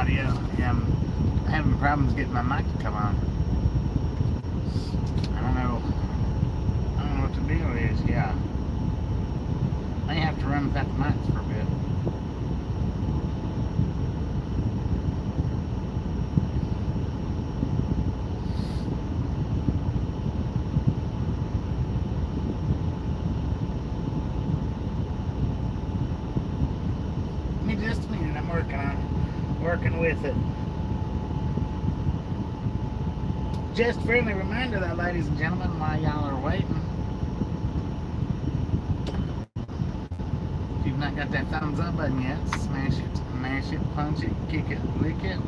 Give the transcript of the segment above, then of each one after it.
audio. I'm having problems getting my mic to come on. I don't know what the deal is. Yeah, may have to run without the mics for a bit. Give me just a minute. I'm working with it. Just a friendly reminder, though, ladies and gentlemen, while y'all are waiting, if you've not got that thumbs up button yet, smash it, mash it, punch it, kick it, lick it.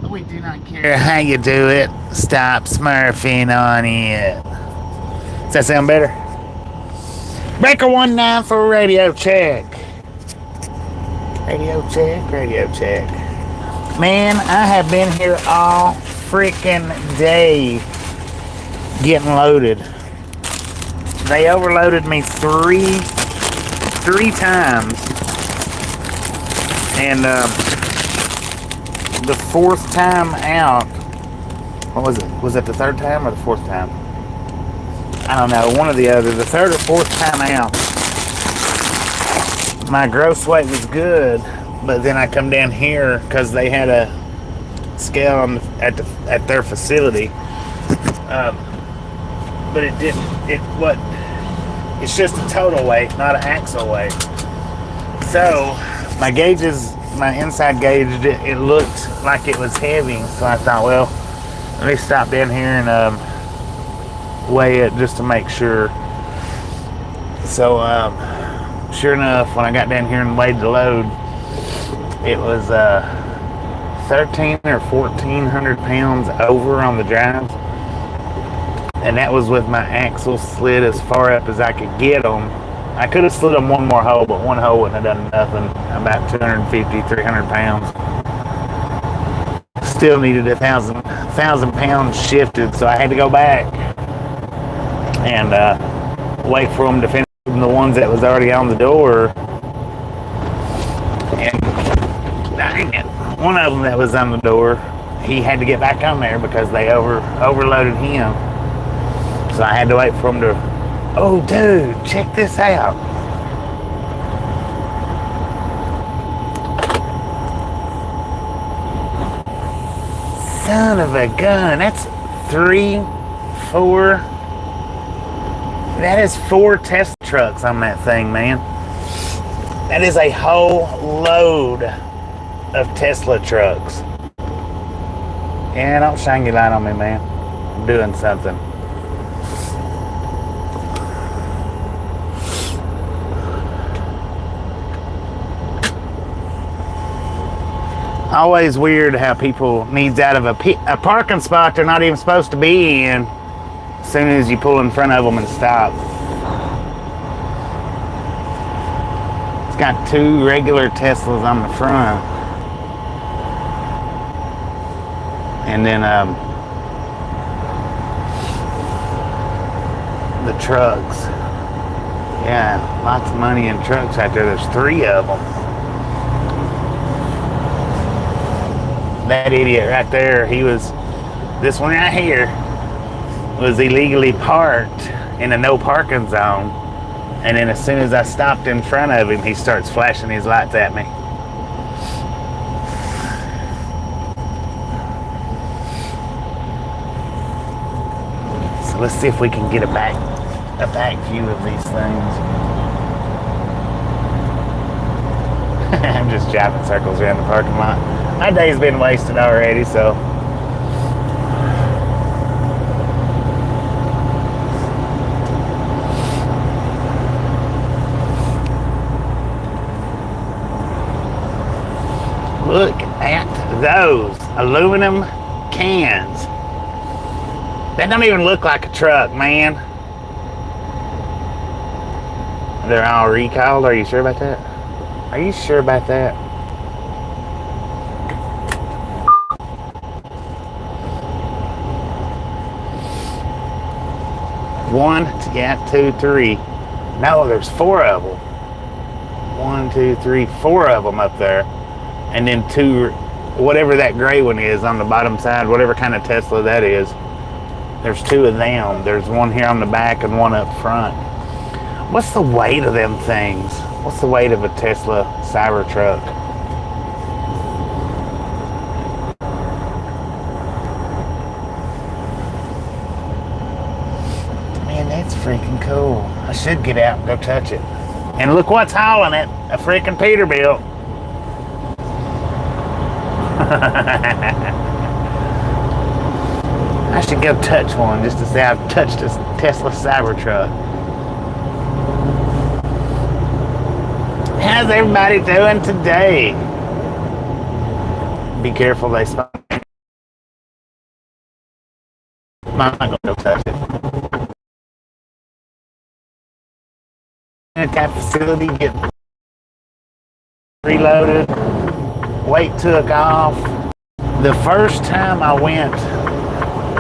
We do not care how you do it. Stop smurfing on it. Does that sound better? Breaker 19 for radio check. Radio check, radio check. Man, I have been here all freaking day getting loaded. They overloaded me three times. And the fourth time out, what was it? Was it the third time or the fourth time? I don't know, one or the other. The third or fourth time out, my gross weight was good, but then I come down here because they had a scale at their facility, but it didn't. It's just a total weight, not an axle weight. So my gauges. My inside gauge, it looked like it was heavy, so I thought, well, let me stop down here and weigh it just to make sure. So sure enough, when I got down here and weighed the load, it was 13 or 1400 pounds over on the drive, and that was with my axles slid as far up as I could get them. I could have slid them one more hole, but one hole wouldn't have done nothing. About 250, 300 pounds. Still needed 1,000 pounds shifted, so I had to go back and wait for them to finish the ones that was already on the door. And dang it, one of them that was on the door, he had to get back on there because they overloaded him. So I had to wait for him to. Oh, dude, check this out. Son of a gun. That's 3, 4. That is 4 Tesla trucks on that thing, man. That is a whole load of Tesla trucks. Yeah, don't shine your light on me, man. I'm doing something. Always weird how people needs out of a parking spot they're not even supposed to be in as soon as you pull in front of them and stop. It's got 2 regular Teslas on the front. And then the trucks. Yeah, lots of money in trucks out there. There's 3 of them. That idiot right there, this one right here was illegally parked in a no parking zone, and then as soon as I stopped in front of him, he starts flashing his lights at me. So let's see if we can get a back view of these things. I'm just driving circles around the parking lot. My day's been wasted already, so Aluminum cans. That don't even look like a truck, man. They're all recalled. Are you sure about that? Are you sure about that? One, yeah, two, three. No, there's four of them. 1, 2, 3, 4 of them up there. And then two, whatever that gray one is on the bottom side, whatever kind of Tesla that is. There's two of them. There's one here on the back and one up front. What's the weight of them things? What's the weight of a Tesla Cybertruck? Man, that's freaking cool. I should get out and go touch it. And look what's hauling it. A freaking Peterbilt. I should go touch one just to say I've touched a Tesla Cybertruck. How's everybody doing today? Be careful, they spot. I'm not going to go touch it. At that facility, get reloaded, weight took off. The first time I went,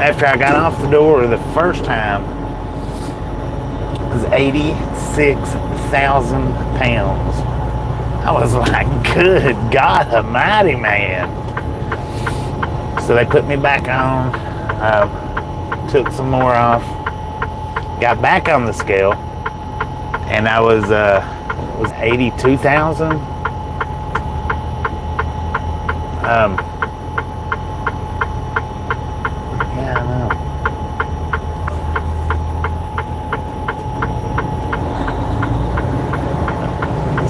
after I got off the door, the first time was 86,000 pounds. I was like, good God almighty, man. So they put me back on, took some more off, got back on the scale, and I was 82,000. Yeah, I know.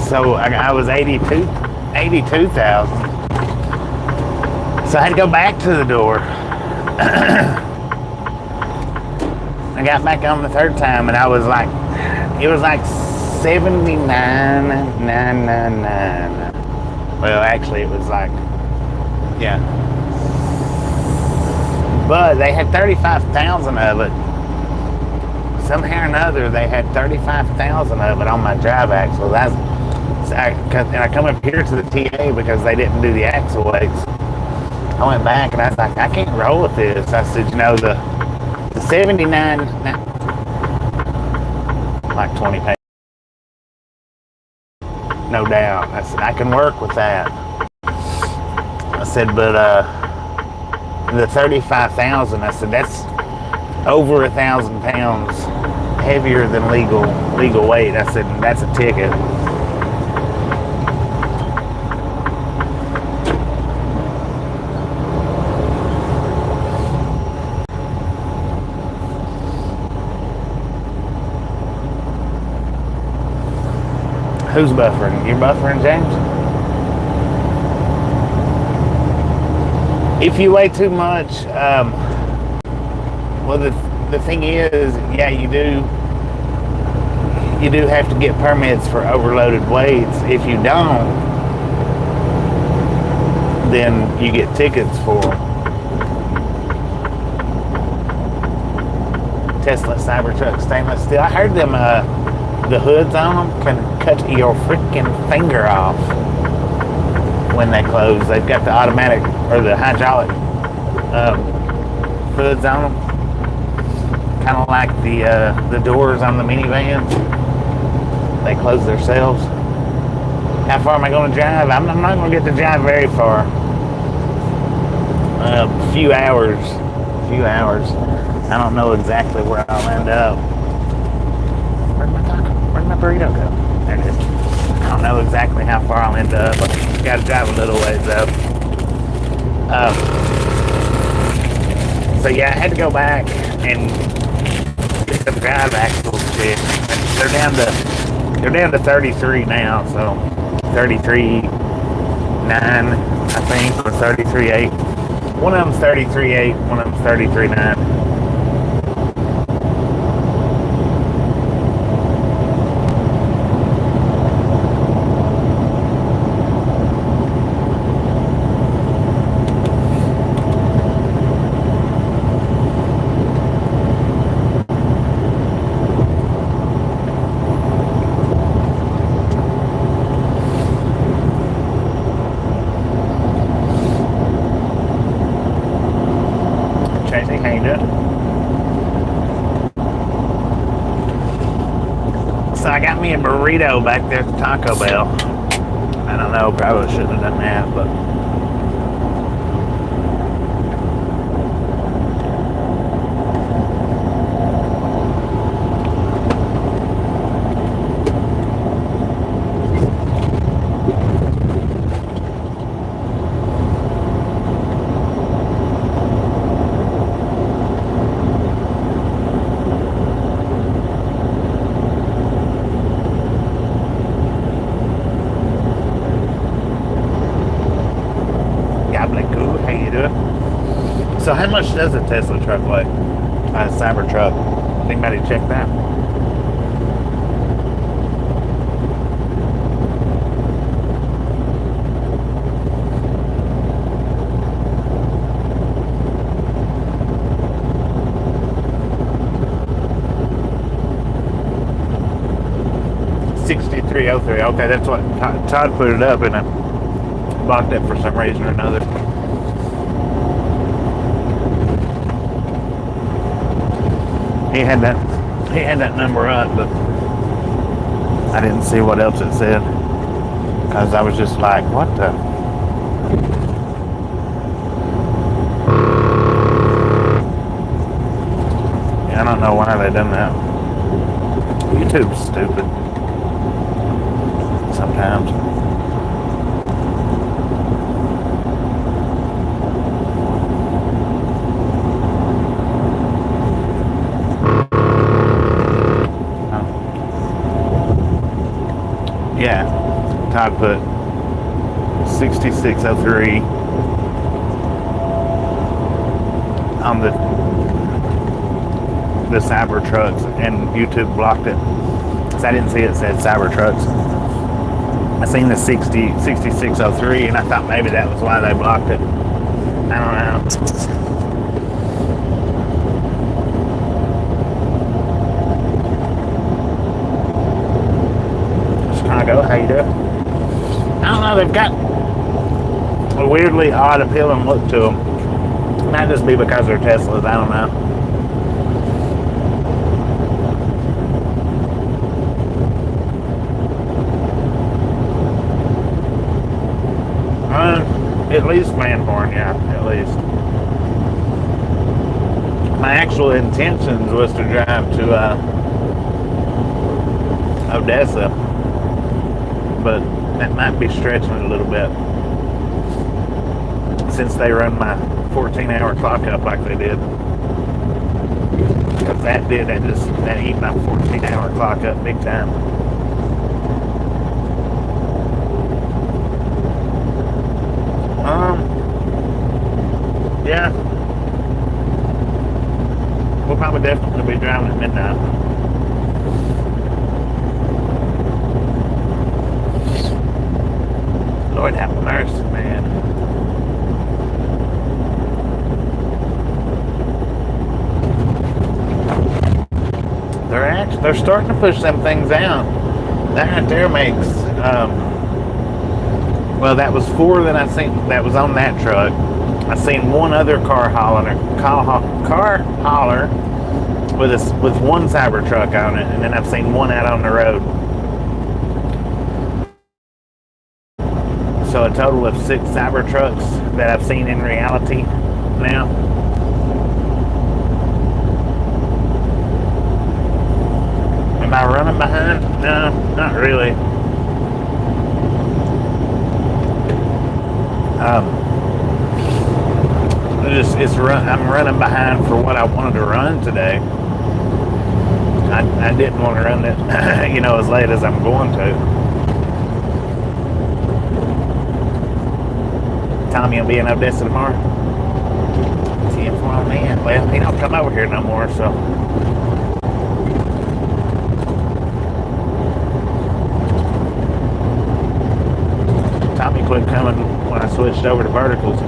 So I was 82,000. So I had to go back to the door. I got back on the third time, and I was like, it was like 79,999. Well, actually, it was like, yeah. But they had 35,000 of it. Somehow or another, they had 35,000 of it on my drive axle. And I come up here to the TA because they didn't do the axle weights. I went back and I was like, I can't roll with this. I said, you know, the 79, like 20 pounds. No doubt. I said, I can work with that. I said, but the 35,000, I said, that's over 1,000 pounds heavier than legal weight. I said, that's a ticket. Who's buffering? You're buffering, James? If you weigh too much, well, the thing is, yeah, you do have to get permits for overloaded weights. If you don't, then you get tickets for them. Tesla Cybertruck stainless steel. I heard them, the hoods on them can cut your freaking finger off when they close. They've got the automatic or the hydraulic hoods on them, kind of like the doors on the minivans. They close themselves. How far am I going to drive? I'm not going to get to drive very far. A few hours. I don't know exactly where I'll end up. Where'd my burrito go? There it is. I don't know exactly how far I'll end up. I've got to drive a little ways up. So yeah, I had to go back and get the drive axles fixed. They're down to 33 now, so 33.9, I think, or 33.8. One of them's 33.8, one of them's 33.9. So I got me a burrito back there at the Taco Bell. I don't know, probably shouldn't have done that, but so how much does a Tesla truck weigh? A Cybertruck? Anybody check that? $63.03. Okay, that's what Todd put it up, and I blocked it for some reason or another. He had that number up, but I didn't see what else it said because I was just like, what the? Yeah, I don't know why they done that. YouTube's stupid sometimes. Yeah, Todd put 6603 on the Cybertrucks, and YouTube blocked it. So I didn't see it said Cybertrucks. I seen the 6603, and I thought maybe that was why they blocked it. I don't know. Chicago, how you doing? I don't know, they've got a weirdly odd appealing look to them. It might just be because they're Teslas, I don't know. At least Manhorn, yeah, at least. My actual intentions was to drive to Odessa, but that might be stretching it a little bit since they run my 14-hour clock up like they did. Because that eat my 14-hour clock up big time. Yeah. We'll probably definitely be driving at midnight. Lord have mercy, man. They're starting to push them things out. That right there makes well, that was 4 that I seen that was on that truck. I seen one other car hauler with one Cybertruck on it, and then I've seen one out on the road. So a total of 6 Cybertrucks that I've seen in reality now. Am I running behind? No, not really. I'm running behind for what I wanted to run today. I didn't want to run it, as late as I'm going to. Tommy will be in Odessa tomorrow. 10-4 man. Well, he don't come over here no more, so. Tommy quit coming when I switched over to verticals.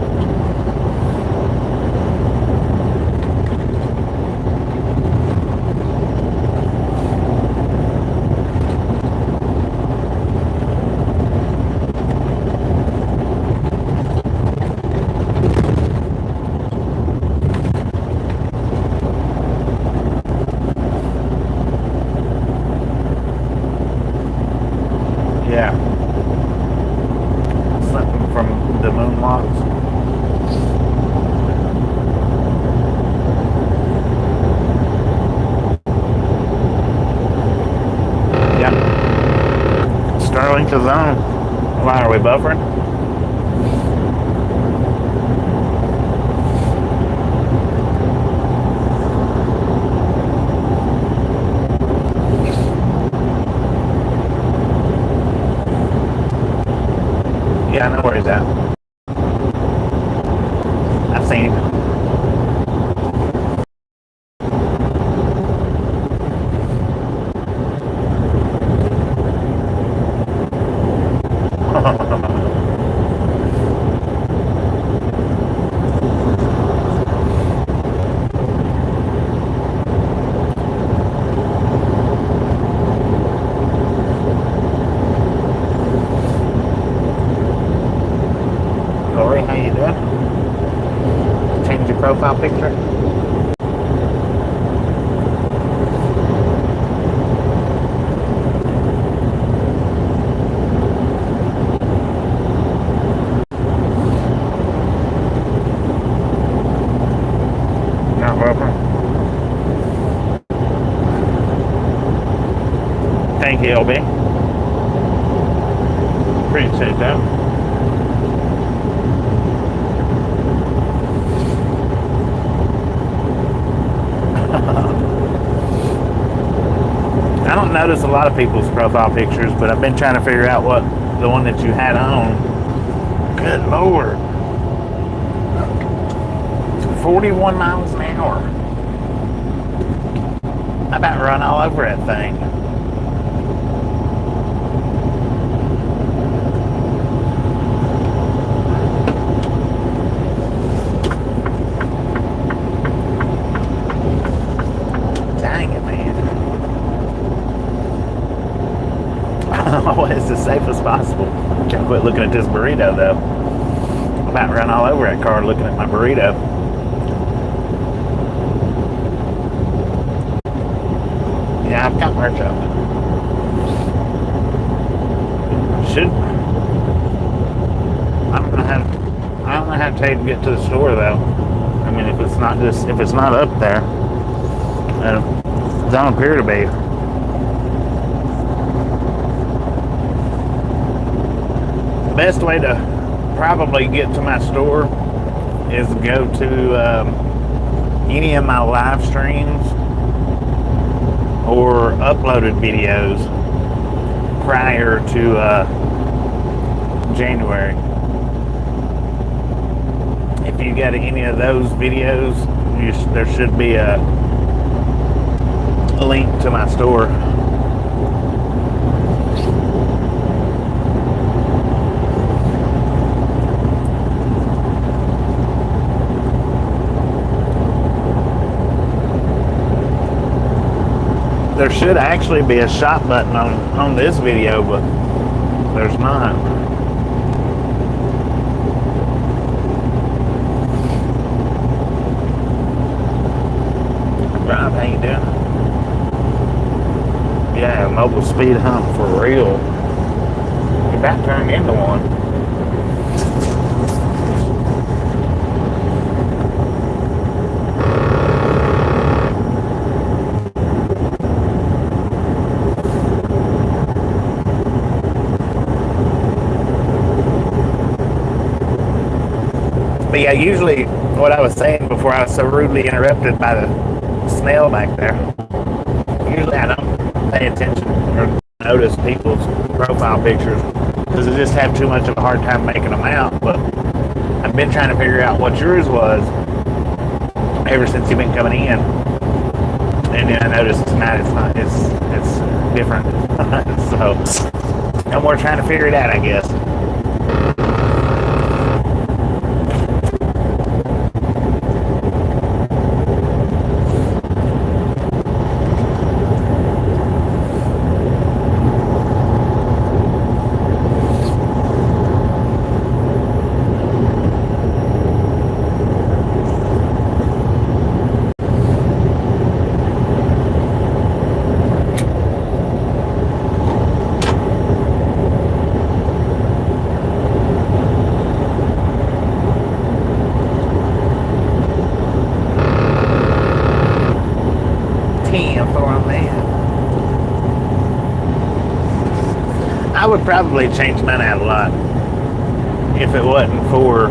Starlink is on. Why are we buffering? Yeah, I know where he's at. I've seen him. Lori, how you doing? Change your profile picture. Not welcome. Thank you, LB. Appreciate that. I don't notice a lot of people's profile pictures, but I've been trying to figure out what the one that you had on. Good Lord. 41 miles an hour. I about run all over that thing. Dang it, man. Always as safe as possible. Can't quit looking at this burrito, though. I'm about to run all over that car looking at my burrito. Yeah, I've got merch up. Should. I'm gonna have. I don't know how to take to get to the store though. I mean, if it's not up there, it don't appear to be. The best way to probably get to my store is go to any of my live streams or uploaded videos prior to January. If you got any of those videos, there should be a link to my store. There should actually be a shop button on this video, but there's not. Rob, how you doing? Yeah, mobile speed hump for real. You about turned into one. But yeah, usually what I was saying before I was so rudely interrupted by the snail back there, usually I don't pay attention or notice people's profile pictures because I just have too much of a hard time making them out. But I've been trying to figure out what yours was ever since you've been coming in. And then I noticed tonight it's different. So no more trying to figure it out, I guess. I would probably change mine out a lot if it wasn't for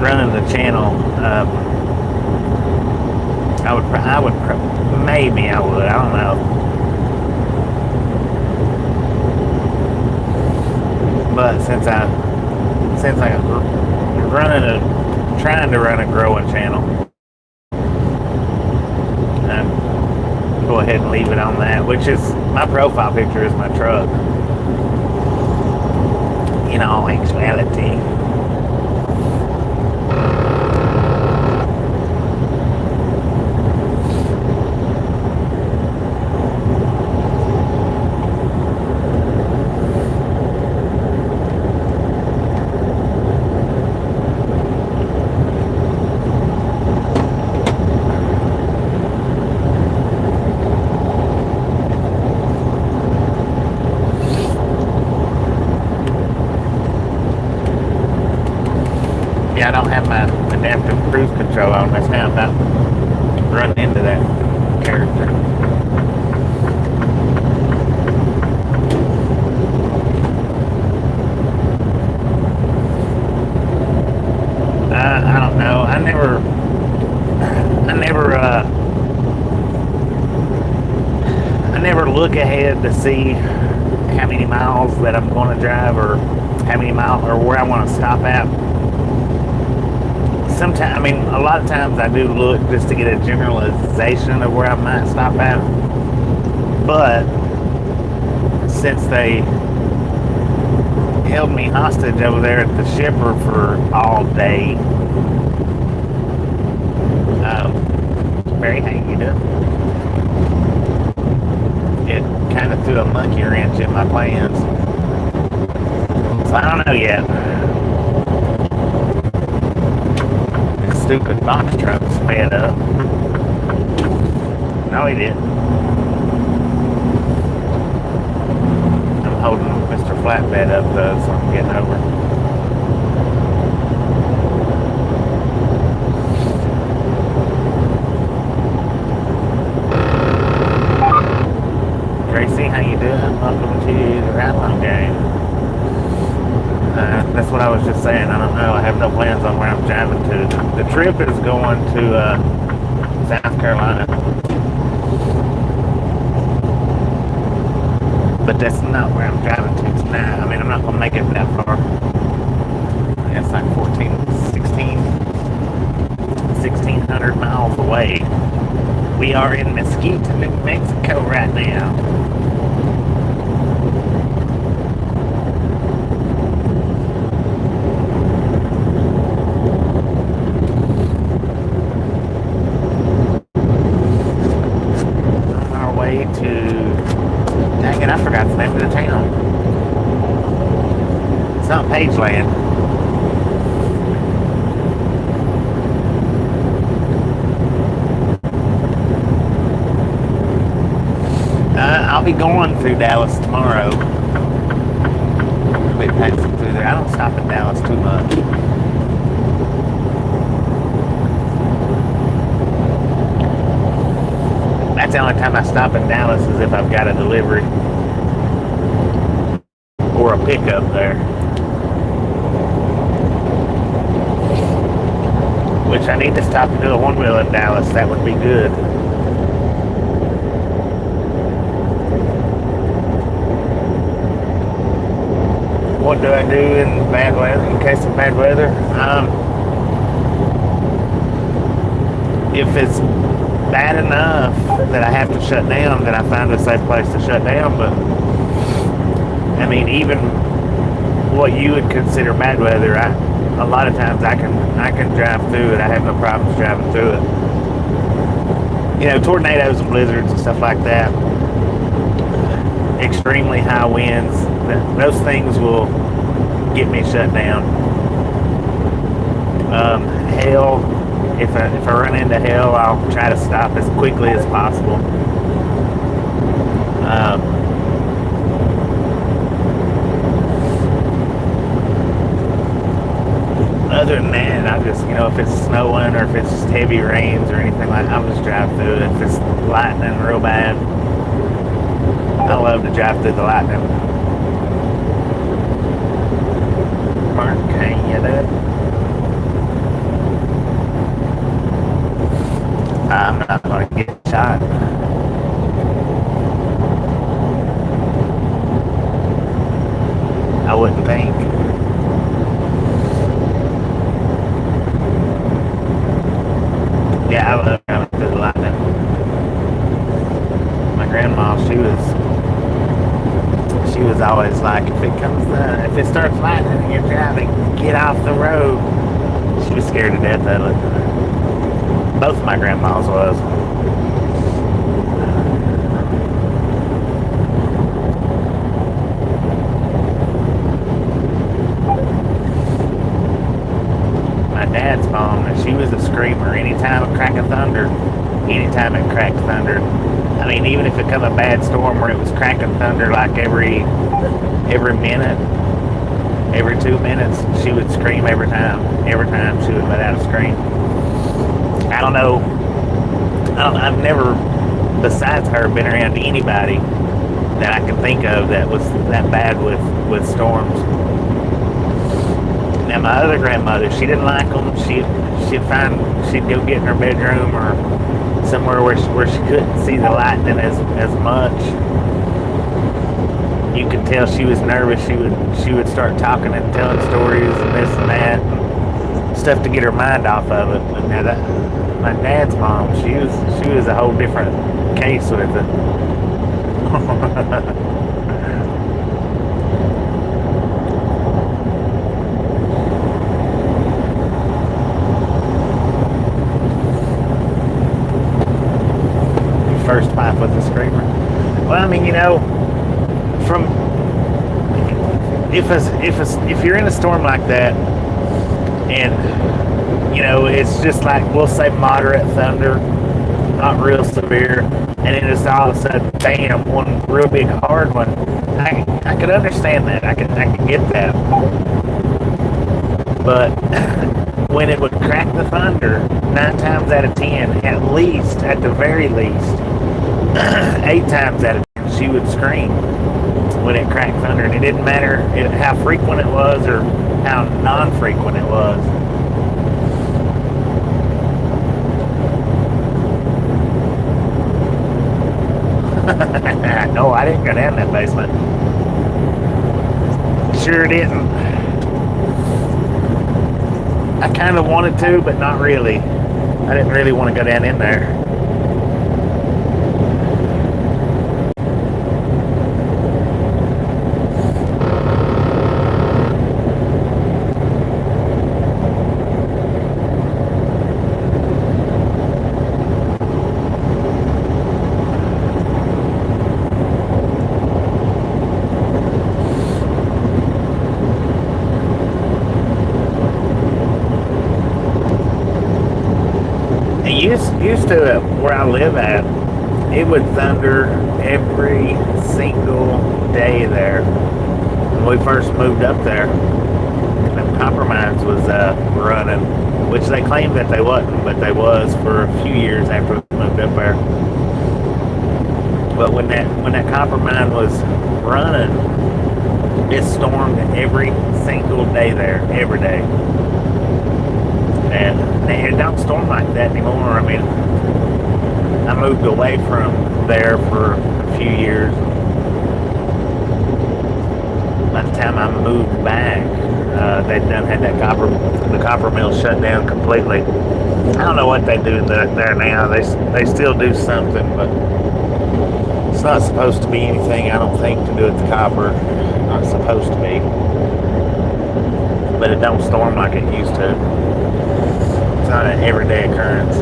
running the channel. Maybe I would, I don't know. But since I'm trying to run a growing channel, go ahead and leave it on that, which is my profile picture is my truck. In all actuality. I don't have my adaptive cruise control on. That's how I'm about running into that character. I don't know. I never look ahead to see how many miles that I'm going to drive, or how many miles, or where I want to stop at. Sometimes, a lot of times I do look just to get a generalization of where I might stop at. But since they held me hostage over there at the shipper for all day, Barry, how you doing? It kind of threw a monkey wrench in my plans. So I don't know yet. Stupid box truck sped up. No, he didn't. I'm holding Mr. Flatbed up though, so I'm getting over. Tracy, how you doing? Welcome to the Ratline game. That's what I was just saying. I don't know. I have no plans on where I'm driving to. The trip is going to South Carolina. But that's not where I'm driving to tonight. I'm not going to make it that far. It's like 1,600 miles away. We are in Mesquite, New Mexico right now. Dang it, I forgot the name of the town. It's not Pageland. I'll be going through Dallas tomorrow. I'll be passing through there. I don't stop in Dallas too much. That's the only time I stop in Dallas is if I've got a delivery or a pickup there. Which I need to stop and do a one-wheel in Dallas. That would be good. What do I do in bad weather? In case of bad weather? If it's bad enough that I have to shut down, then I find a safe place to shut down. But even what you would consider bad weather, a lot of times I can drive through it. I have no problems driving through it. Tornadoes and blizzards and stuff like that, extremely high winds, those things will get me shut down. Hail, if I run into hail, I'll try to stop as quickly as possible. Other than that, I just, if it's snowing or if it's just heavy rains or anything like that, I'll just drive through it. If it's lightning real bad, I love to drive through the lightning. Mark, can you do it? I'm not going to get shot. I wouldn't think. Yeah, I love driving through the lightning. My grandma, she was always like, if it starts lightning and you're driving, get off the road. She was scared to death of it. Both of my grandmas was. My dad's mom, she was a screamer. Anytime it cracked thunder, I mean, even if it come a bad storm where it was cracking thunder like every minute, every 2 minutes, she would scream every time. Every time she would let out a scream. I don't know. I've never, besides her, been around anybody that I can think of that was that bad with storms. Now my other grandmother, she didn't like them. She'd go get in her bedroom or somewhere where she couldn't see the lightning as much. You could tell she was nervous. She would start talking and telling stories and this and that, and stuff to get her mind off of it. But now my dad's mom, she was a whole different case with it. First wife was a screamer. Well, I mean, you know, from if you're in a storm like that, and you know it's just like, we'll say moderate thunder, not real severe, and then it's all of a sudden, bam, one real big hard one. I could understand that. I could get that. But when it would crack the thunder, 9 times out of 10, at the very least, 8 times out of 10, she would scream when it cracked thunder, and it didn't matter how frequent it was or how non-frequent it was. No, I didn't go down that basement. Sure didn't. I kind of wanted to, but not really. I didn't really want to go down in there. Used to where I live at, it would thunder every single day there. When we first moved up there, the copper mines was running, which they claimed that they wasn't, but they was for a few years after we moved up there. But when that copper mine was running, it stormed every single day there, every day. And it don't storm like that anymore. I mean, I moved away from there for a few years. By the time I moved back, they'd done had the copper mill shut down completely. I don't know what they do there now. They still do something, but it's not supposed to be anything, I don't think, to do with the copper. Not supposed to be. But it don't storm like it used to. It's not an everyday occurrence.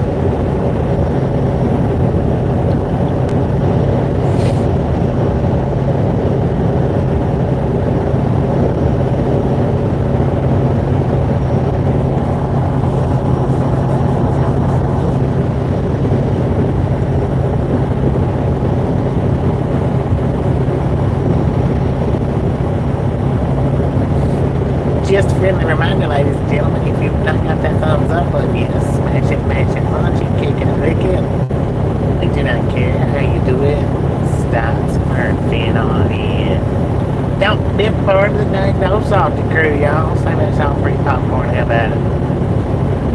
Just a friendly reminder, ladies and gentlemen, if you've not got that thumbs up button yet, smash it, punch it, No salty crew, y'all. Save that salt-free popcorn. How about it?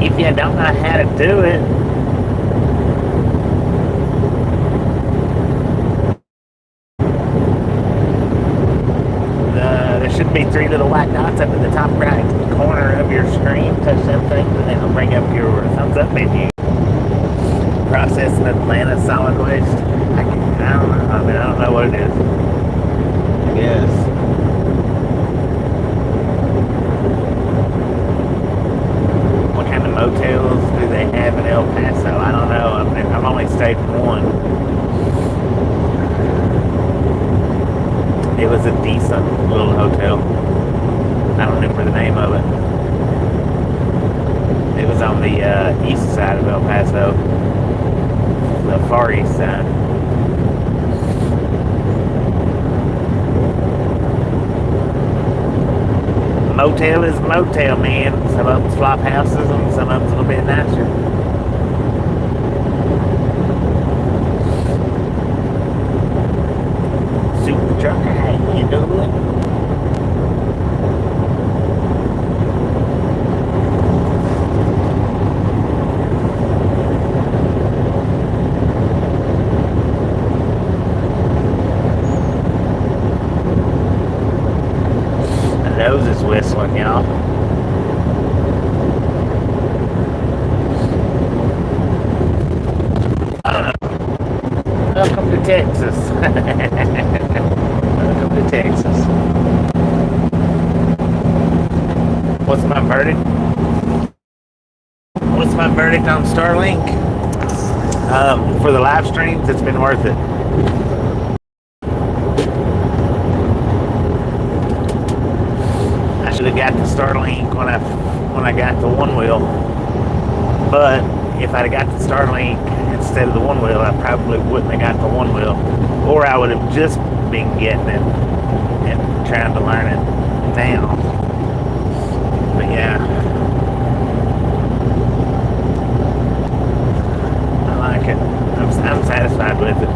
If you don't know how to do it, there should be 3 little white dots up in the top right corner of your screen. Touch them things, and then it'll bring up your thumbs up menu. Processing Atlanta solid waste. I don't know. I mean, I don't know what it is. I guess. What kind of motels do they have in El Paso? I don't know. I've only stayed in one. It was a decent little hotel. I don't remember the name of it. It was on the east side of El Paso, the far east side. Motel is motel, man. Some of them's flop houses and some of them's a little bit nicer. Super trucker, how you doing? My nose is whistling, y'all. Welcome to Texas. Welcome to Texas. What's my verdict? What's my verdict on Starlink? For the live streams, it's been worth it. I should have got the Starlink when I got the one wheel. But if I'd have got the Starlink instead of the one wheel, I probably wouldn't have got the one wheel. Or I would have just been getting it and trying to learn it now. But yeah. I like it. I'm satisfied with it.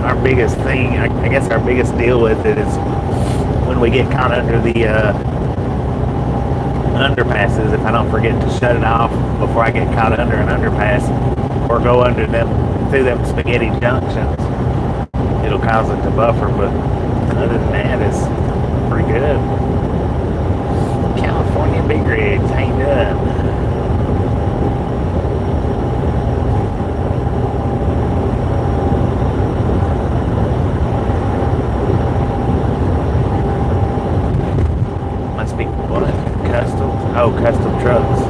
Our biggest thing, I guess our biggest deal with it is when we get caught under the underpasses. If I don't forget to shut it off before I get caught under an underpass or go under them through them spaghetti junctions, it'll cause it to buffer. But other than that, it's pretty good. California Big Rigs, how you doing? Custom trucks.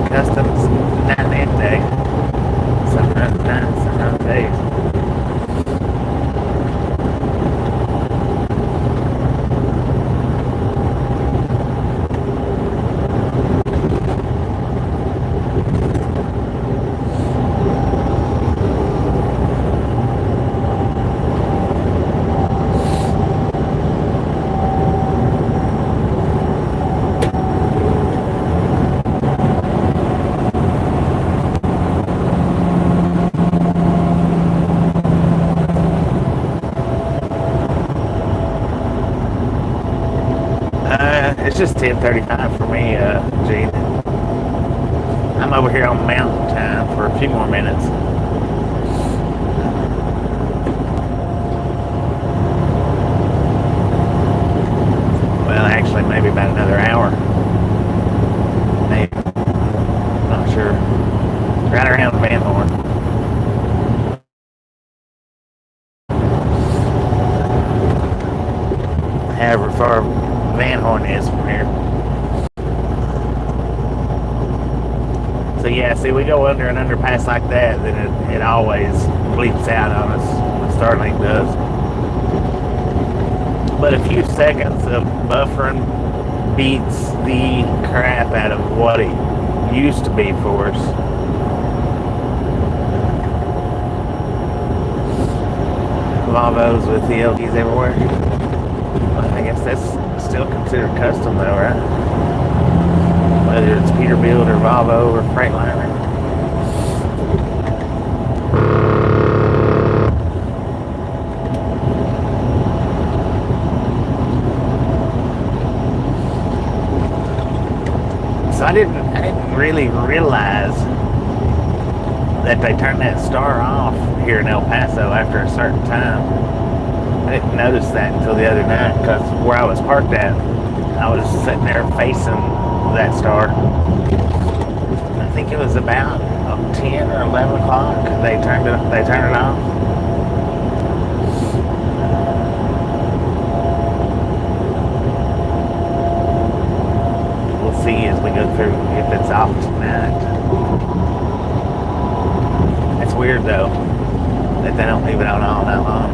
Customs, not that day. Sometimes not, sometimes days. It's just 10:35 for me, Gene. I'm over here on Mountain Time for a few more minutes. Well, actually, maybe about another hour. Maybe. Not sure. Right around Van Horn. However far Van Horn is from here. So yeah, see, we go under an underpass like that, then it always bleeps out on us. The Starlink does. But a few seconds of buffering beats the crap out of what it used to be for us. Volvos with the LGs everywhere. Well, I guess that's still considered custom though, right? Whether it's Peterbilt or Volvo or Freightliner. So I didn't really realize that they turned that star off here in El Paso after a certain time. I didn't notice that until the other night, because where I was parked at, I was sitting there facing that star. I think it was about 10 or 11 o'clock. They turned it off. We'll see as we go through if it's off tonight. It's weird though that they don't leave it on all night long.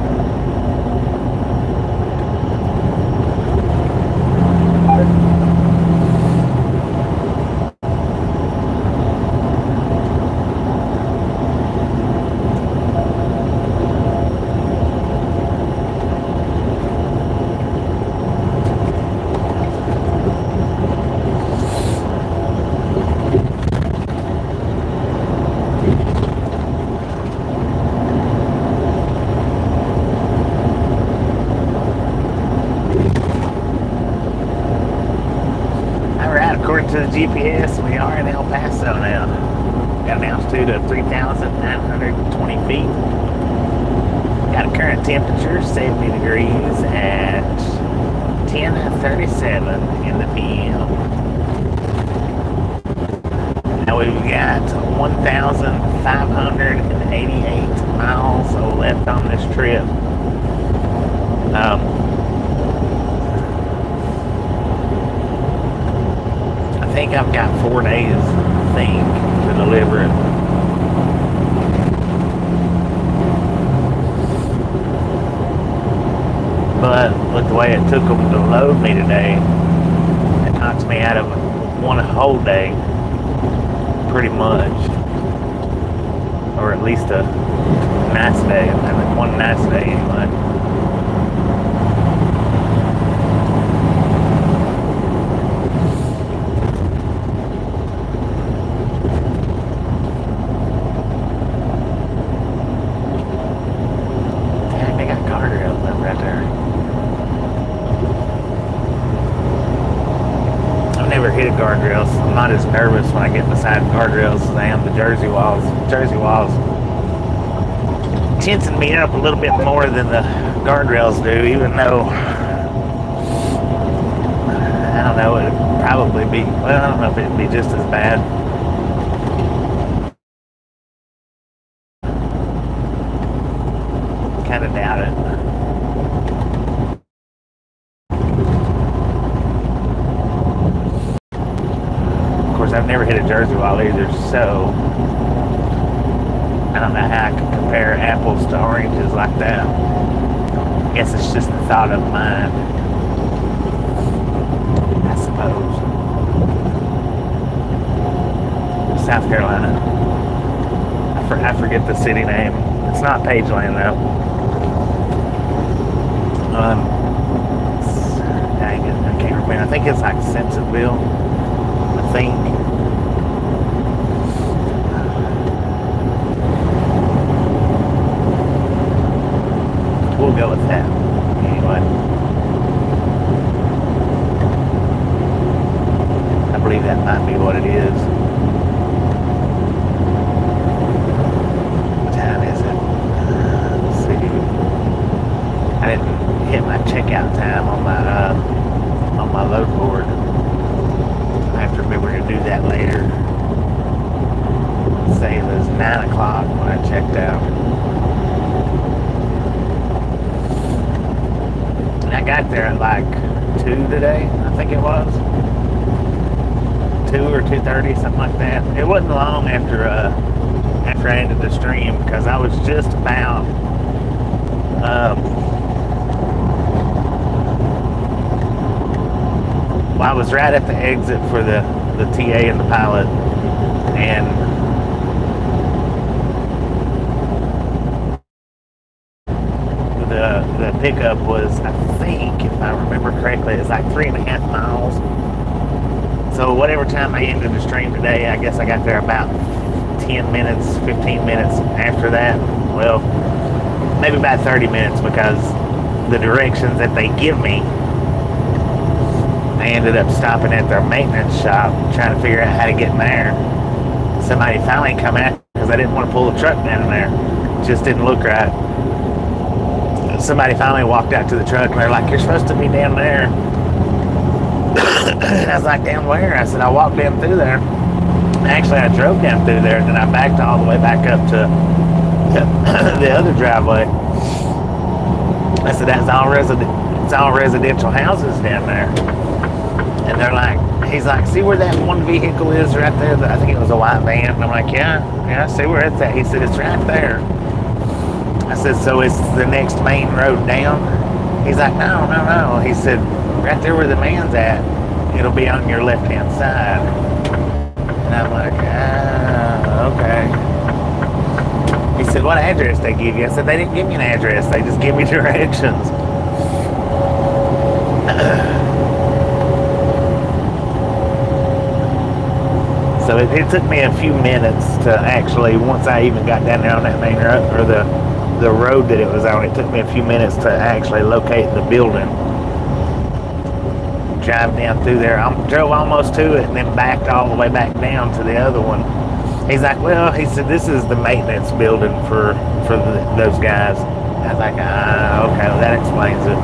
According to the GPS, we are in El Paso now. Got an altitude of 3,920 feet. Got a current temperature 70 degrees at 10:37 in the PM. Now we've got 1,588 miles left on this trip. I think I've got 4 days, I think, to deliver it. But with the way it took them to load me today, it knocks me out of one whole day, pretty much. Or at least a nice day. I mean, one nice day anyway. Hit guardrails. I'm not as nervous when I get beside guardrails as I am the Jersey walls. Jersey walls tension me up a little bit more than the guardrails do, even though I don't know, it'd probably be, well, I don't know if it'd be just as bad. Kind of doubt it. I've never hit a Jersey wall either, so I don't know how I can compare apples to oranges like that. I guess it's just the thought of mine, I suppose. South Carolina. I forget the city name. It's not Pageland though. Dang it, I can't remember. I think it's like Simpsonville, I think. We'll go with that. Anyway. I believe that might be what it is. What time is it? Let's see. I didn't hit my checkout time on my load board. I have to remember to do that later. Let's say it was 9 o'clock when I checked out. I got there at like 2 today, I think it was. 2 or 2:30, something like that. It wasn't long after I ended the stream, because I was just about I was right at the exit for the TA and the pilot, and pickup was, I think, if I remember correctly, it's like 3.5 miles. So whatever time I ended the stream today, I guess I got there about 10 minutes, 15 minutes after that. Well, maybe about 30 minutes, because the directions that they give me, I ended up stopping at their maintenance shop trying to figure out how to get in there. Somebody finally come out because I didn't want to pull the truck down in there. It just didn't look right. Somebody finally walked out to the truck and they're like, "You're supposed to be down there." And I was like, "Down where?" I said, "I walked down through there." Actually, I drove down through there and then I backed all the way back up to the other driveway. I said, "It's all residential houses down there." And they're like, he's like, "See where that one vehicle is right there?" I think it was a white van. And I'm like, yeah, I see where it's at. He said, "It's right there." I said, "So it's the next main road down?" He's like, no. He said, "Right there where the man's at, it'll be on your left-hand side." And I'm like, okay. He said, "What address they give you?" I said, "They didn't give me an address. They just give me directions." So it took me a few minutes to actually, once I even got down there on that main road, or the road that it was on, it took me a few minutes to actually locate the building. Drive down through there. I drove almost to it and then backed all the way back down to the other one. He's like, "Well," he said, "this is the maintenance building for those guys." I was like, okay, well, that explains it.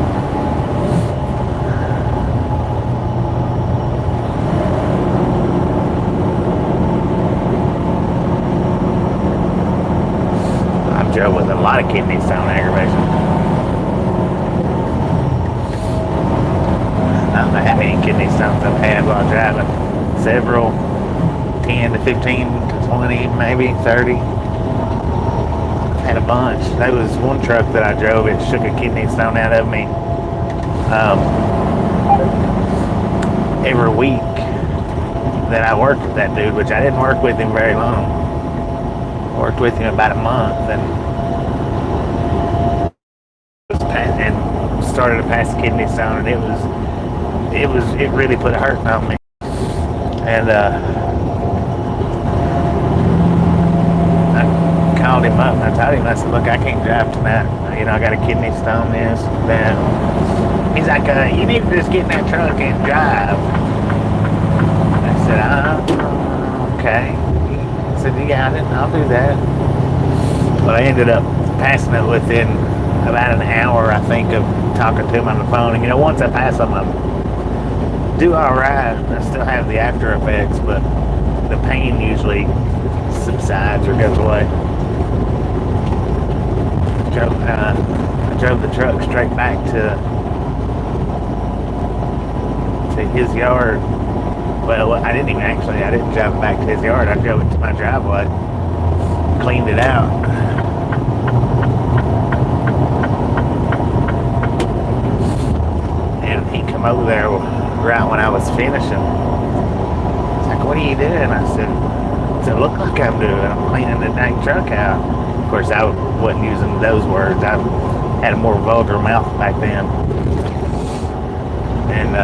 Drove with a lot of kidney stone aggravation. I don't know how many kidney stones I've had while driving. Several, 10 to 15 to 20, maybe 30. I've had a bunch. There was one truck that I drove, it shook a kidney stone out of me every week that I worked with that dude, which I didn't work with him very long. Worked with him about a month and started to pass the kidney stone, and it really put a hurting on me. And I called him up and I told him, I said, "Look, I can't drive tonight. I got a kidney stone, this, that." He's like, "You need to just get in that truck and drive." I said, okay. I said, "You got it, I'll do that." But I ended up passing it within about an hour, I think, of talking to him on the phone. And once I pass them, I do all right. I still have the after effects, but the pain usually subsides or goes away. I drove the truck straight back to his yard. Well, I didn't drive it back to his yard. I drove it to my driveway, cleaned it out. And he come over there right when I was finishing. He's like, "What are you doing?" I said, "Does it look like I'm doing? I'm cleaning the dang truck out." Of course, I wasn't using those words. I had a more vulgar mouth back then. And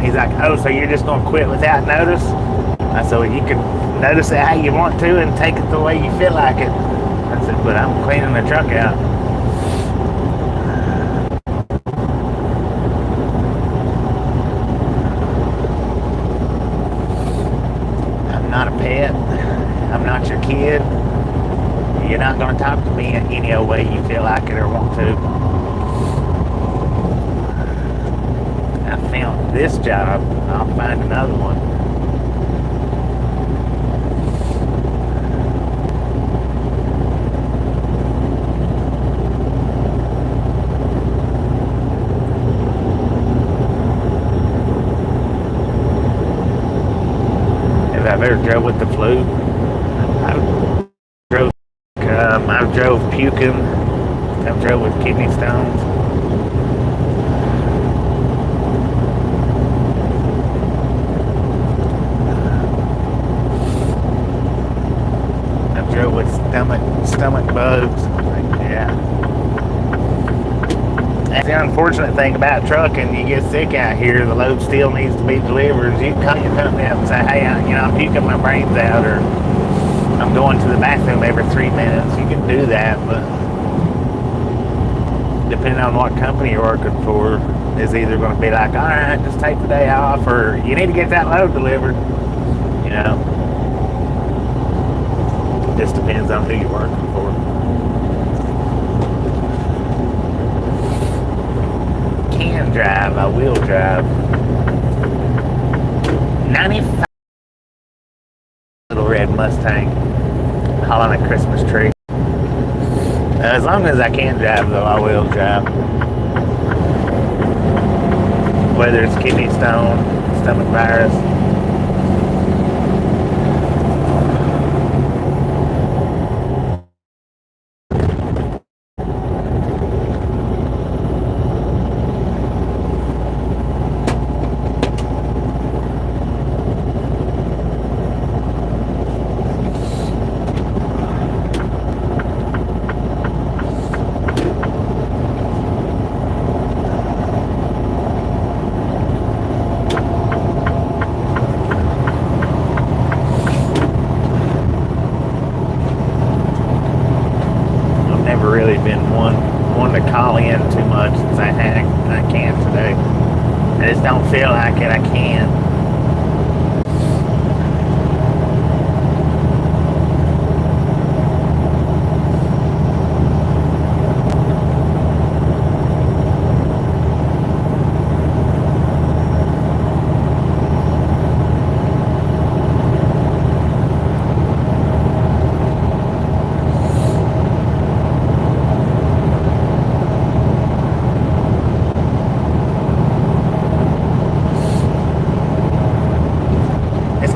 he's like, "Oh, so you're just going to quit without notice?" I said, "Well, you can notice it how you want to and take it the way you feel like it." I said, "But I'm cleaning the truck out." I'm not a pet. I'm not your kid. You're not going to talk to me in any old way you feel like it or want to. I found this job. I'll find another one. Have I ever drove with the flu? I've drove puking. I've drove with kidney stones. I've drove with stomach bugs. Yeah. That's the unfortunate thing about trucking. You get sick out here, the load still needs to be delivered. You can call your company up and say, hey, I'm puking my brains out, or I'm going to the bathroom every 3 minutes. You can do that, but depending on what company you're working for, is either going to be like, all right, just take the day off, or you need to get that load delivered. It just depends on who you're working for. Can drive, I will drive. 95 little red Mustang hauling a Christmas tree. As long as I can drive, though, I will drive. Whether it's kidney stone, stomach virus. Really been one to call in too much and say, hey, I can't today. I just don't feel like it. I can't.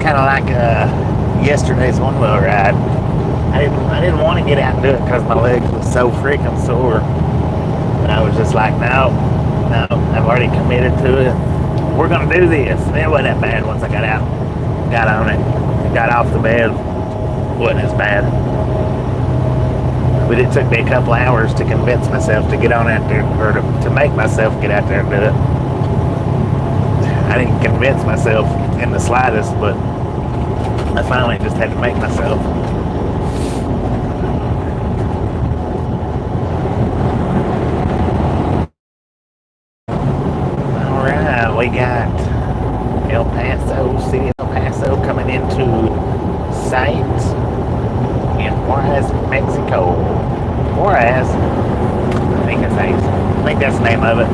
Kind of like yesterday's one-wheel ride. I didn't want to get out and do it because my legs were so freaking sore. And I was just like, no, I've already committed to it. We're gonna do this. And it wasn't that bad once I got out, got on it, got off the bed. It wasn't as bad. But it took me a couple hours to convince myself to get on out there, or to make myself get out there and do it. I didn't convince myself in the slightest, but I finally just had to make myself. Alright, we got El Paso, City of El Paso coming into sight in Juarez, Mexico. Juarez, I think that's the name of it.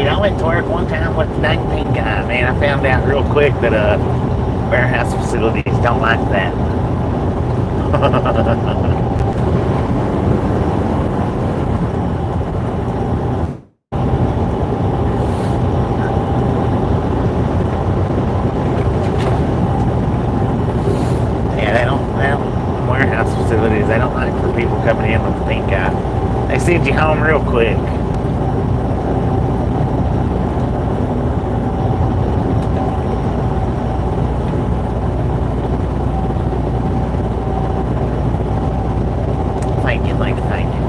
I went to work one time with the dang pink guy, man. I found out real quick that warehouse facilities don't like that. Yeah, they don't warehouse facilities, they don't like for people coming in with the pink eye. They send you home real quick. Thank you.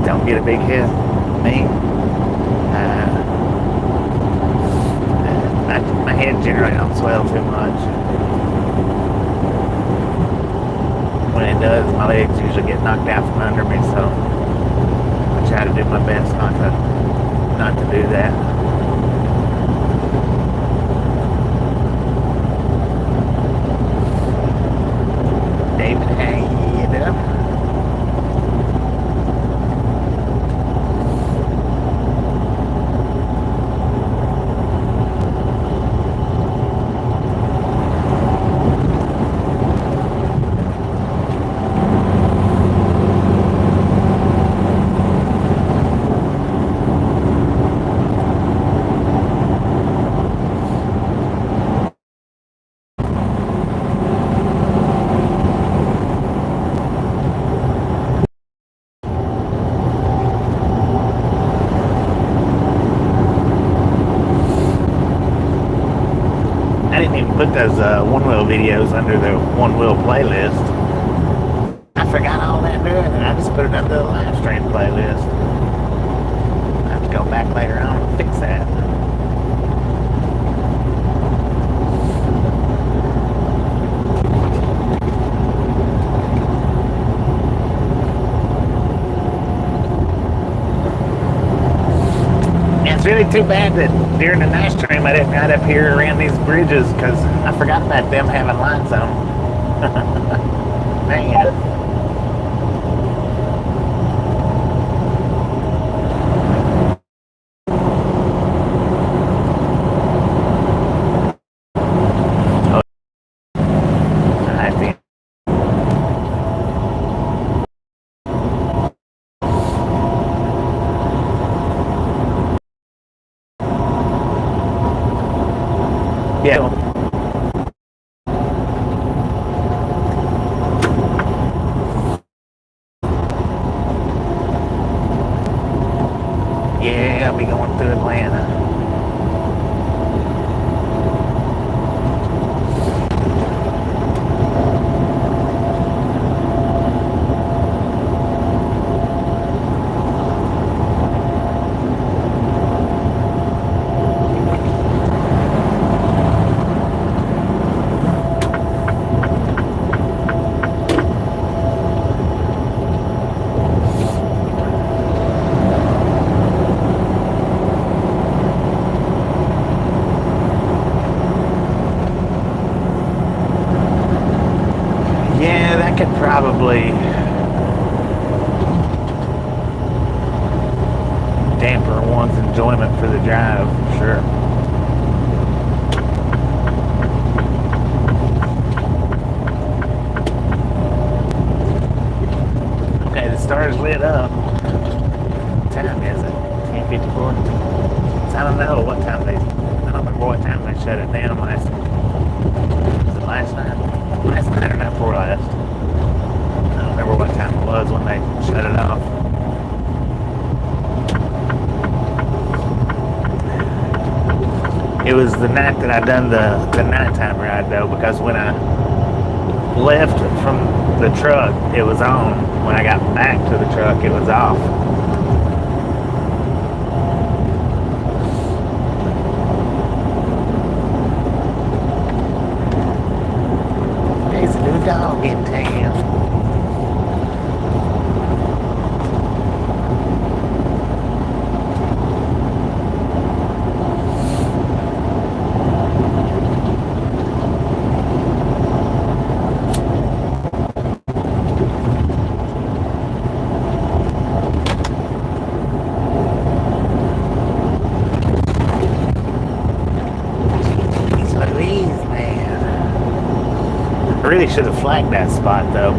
Don't get a big hit. Me. My head generally don't swell too much. When it does, my legs usually get knocked out from under me, so I try to do my best not to not to do that. David, how you doing? Put those one-wheel videos under the one-wheel playlist. I forgot all that doing it. I just put it under the live stream playlist. I have to go back later on and fix that. It's really too bad that during the night stream I didn't ride up here around these bridges because I forgot about them having lights on. Man. Yeah. Yeah, I'll be going through Atlanta. Probably damper one's enjoyment for the drive, for sure. Okay, the star's lit up. What time is it? 10:54. So I don't know what time I don't remember what time they shut it down last. Was it last night? Last night or night before last? I don't remember what time it was when they shut it off. It was the night that I done the nighttime ride though, because when I left from the truck it was on. When I got back to the truck it was off. There's a new dog in town. Really should have flagged that spot though.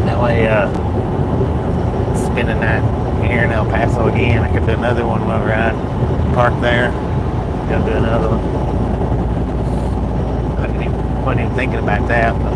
That way, spend a night here in El Paso again. I could do another one while I ride. Park there. Go do another one. I wasn't even thinking about that. But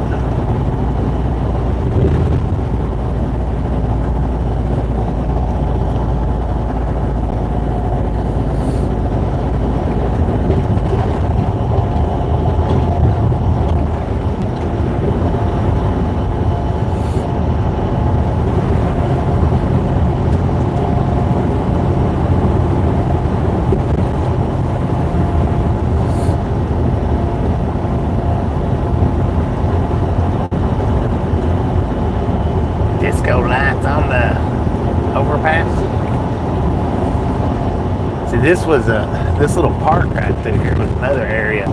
disco lights on the overpass. See, this was this little park right through here was another area.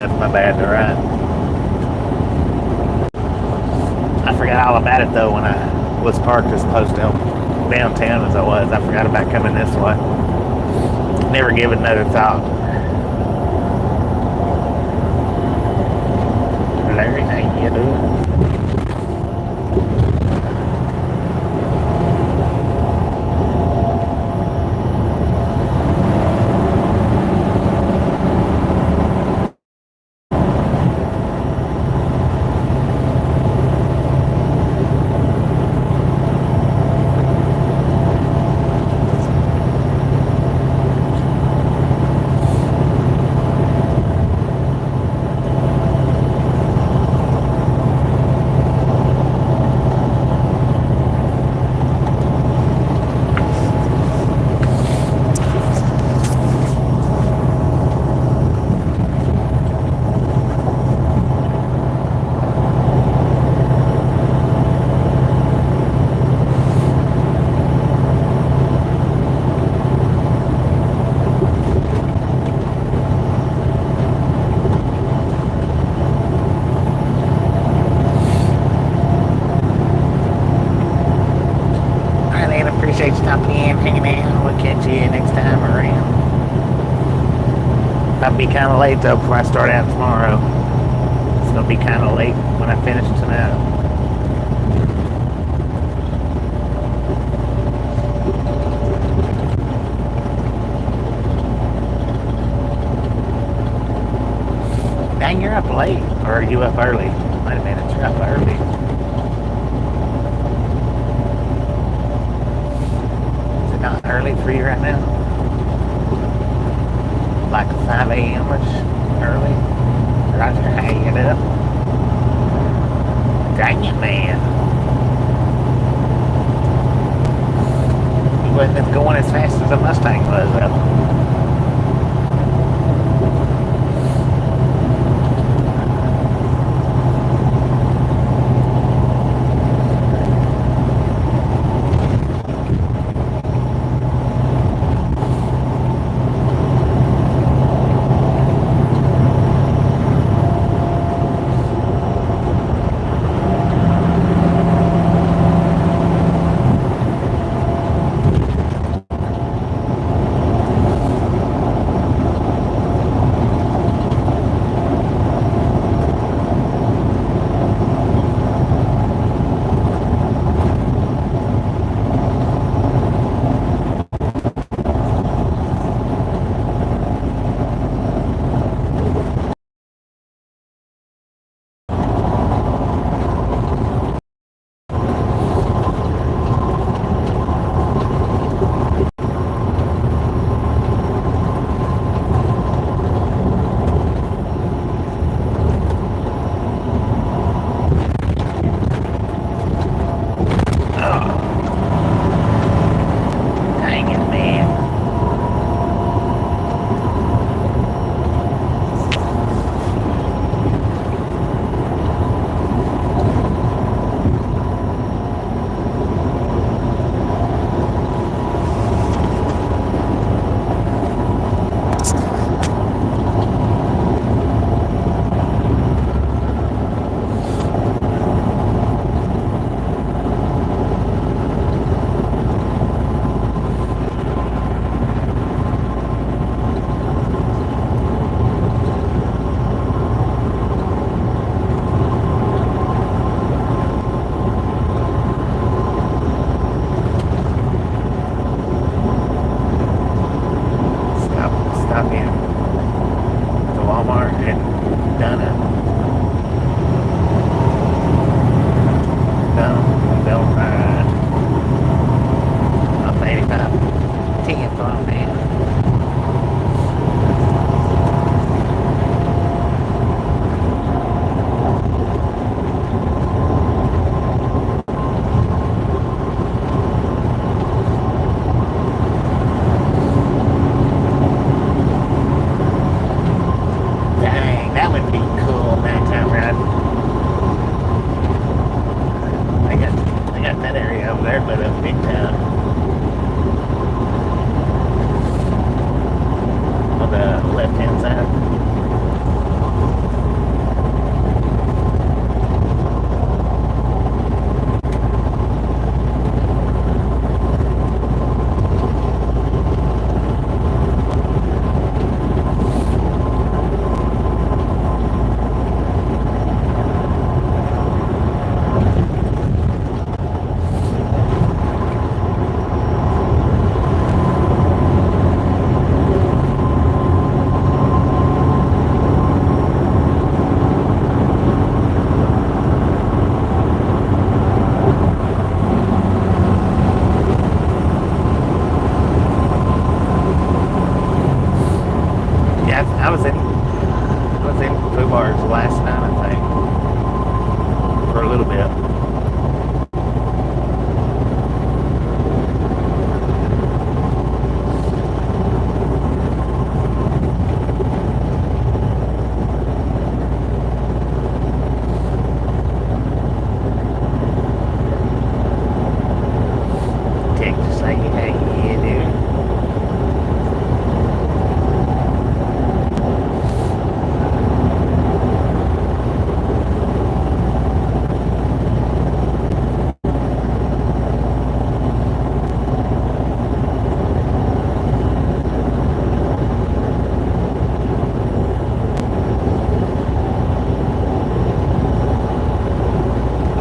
That's my bad to ride. I forgot all about it though when I was parked as close to downtown as I was. I forgot about coming this way. Never give it another thought. Larry, how you doing? Appreciate you stopping in, hanging out. We'll catch you next time around. I'll be kind of late though before I start out tomorrow. It's gonna be kind of late when I finish tonight. Dang, you're up late, or are you up early? Wait a minute, you're up early. Not early for you right now? Like 5 a.m.-ish early? Roger, how you get up? Dang it, man. You wasn't going as fast as a Mustang was, though.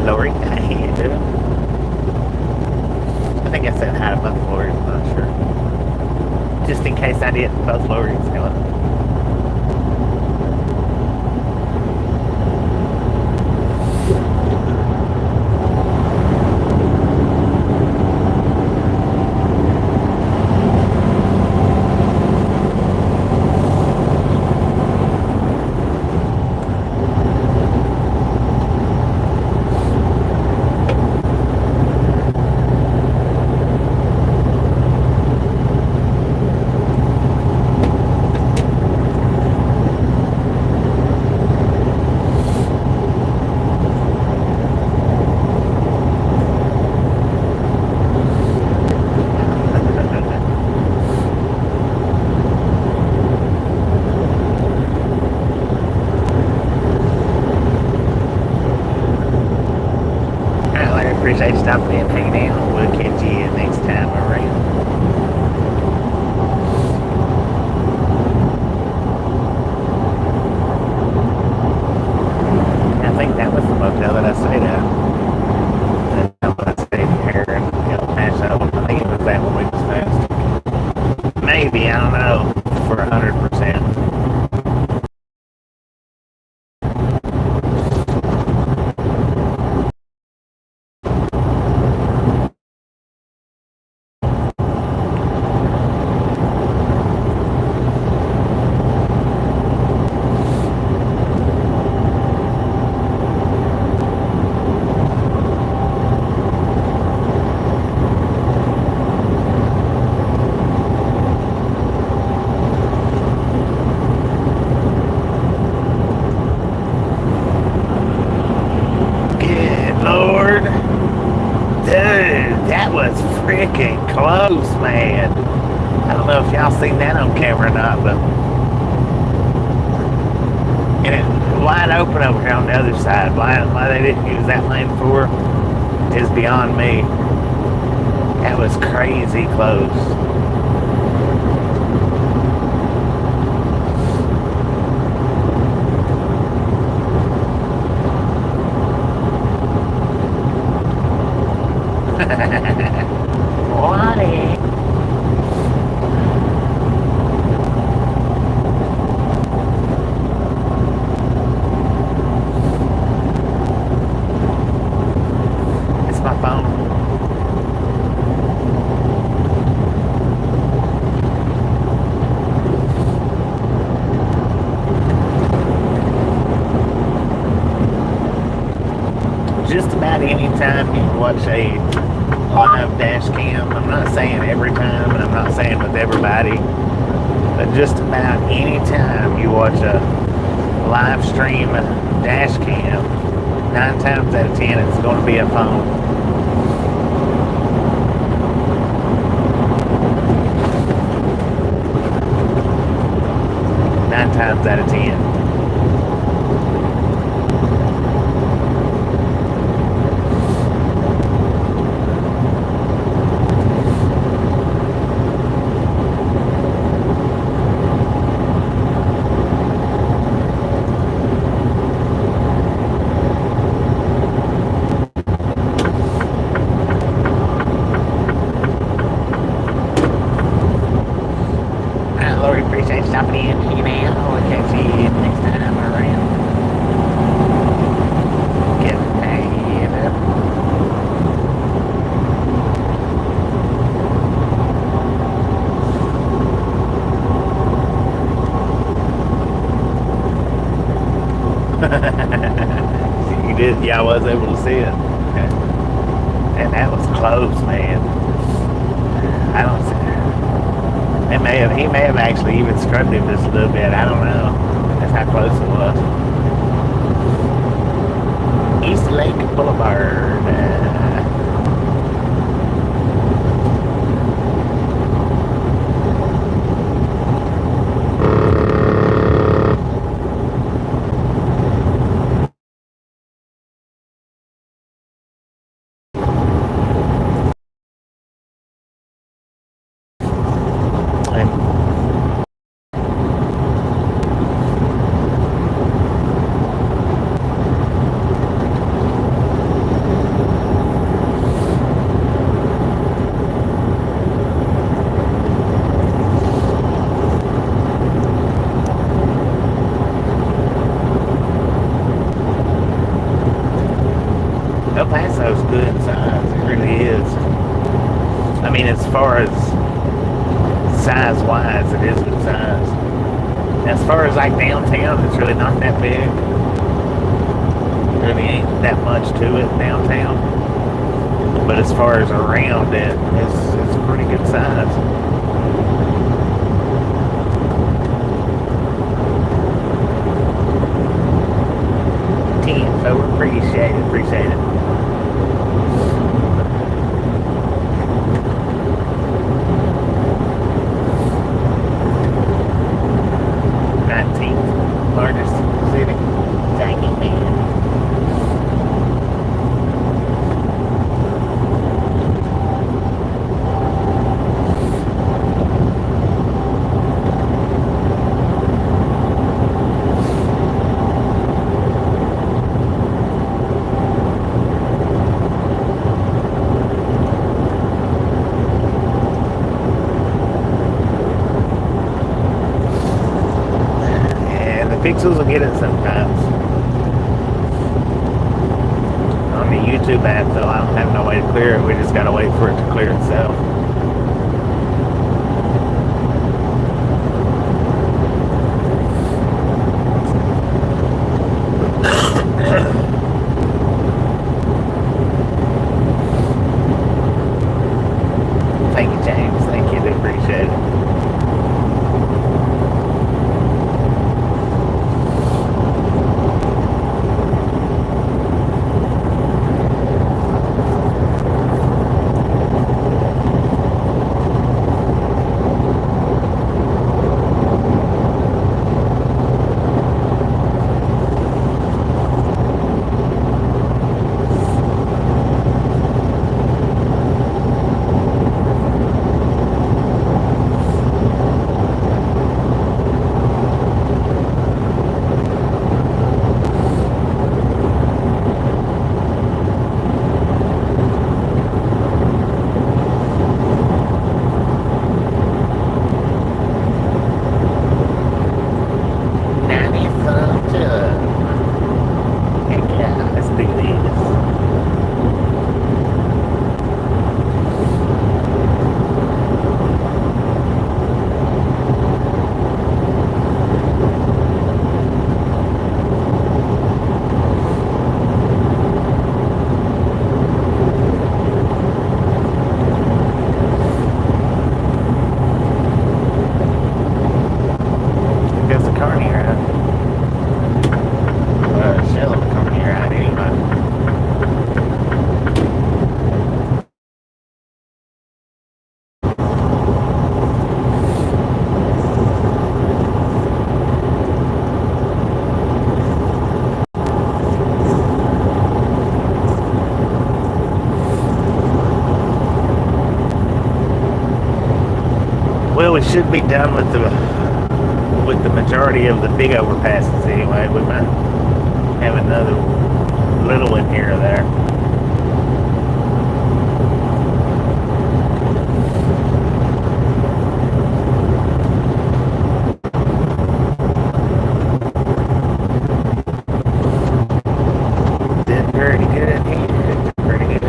Lori. How you doing? I think I said hi to both Loris, I'm not sure. Just in case I didn't, both Loris. Hello. Appreciate you stopping in, hanging out. We'll catch you next time around. I think that was the motel that I stayed at. That I stayed here in Paso. I think it was that one we discussed. Maybe, I don't know, for 100%. Freaking close, man. I don't know if y'all seen that on camera or not, but and it wide open over here on the other side. Why they didn't use that lane for is beyond me. That was crazy close. Just about any time you watch a live dash cam, I'm not saying every time, and I'm not saying with everybody, but just about any time you watch a live stream dash cam, 9 times out of 10 it's going to be a phone. Nine times out of 10. Stopping in, hanging out. We'll catch you next time around. Get paid up. You did, yeah, I was able to see it. And that was close, man. I don't see. He may have actually even scrubbed him just a little bit. I don't know. That's how close it was. East Lake Boulevard. Paso's good size. It really is. I mean, as far as size-wise, it is good size. As far as like downtown, it's really not that big. Really ain't that much to it downtown. But as far as around it, it's a pretty good size. So appreciate it. 19th largest city. Dang it, man. Pixels will get it sometimes. On the YouTube app, though, I don't have no way to clear it. We just gotta wait for it to clear itself. Thank you, James. Thank you. I appreciate it. Well, we should be done with the majority of the big overpasses anyway. We might have another little one here or there. Did pretty good here. Pretty good.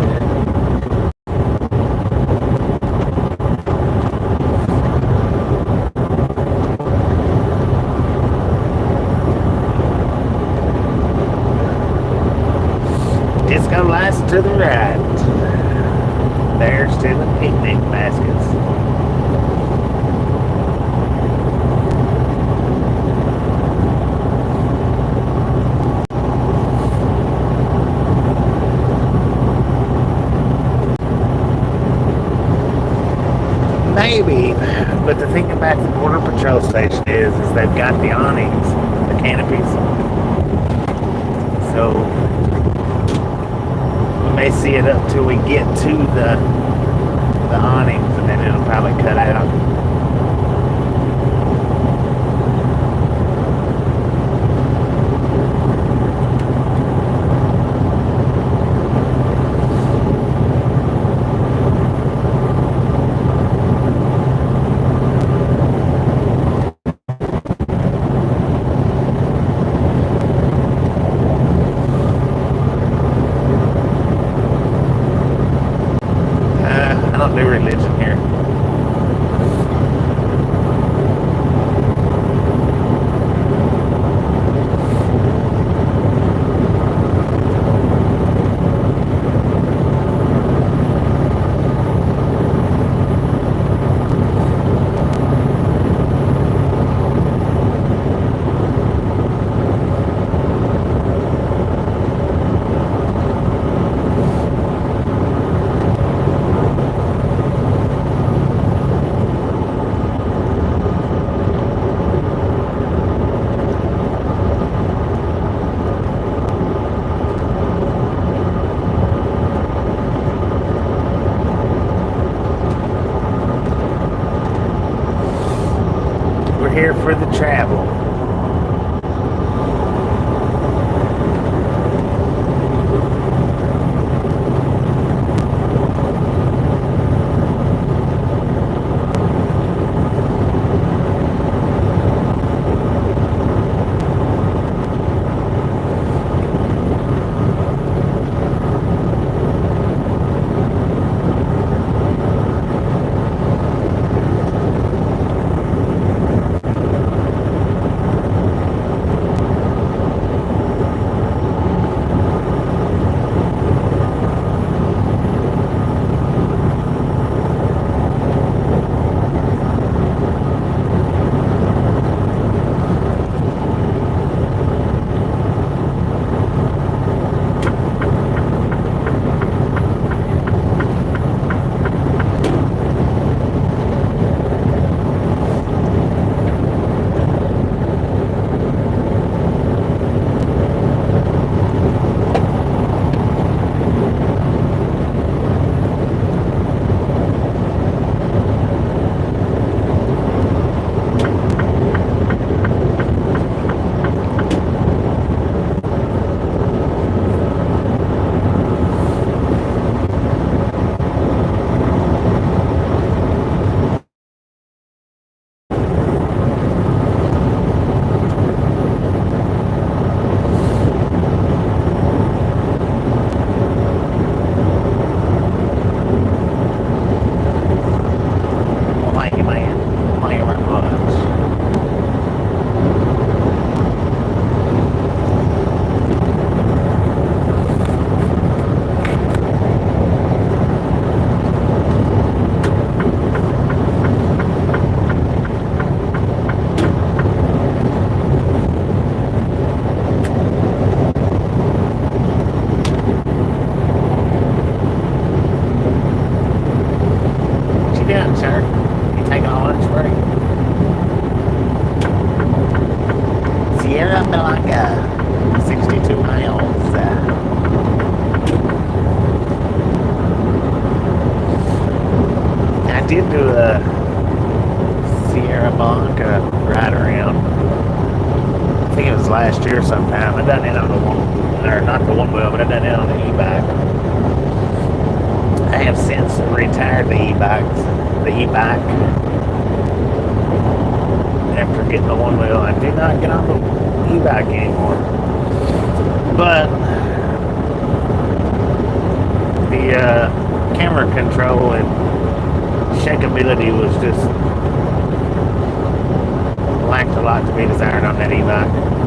Disco lights to the right. They're still in picnic baskets. Maybe, but the thing about the Border Patrol station is they've got the awnings, the canopies. So we may see it up till we get to the awnings, and then it'll probably cut out. for the travel. Did do a Sierra Blanca ride around. I think it was last year sometime. I done it on the one, or not the one wheel, but I done it on the e-bike. I have since retired the e-bike. After getting the one wheel, I did not get on the e-bike anymore. But the camera control and shakeability was just lacked a lot to be desired on that e-bike.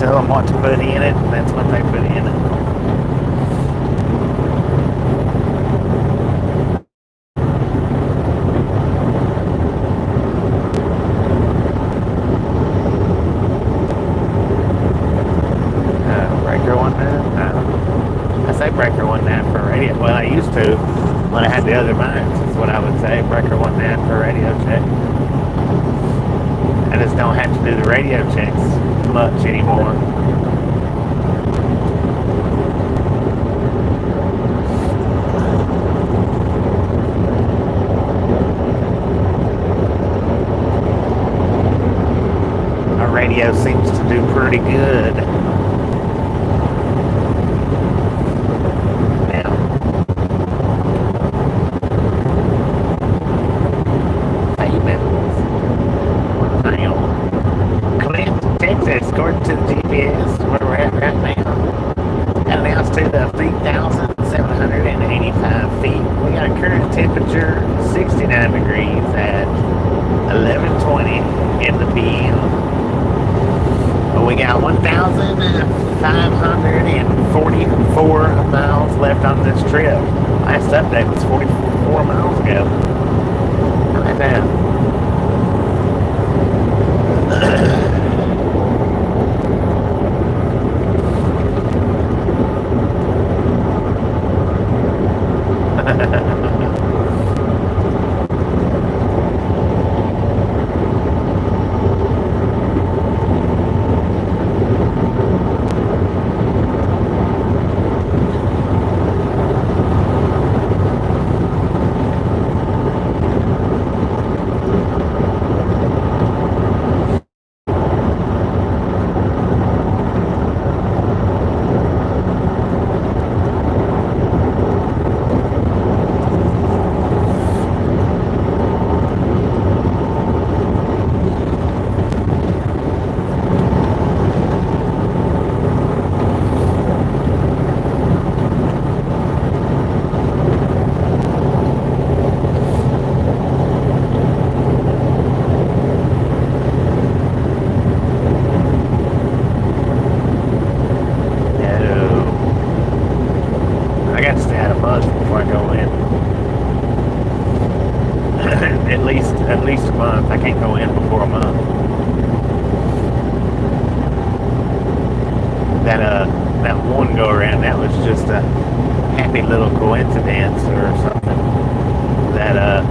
tell them what to put in it, and that's what they put in it. Breaker 19? No. I say breaker 19 for radio. Well, I used to when I had the other mics. That's what I would say. Breaker 19 for radio check. I just don't have to do the radio checks much anymore. Our radio seems to do pretty good. According to the GPS, where we're at right now, and altitude of 3,785 feet. We got a current temperature 69 degrees at 11:20 in the PM. We got 1,544 miles left on this trip. Last update was 44 miles ago. How about that? At least a month. I can't go in before a month. That one go around, that was just a happy little coincidence or something. That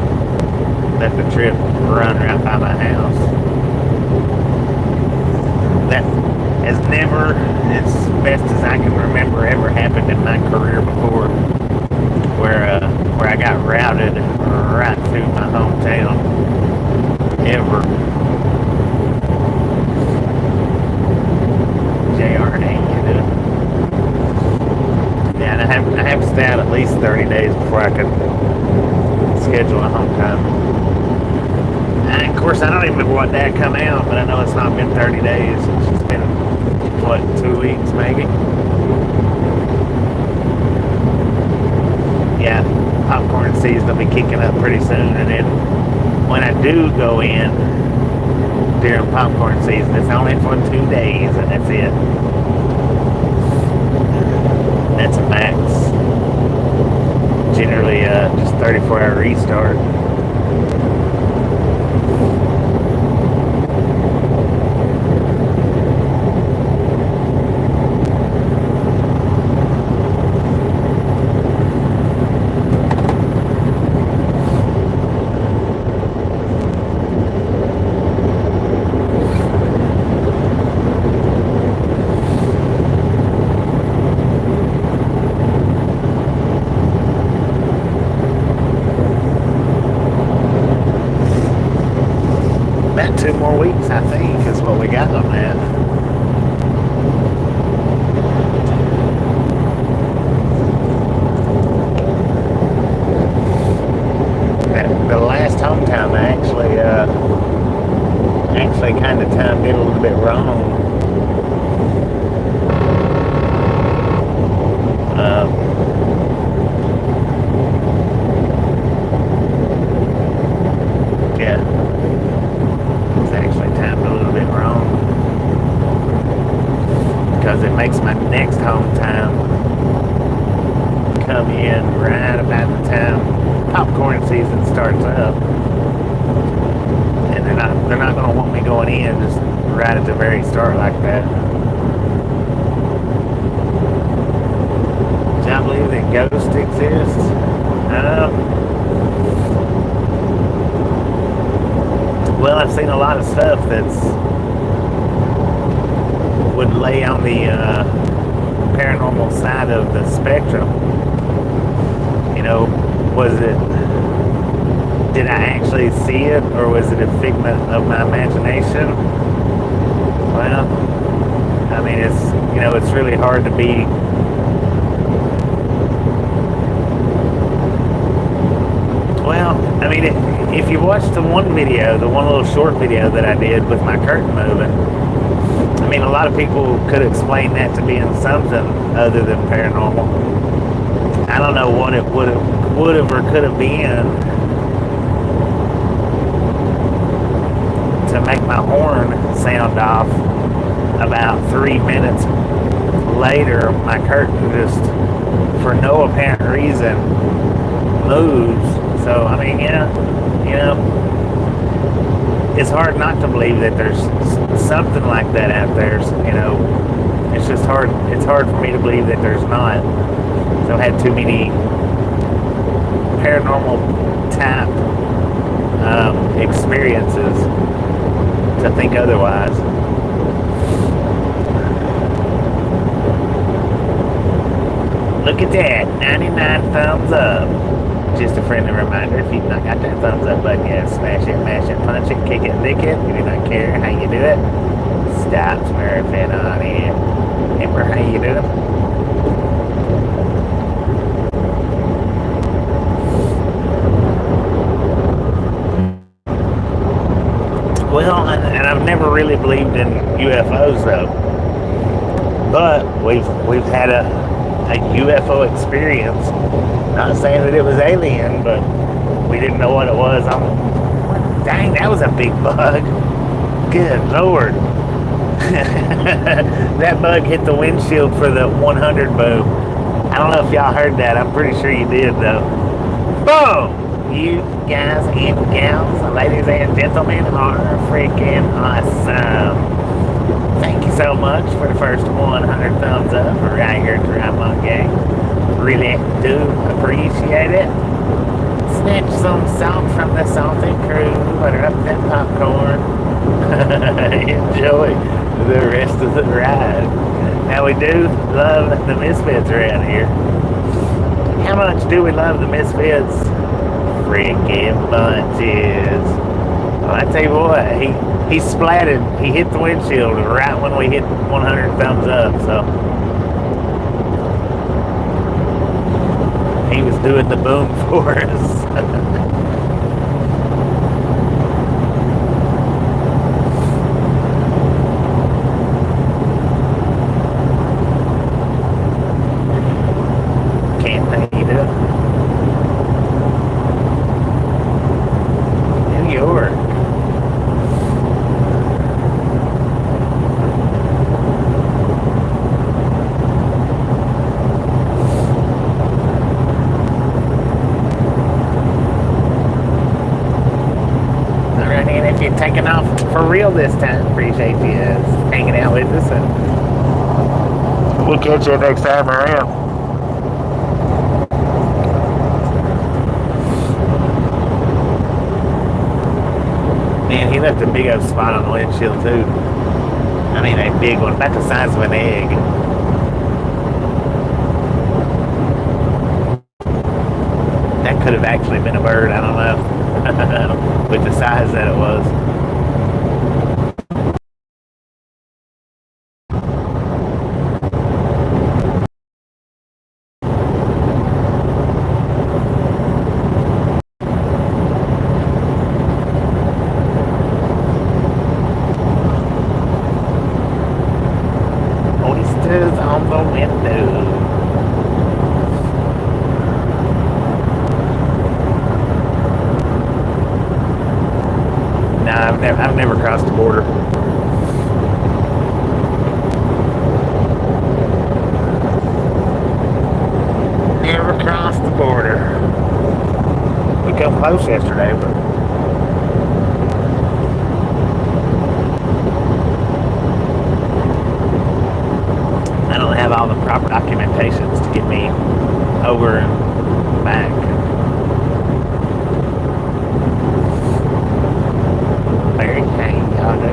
the trip run right by my house. That has never, as best as I can remember, ever happened in my career before, where I got routed right through my hometown. Ever. JRNA, you know. Yeah, and I have to stay out at least 30 days before I could schedule a home time. And of course, I don't even remember what day I come out, but I know it's not been 30 days. It's just been, what, 2 weeks maybe? Yeah, popcorn season will be kicking up pretty soon, and then when I do go in during popcorn season, it's only for 2 days, and that's it. That's a max. Generally, just 34-hour restart. About 2 more weeks, I think, is what we got on that. The last home time, I actually kind of timed it a little bit wrong. Yeah. It's actually timed a little bit wrong. because it makes my next home time come in right about the time popcorn season starts up, and they're not going to want me going in just right at the very start like that. Do I believe that ghosts exist? Well, I've seen a lot of stuff that's would lay on the paranormal side of the spectrum. You know, did I actually see it, or was it a figment of my imagination? Well, I mean, it's really hard to be if you watch the one little short video that I did with my curtain moving, I mean, a lot of people could explain that to being something other than paranormal. I don't know what it would have or could have been to make my horn sound off. About 3 minutes later, my curtain just, for no apparent reason, moves. So, I mean, it's hard not to believe that there's something like that out there. It's just hard. It's hard for me to believe that there's not. So I've had too many paranormal type experiences to think otherwise. Look at that, 99 thumbs up. Just a friendly reminder, if you've not got that thumbs up button yet, smash it, mash it, punch it, kick it, lick it. We do not care how you do it. Stop smurfing on it. Remember how you do it? Well, and I've never really believed in UFOs though. But we've had a UFO experience. Not saying that it was alien, but we didn't know what it was. Dang, that was a big bug. Good Lord. That bug hit the windshield for the 100 boom. I don't know if y'all heard that. I'm pretty sure you did, though. Boom! You guys and gals, ladies and gentlemen, are freaking awesome. Thank you so much for the first 100 thumbs up right here at Drivemont Gang. Really do appreciate it. Snatch some salt from the salty crew, butter up that popcorn. Enjoy the rest of the ride. Now, we do love the Misfits around here. How much do we love the Misfits? Freaking bunches. Well, I tell you what, he splatted. He hit the windshield right when we hit 100 thumbs up, so he was doing the boom for us. Can't hate it. New York. You're taking off for real this time. Appreciate you hanging out with us, and we'll catch you next time around. Man, he left a big old spot on the windshield too. I mean, a big one, about the size of an egg. That could have actually been a bird, I don't know. With the size that it was. Oysters on the window. I've never crossed the border. close yesterday, but I don't have all the proper documentations to get me over and back. Very kind, y'all do.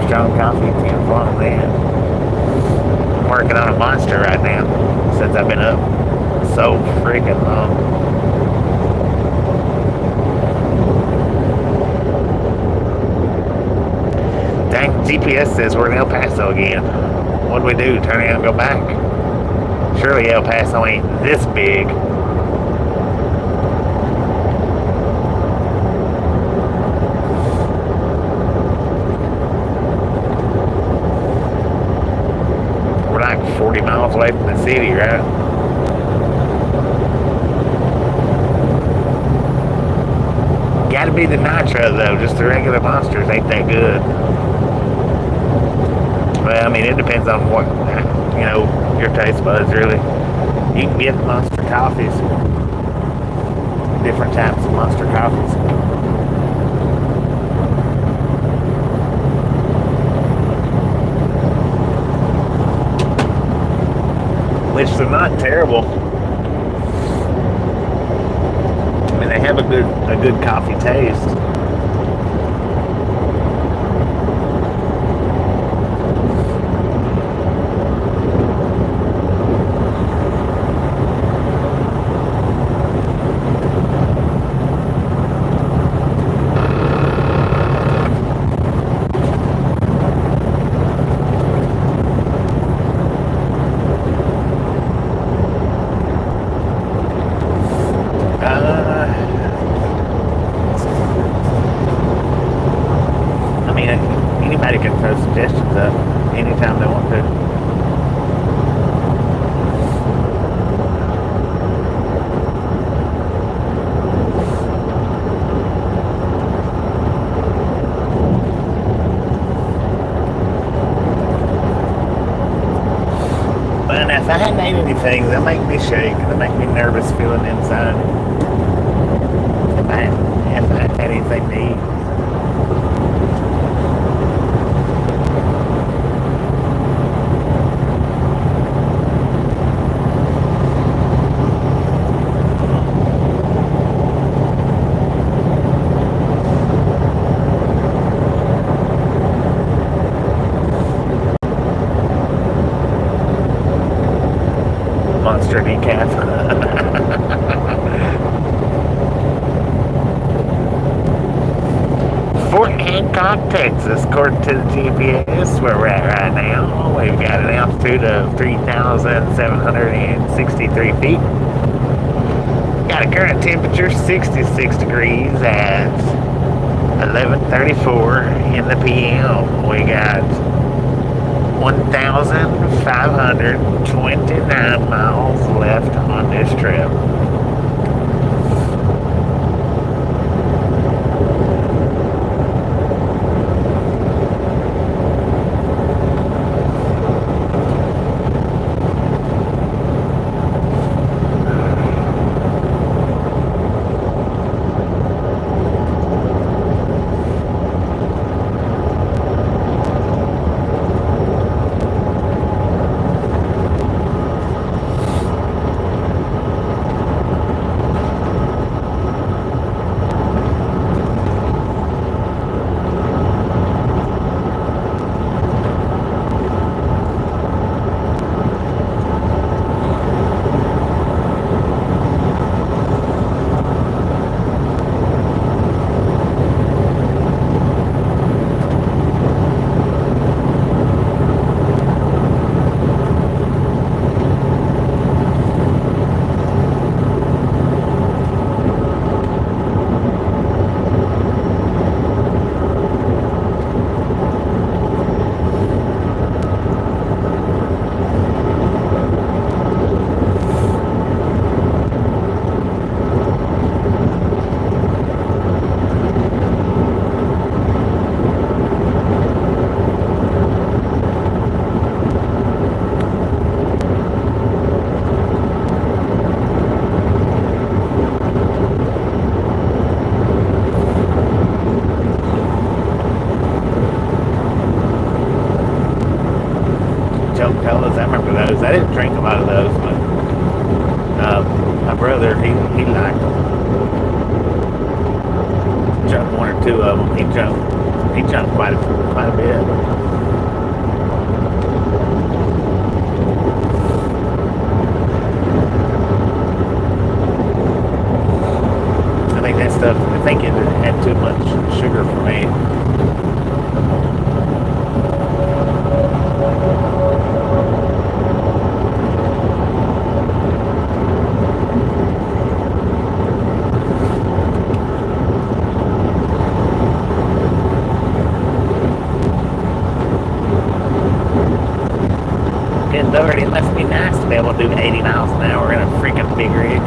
Strong coffee, 10 o'clock, man. I'm working on a monster right now since I've been up so freaking long. Dang, GPS says we're in El Paso again. What do we do? Turn around and go back? Surely El Paso ain't this big. We're like 40 miles away from the city, right? Gotta be the nitro though, just the regular monsters ain't that good. Well, I mean, it depends on what, you know, your taste buds really. You can get monster coffees, different types of monster coffees. Which they're not terrible. I mean, they have a good coffee taste. Anybody can throw suggestions up anytime they want to. But if I hadn't ate anything, that make me shake. That make me nervous feeling inside. If I hadn't had anything to eat. Monster decaf. Fort Hancock, Texas, according to the GPS, where we're at right now. We've got an altitude of 3,763 feet. Got a current temperature 66 degrees at 11:34 in the PM. We got 1,529 miles left on this trip. I didn't drink a lot of those, but my brother, he liked them. Jumped one or two of them. He jumped quite a bit. I think it had too much sugar for me. Good Lord, it must be nice to be able to do 80 miles an hour in a freaking big rig.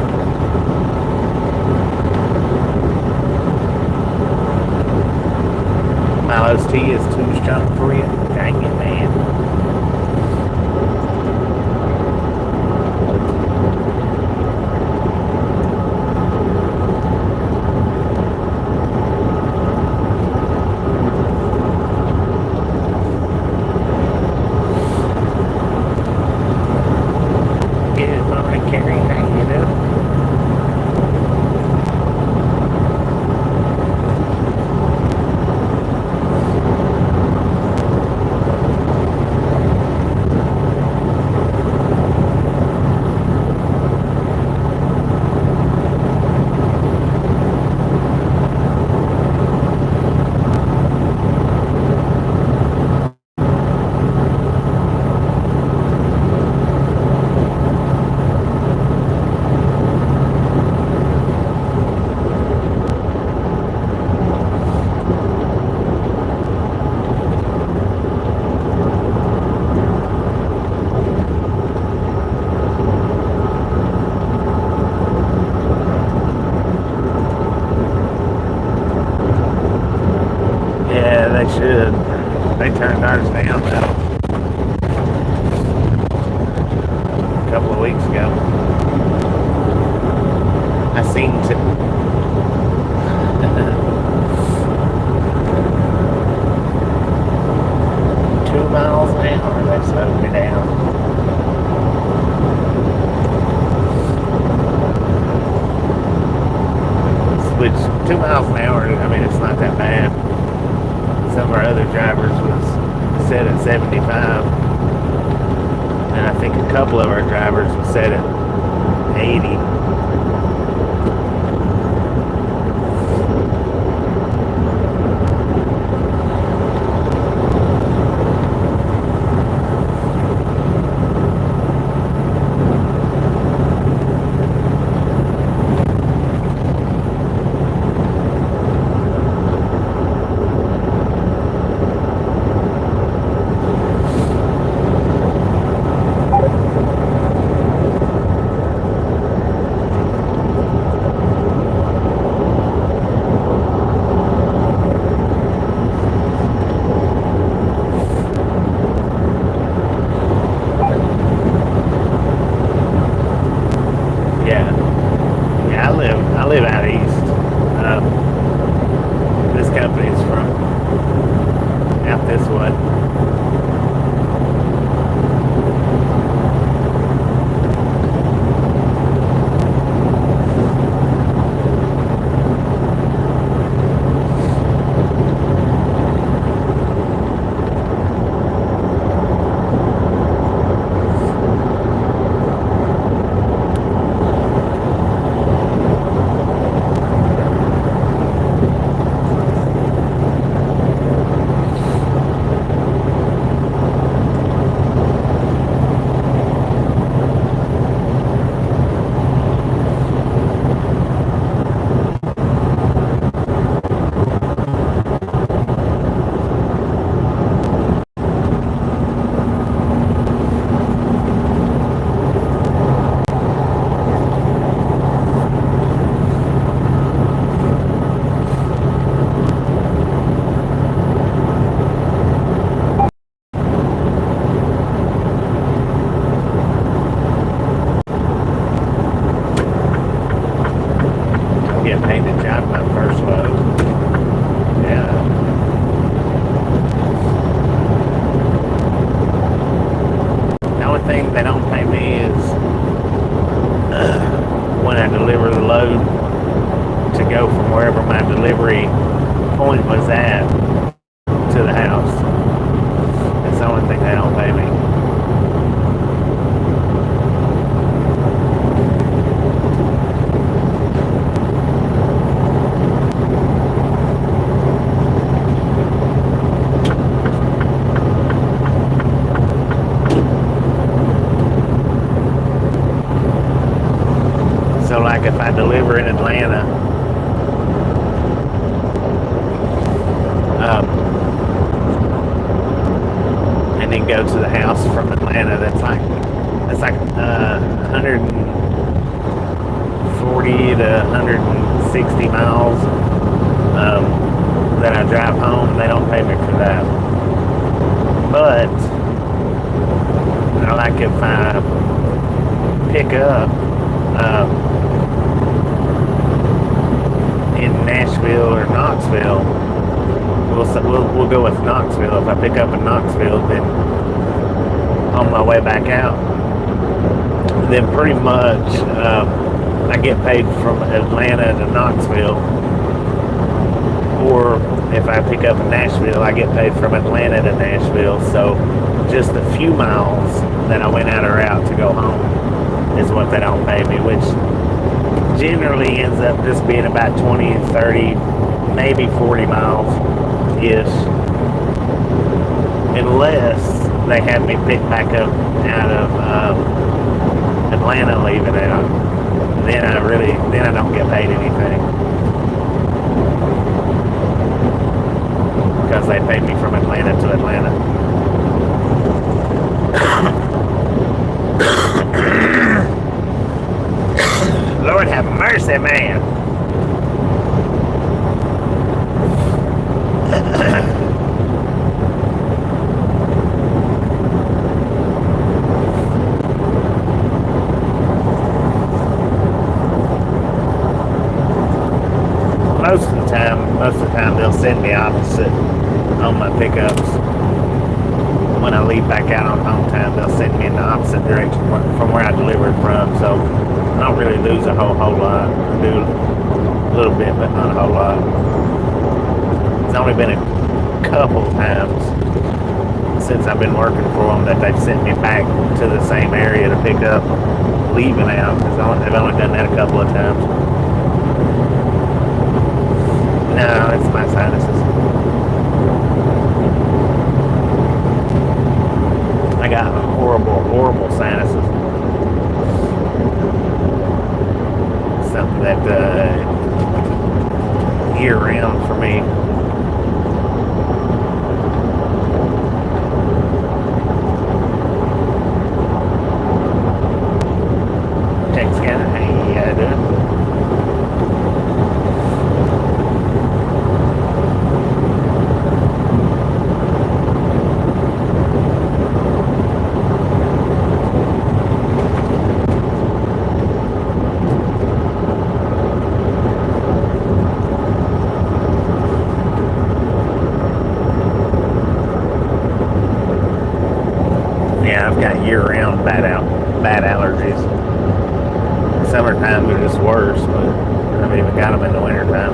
Milo's tea is too strong for you. Dang it, man. Good morning, Carrie. How you doing? They should. They turned ours down though a couple of weeks ago. I seen 2 miles an hour. They slowed me down. Which 2 miles an hour, I mean, it's not that bad. Some of our other drivers was set at 75, and I think a couple of our drivers was set at 80. I live out east. This company's from out this way. thing they don't pay me is when I deliver the load to go from wherever my delivery point was at to the house. That's the only thing they don't pay me. So like if I deliver in Atlanta, and then go to the house from Atlanta, that's like 140 to 160 miles that I drive home. They don't pay me for that. But like if I pick up in Nashville or Knoxville, we'll go with Knoxville. If I pick up in Knoxville, then on my way back out, then pretty much I get paid from Atlanta to Knoxville. Or if I pick up in Nashville, I get paid from Atlanta to Nashville. So just the few miles that I went out of route to go home is what they don't pay me, which generally ends up just being about 20, 30, maybe 40 miles-ish. Unless they have me pick back up out of Atlanta leaving out. Then I don't get paid anything. Because they pay me from Atlanta to Atlanta. Lord have mercy, man. Most of the time they'll send me opposite on my pickups. When I leave back out on home time, they'll send me in the opposite direction from where I delivered from. So I don't really lose a whole lot. I do a little bit, but not a whole lot. It's only been a couple times since I've been working for them that they've sent me back to the same area to pick up leaving out. Because they've only done that a couple of times. No, it's my sinuses. I got horrible sinuses. Something that year round for me. Texas, hey, how you doing? Year-round bad allergies. Summertime they're just worse, but I've even got them in the wintertime.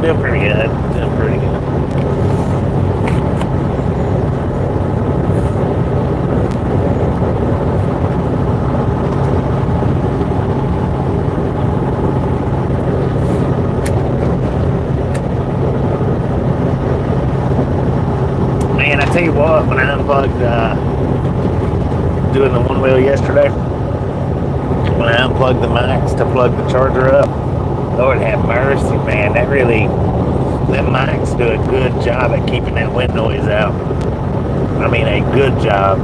Doing pretty good. I tell you what, when I unplugged doing the one wheel yesterday, when I unplugged the mics to plug the charger up, Lord have mercy, man, that mics do a good job at keeping that wind noise out. I mean, a good job.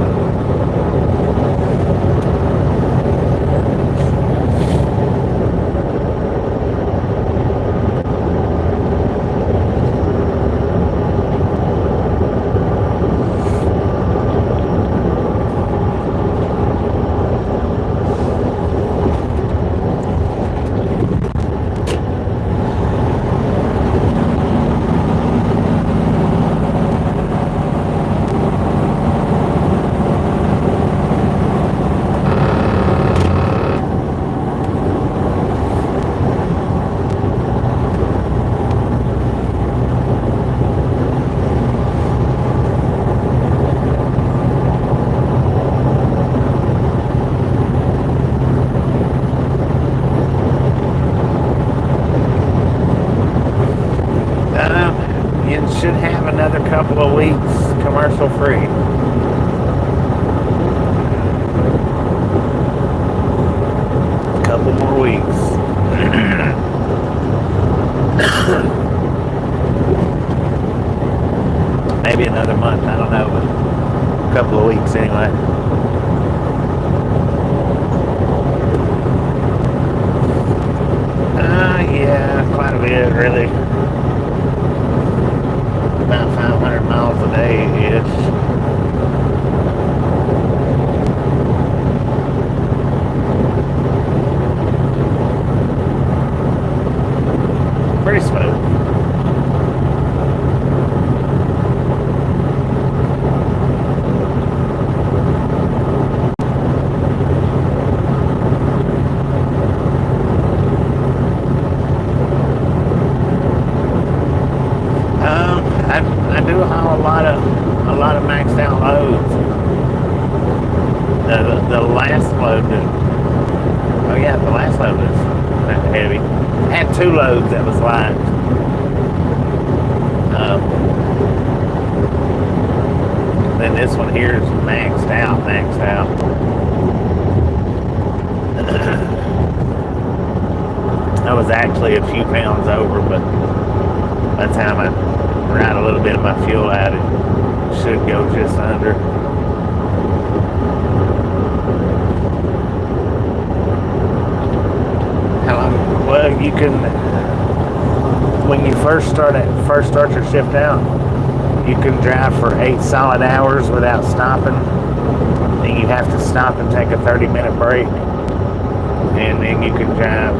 should have another couple of weeks commercial free. A couple more weeks. Maybe another month, I don't know, but a couple of weeks anyway. Yeah, quite a bit, really. About 500 miles a day-ish. Pretty smooth. I do haul a lot of maxed out loads. The last load, the last load was heavy. I had 2 loads that was light. Then this one here is maxed out. I was actually a few pounds over, but by the time I ride a little bit of my fuel out, it should go just under. How long? Well, you can, when you first start your shift out, you can drive for 8 solid hours without stopping. Then you have to stop and take a 30-minute break, and then you can drive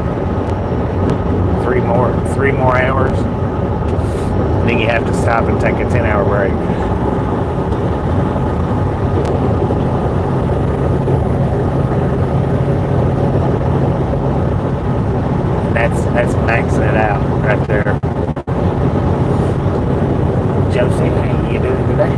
3 more hours. Then you have to stop and take a 10-hour break. That's maxing it out right there. Josie, how you doing today?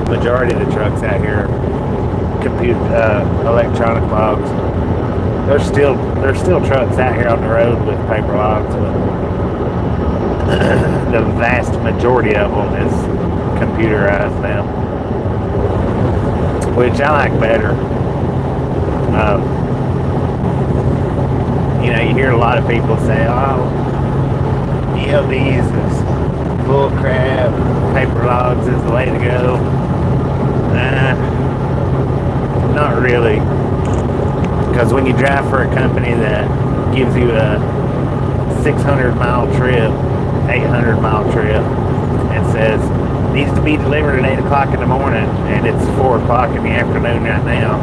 Majority of the trucks out here electronic logs. There's still trucks out here on the road with paper logs, but the vast majority of them is computerized now, which I like better. You hear a lot of people say, "Oh, ELDs is bull crap. Paper logs is the way to go." Not really, because when you drive for a company that gives you a 600-mile trip, 800-mile trip, and says needs to be delivered at 8 o'clock in the morning, and it's 4 o'clock in the afternoon right now,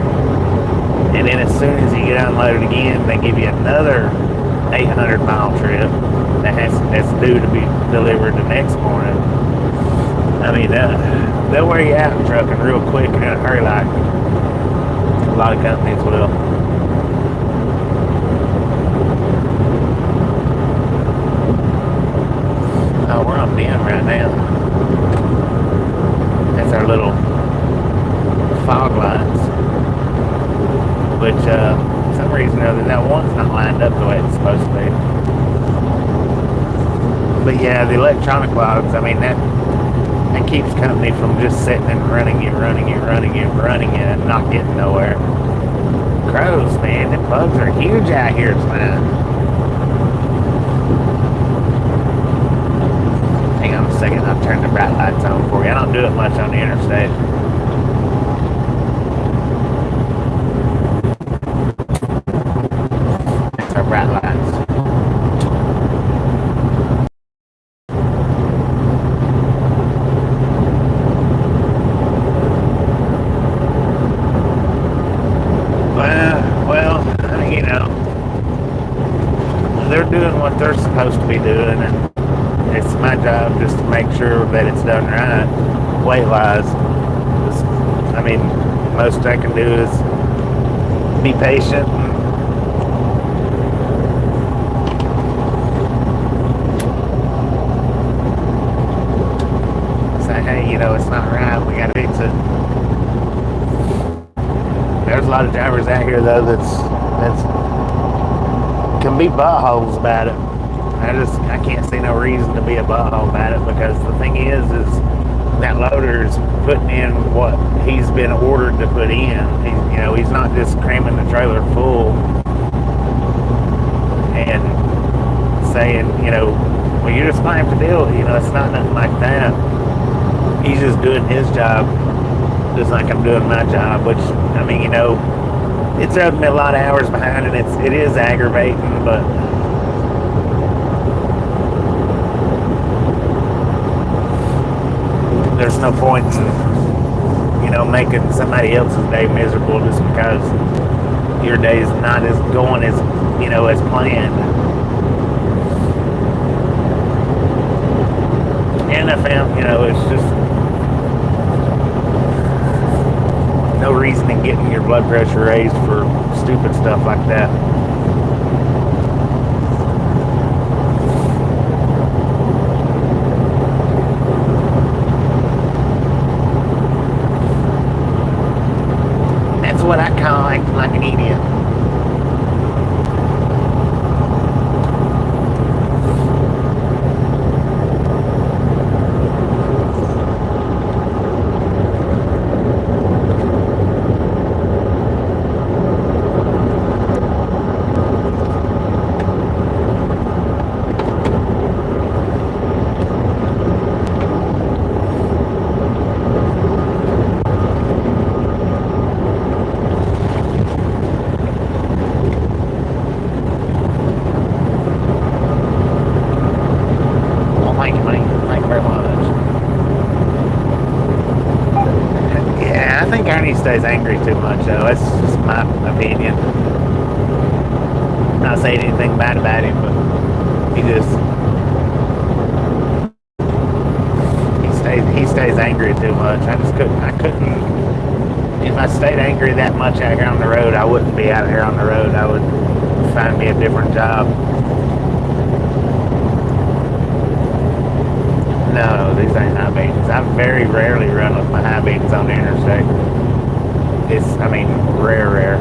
and then as soon as you get unloaded again, they give you another 800-mile trip that's due to be delivered the next morning. I mean, they'll wear you out in trucking real quick and in a hurry, like a lot of companies will. Oh, we're on dim right now. That's our little fog lights, which for some reason or other, that one's not lined up the way it's supposed to be. But yeah, the electronic logs, I mean, that keeps company from just sitting and running and not getting nowhere. Crows, man, the bugs are huge out here tonight. Hang on a second, I'll turn the bright lights on for you. I don't do it much on the interstate. That's our bright lights. supposed to be doing, and it's my job just to make sure that it's done right, weight-wise. I mean, most I can do is be patient and say, hey, you know, it's not right, we gotta fix it. There's a lot of drivers out here though that's can be buttholes about it. I can't see no reason to be a butthole about it, because the thing is that loader is putting in what he's been ordered to put in. He's not just cramming the trailer full and saying, well, you just gonna have to deal with it. It's not nothing like that. He's just doing his job just like I'm doing my job, which, I mean, it's rubbing me a lot of hours behind, and it is aggravating, but there's no point in, making somebody else's day miserable just because your day is not as going as, as planned. And I found, it's just no reason in getting your blood pressure raised for stupid stuff like that. That's what I call like an idiot. He stays angry too much, though. That's just my opinion. Not saying anything bad about him, but he stays angry too much. I couldn't. If I stayed angry that much out here on the road, I wouldn't be out here on the road. I would find me a different job. No, these ain't high beams. I very rarely run with my high beams on the interstate. It's, rare.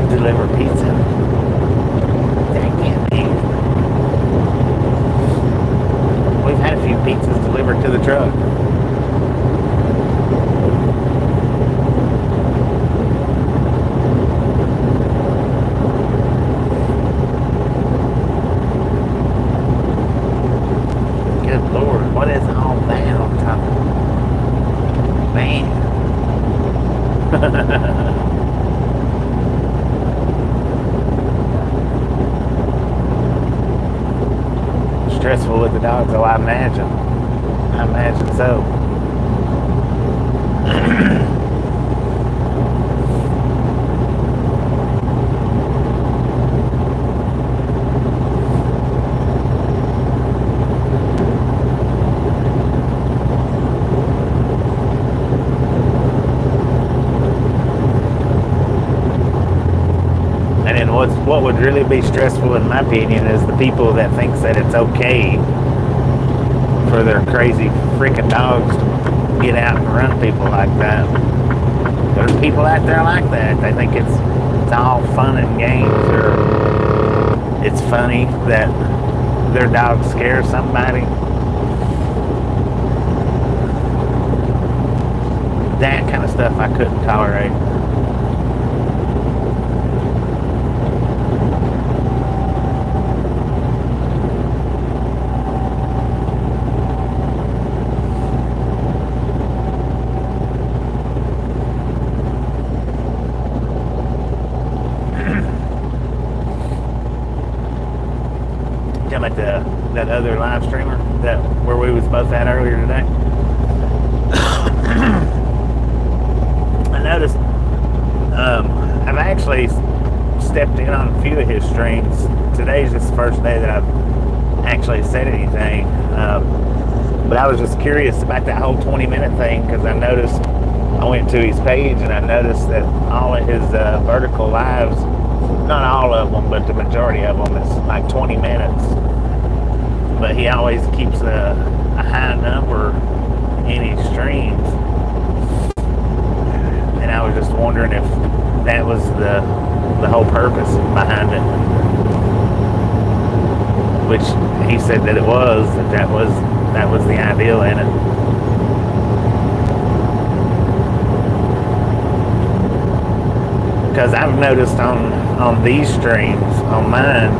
Deliver pizza. Pizzas delivered to the truck. Good Lord, what is all that on top of it? Man. Stressful with the dogs, though, I imagine. I imagine so. And then what would really be stressful, in my opinion, is the people that thinks that it's okay for their crazy freaking dogs to get out and run people like that. There's people out there like that. They think it's all fun and games, or it's funny that their dog scares somebody. That kind of stuff I couldn't tolerate. that other live streamer that where we was both at earlier today. I noticed I've actually stepped in on a few of his streams. Today's just the first day that I've actually said anything. But I was just curious about that whole 20-minute thing because I noticed, I went to his page and I noticed that all of his vertical lives, not all of them, but the majority of them, is like 20 minutes. But he always keeps a high number in his streams. And I was just wondering if that was the whole purpose behind it. Which he said that it was, that was the ideal in it. Because I've noticed on these streams, on mine,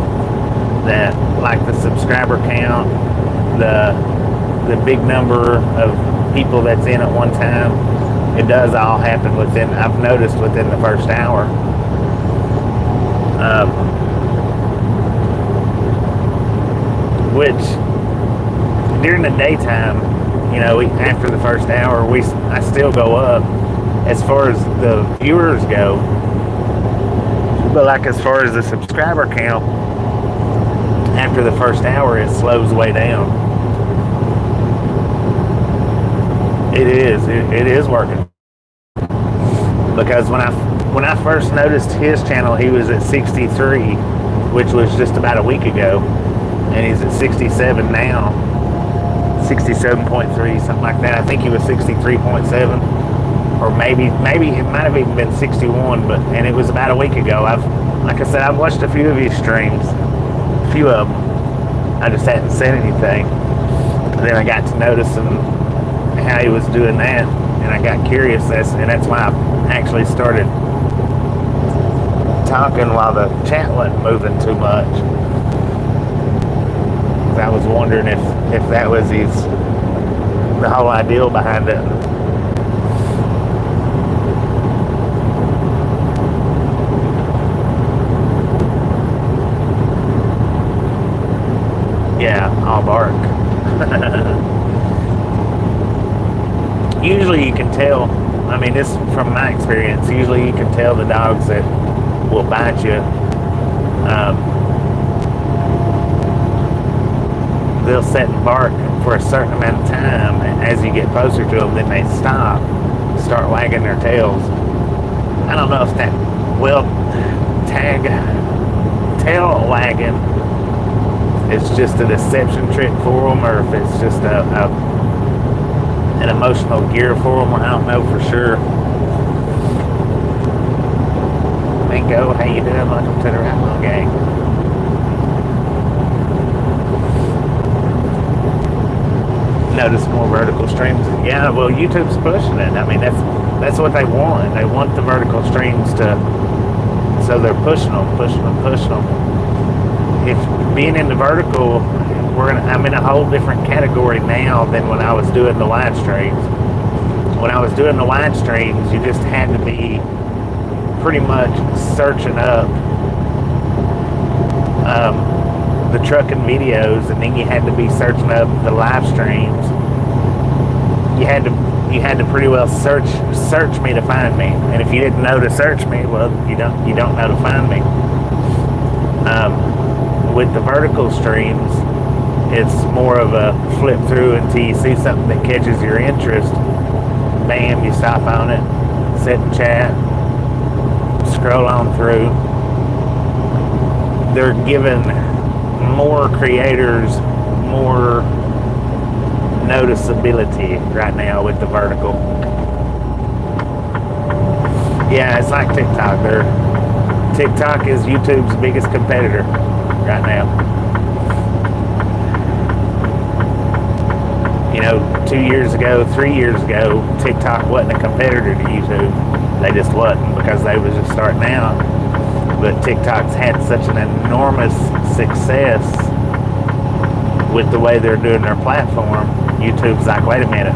that like the subscriber count, the big number of people that's in at one time, it does all happen within, I've noticed within the first hour. Which during the daytime, you know, after the first hour, I still go up as far as the viewers go. But like as far as the subscriber count, after the first hour, it slows way down. It is working. Because when I first noticed his channel, he was at 63, which was just about a week ago. And he's at 67 now, 67.3, something like that. I think he was 63.7, or maybe it might have even been 61. And it was about a week ago. Like I said, I've watched a few of his streams, a few of them. I just hadn't said anything. And then I got to noticing how he was doing that, and I got curious. And that's why I actually started talking while the chat wasn't moving too much. I was wondering if that was the whole ideal behind it. Yeah, all bark. Usually you can tell, I mean, this from my experience, usually you can tell the dogs that will bite you. They'll sit and bark for a certain amount of time. As you get closer to them, then they start wagging their tails. I don't know if that tail wagging is just a deception trick for them, or if it's just an emotional gear for them. I don't know for sure. Mingo, how you doing? Welcome to the Rattle Gang. Notice more vertical streams. Yeah, well, YouTube's pushing it. I mean, that's what they want. They want the vertical streams so they're pushing them. If being in the vertical, I'm in a whole different category now than when I was doing the live streams. When I was doing the live streams, you just had to be pretty much searching up the trucking videos, and then you had to be searching up the live streams. You had to pretty well search me to find me, and if you didn't know to search me, well, you don't know to find me. With the vertical streams, it's more of a flip through until you see something that catches your interest. Bam, you stop on it, sit and chat, scroll on through. They're giving more creators more noticeability right now with the vertical. Yeah, it's like TikTok. TikTok is YouTube's biggest competitor right now. You know, 2 years ago, 3 years ago, TikTok wasn't a competitor to YouTube. They just wasn't, because they was just starting out. But TikTok's had such an enormous success with the way they're doing their platform. YouTube's like, wait a minute,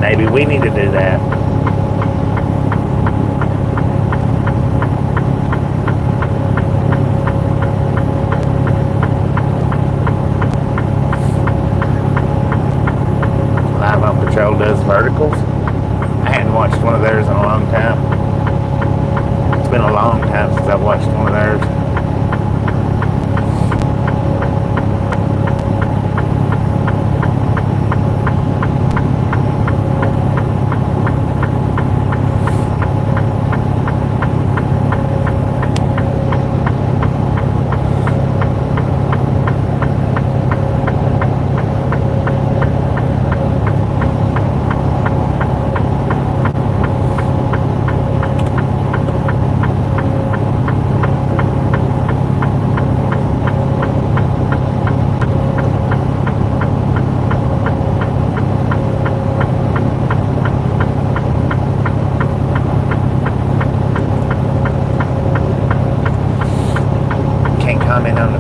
maybe we need to do that. hadn't watched one of theirs in a long time. It's been a long time since I've watched one of theirs.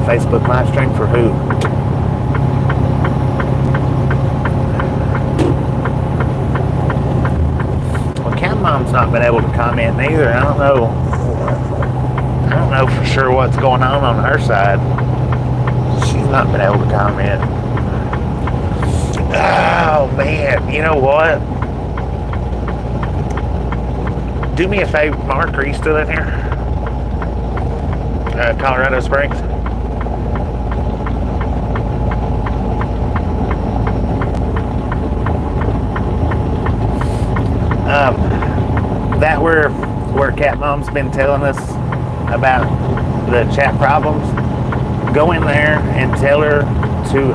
Facebook live stream for who? Well, Cat Mom's not been able to comment neither. I don't know for sure what's going on her side. She's not been able to comment. Oh man, you know what? Do me a favor, Mark. Are you still in here? Colorado Springs. That where Cat Mom's been telling us about the chat problems. Go in there and tell her to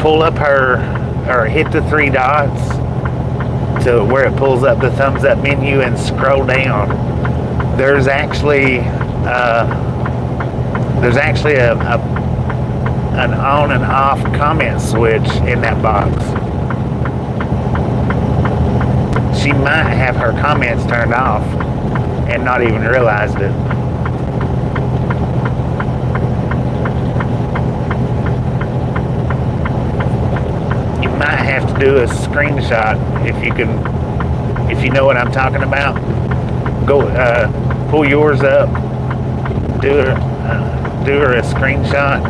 pull up her, or hit the three dots to where it pulls up the thumbs up menu and scroll down. There's actually an on and off comment switch in that box. She might have her comments turned off and not even realized it. You might have to do a screenshot if you know what I'm talking about. Go pull yours up, do her a screenshot.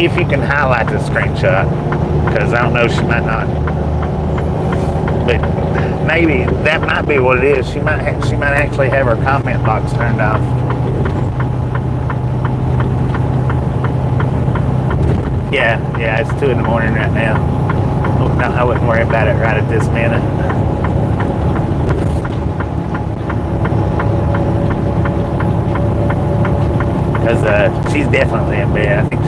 If you can highlight the screenshot, because I don't know, she might not, but maybe that might be what it is. She might actually have her comment box turned off. Yeah, it's 2 in the morning right now. No, I wouldn't worry about it right at this minute. Because she's definitely in bed. I think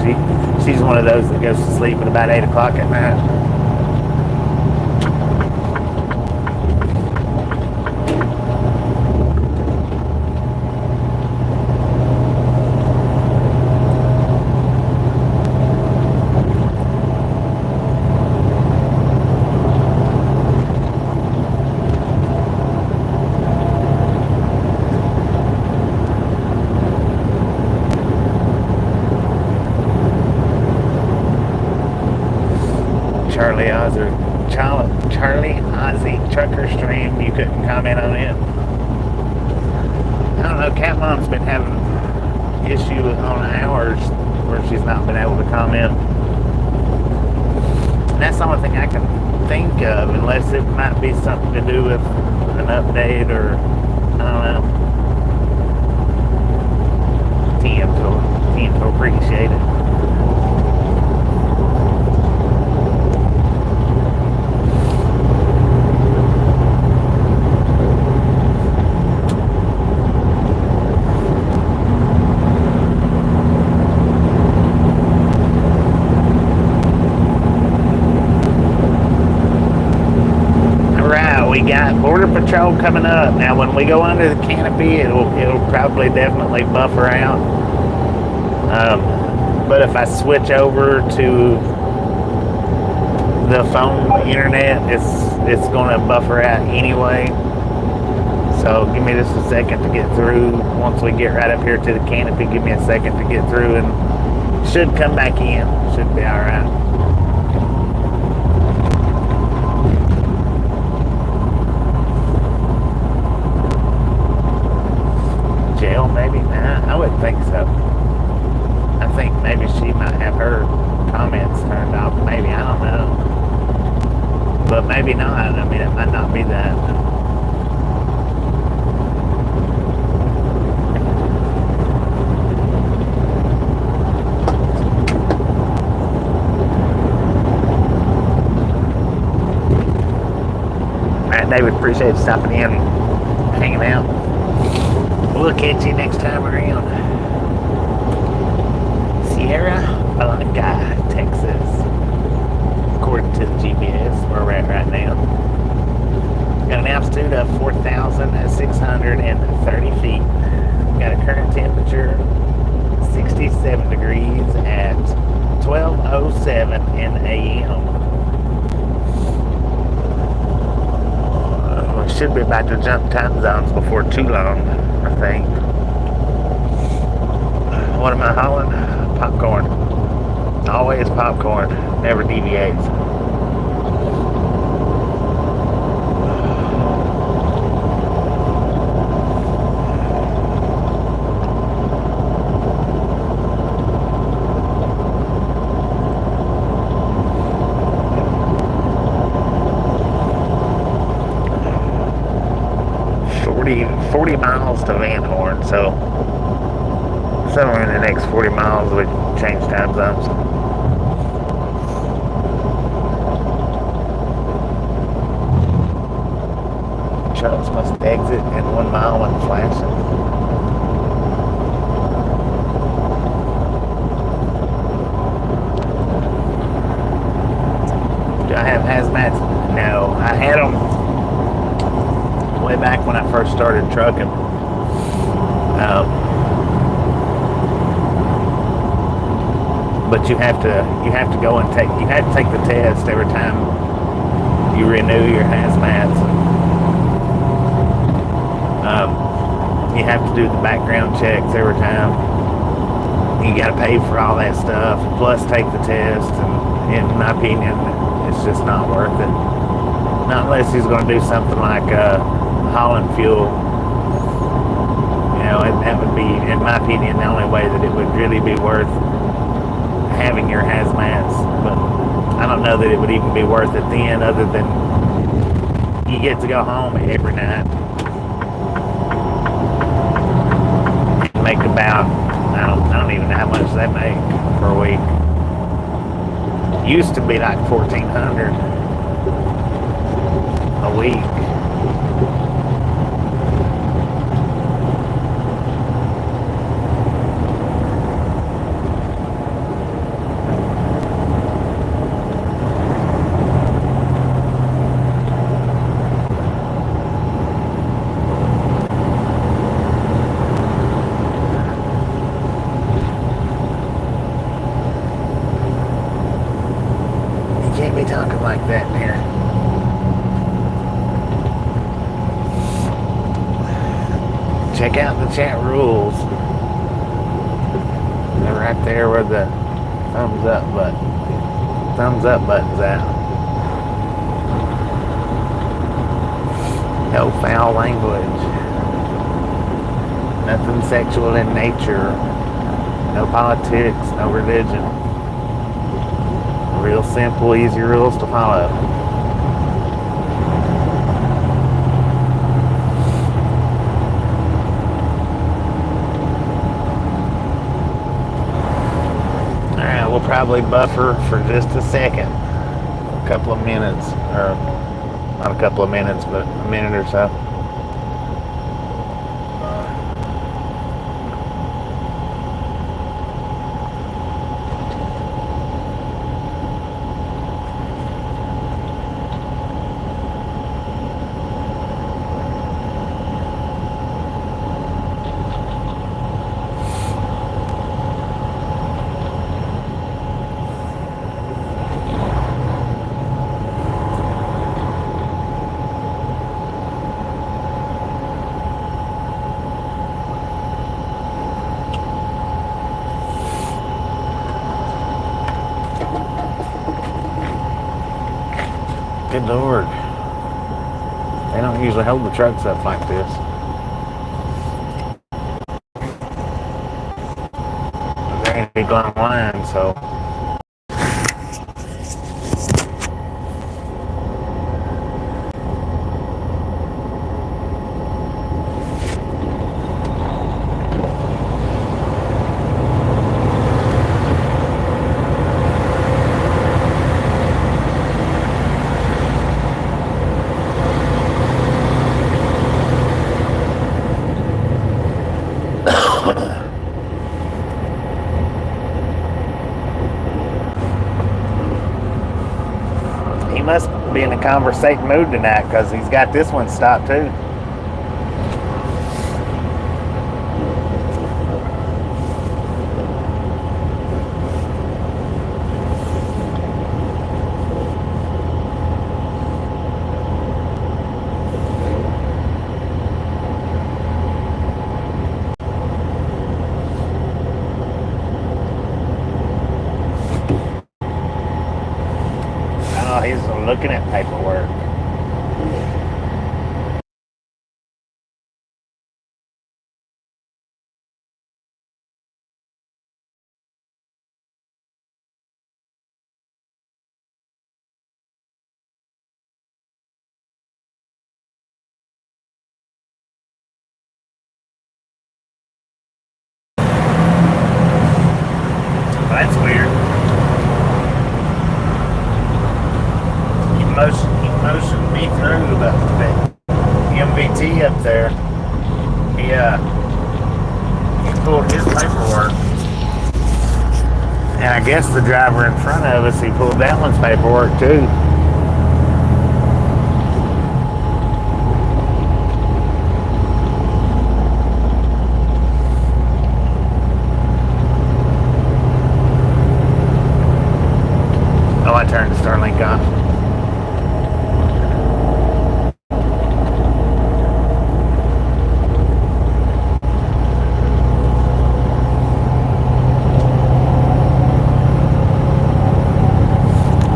she's one of those that goes to sleep at about 8 o'clock at night. Charlie Ozzy Trucker Stream, you couldn't comment on it. I don't know, Cat Mom's been having issue on hours where she's not been able to comment. And that's the only thing I can think of, unless it might be something to do with an update or, I don't know. TM will appreciate it. We got Border Patrol coming up. Now, when we go under the canopy, it'll probably definitely buffer out. But if I switch over to the phone internet, it's going to buffer out anyway. So give me just a second to get through. Once we get right up here to the canopy, give me a second to get through, and should come back in. Should be all right. maybe not. I wouldn't think so. I think maybe she might have her comments turned off. Maybe, I don't know. But maybe not. I mean, it might not be that. Matt and David, appreciate you stopping in, hanging out. We'll catch you next time around. Sierra Blanca, Texas. According to the GPS, where we're at right now. Got an altitude of 4,630 feet. Got a current temperature 67 degrees at 12:07 in a.m. We should be about to jump time zones before too long, I think. What am I hauling? Popcorn. Always popcorn. Never deviates. Forty miles to Van Horn, so somewhere in the next 40 miles we change time zones. Trucks must exit in 1 mile when flashing. Do I have hazmats? No, I had them way back when I first started trucking. But you have to go and take the test every time you renew your hazmats. You have to do the background checks every time. You got to pay for all that stuff, plus take the test. And in my opinion, it's just not worth it. Not unless he's going to do something like hauling fuel. You know, that would be, in my opinion, the only way that it would really be worth having your hazmats. But I don't know that it would even be worth it then, other than you get to go home every night. Make about, I don't even know how much they make for a week. Used to be like $1,400 a week. Talking like that in here. Check out the chat rules. They're right there where the thumbs up button's at. No foul language. Nothing sexual in nature. No politics, no religion. Real simple, easy rules to follow. Alright, we'll probably buffer for just a second. A couple of minutes, or not a couple of minutes, but a minute or so. Good Lord. They don't usually hold the trucks up like this. can't be going online, so. He must be in a conversating mood tonight because he's got this one stopped too. Oh, he's looking at paperwork. That's weird. He motioned me through the MVT up there. He pulled his paperwork. And I guess the driver in front of us, he pulled that one's paperwork too. Oh, I turned the Starlink off.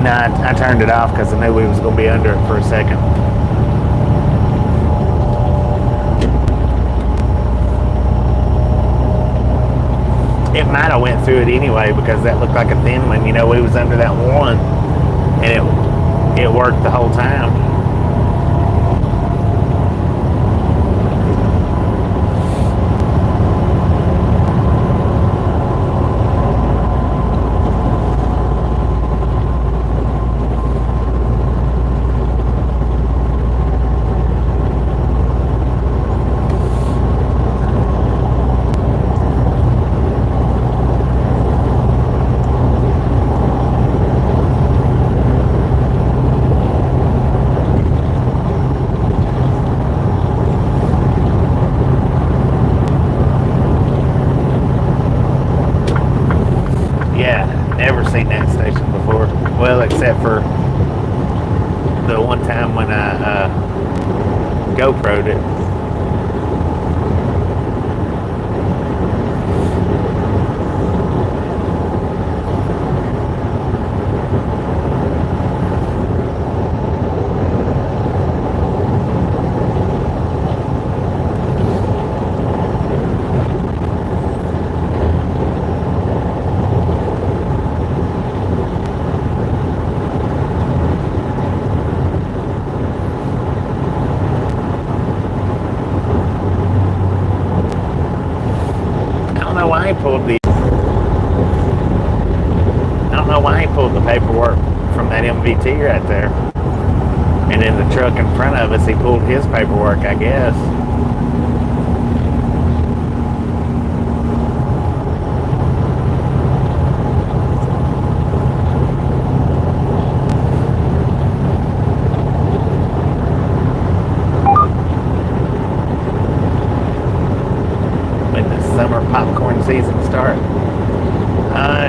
No, I turned it off because I knew we was going to be under it for a second. It might have went through it anyway because that looked like a thin one. You know, we was under that one, and it worked the whole time. Never seen that station before. Well, except for the one time when I GoPro'd it. I don't know why he pulled the paperwork from that MVT right there. And in the truck in front of us, he pulled his paperwork, I guess. Summer popcorn season start?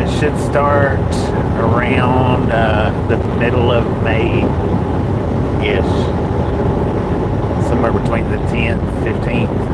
It should start around the middle of May-ish. Somewhere between the 10th, 15th.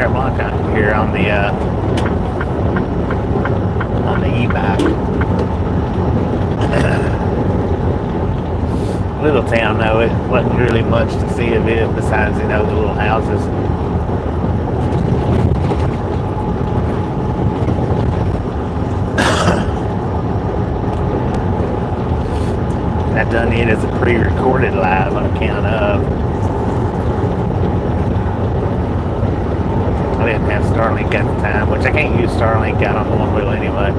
square block out here on the e-bike. Little town though, it wasn't really much to see of it besides, the little houses. I done it as a pre-recorded live on account of I didn't have Starlink at the time, which I can't use Starlink out on the one wheel anyway.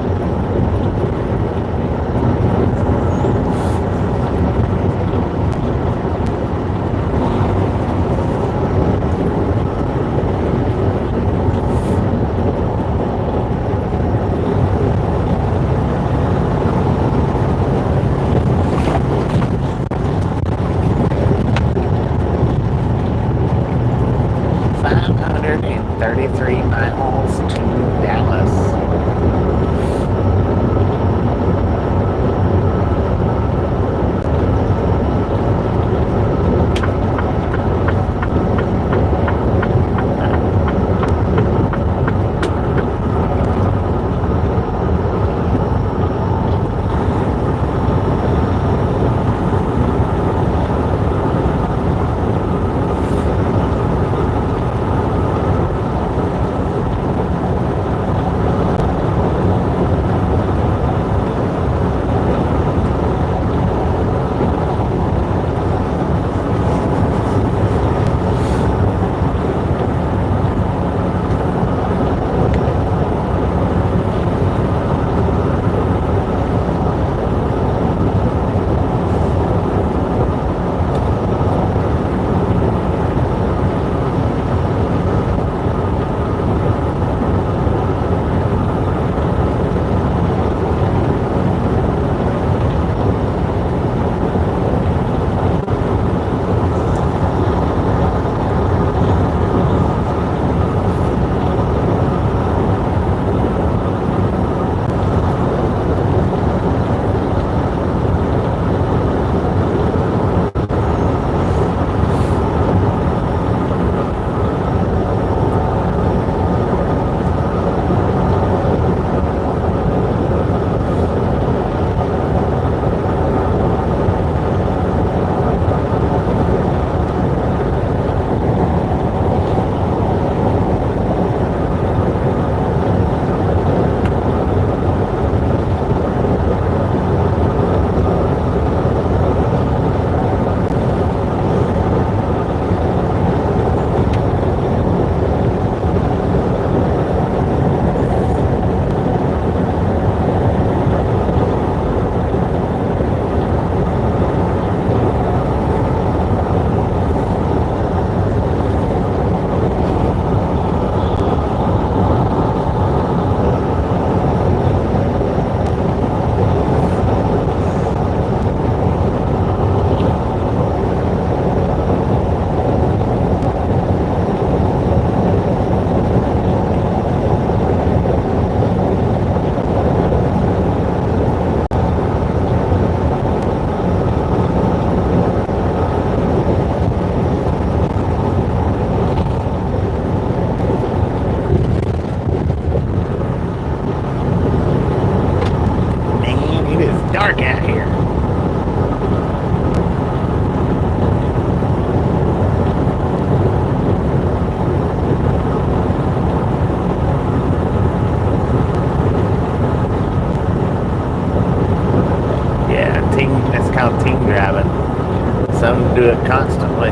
Some do it constantly.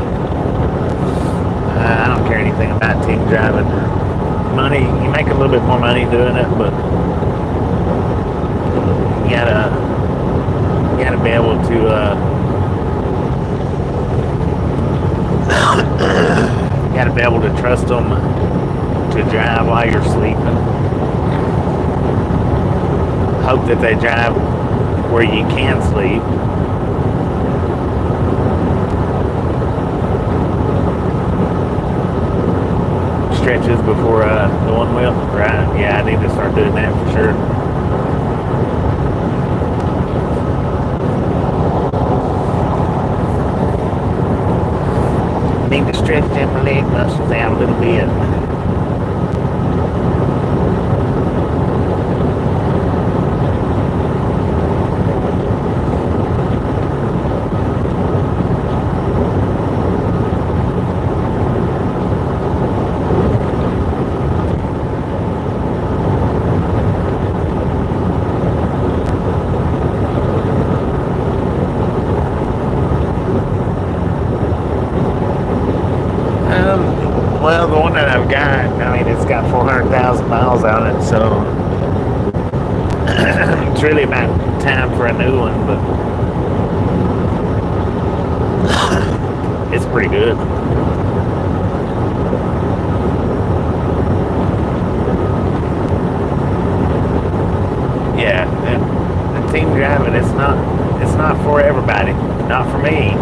I don't care anything about team driving. Money, you make a little bit more money doing it, but you gotta be able to you gotta be able to trust them to drive while you're sleeping. Hope that they drive where you can sleep. Stretches before the one wheel, right? Yeah, I need to start doing that for sure. Need to stretch them leg muscles out a little bit. 100,000 miles on it, so it's really about time for a new one, but it's pretty good. Yeah, and team driving, it's not for everybody. Not for me.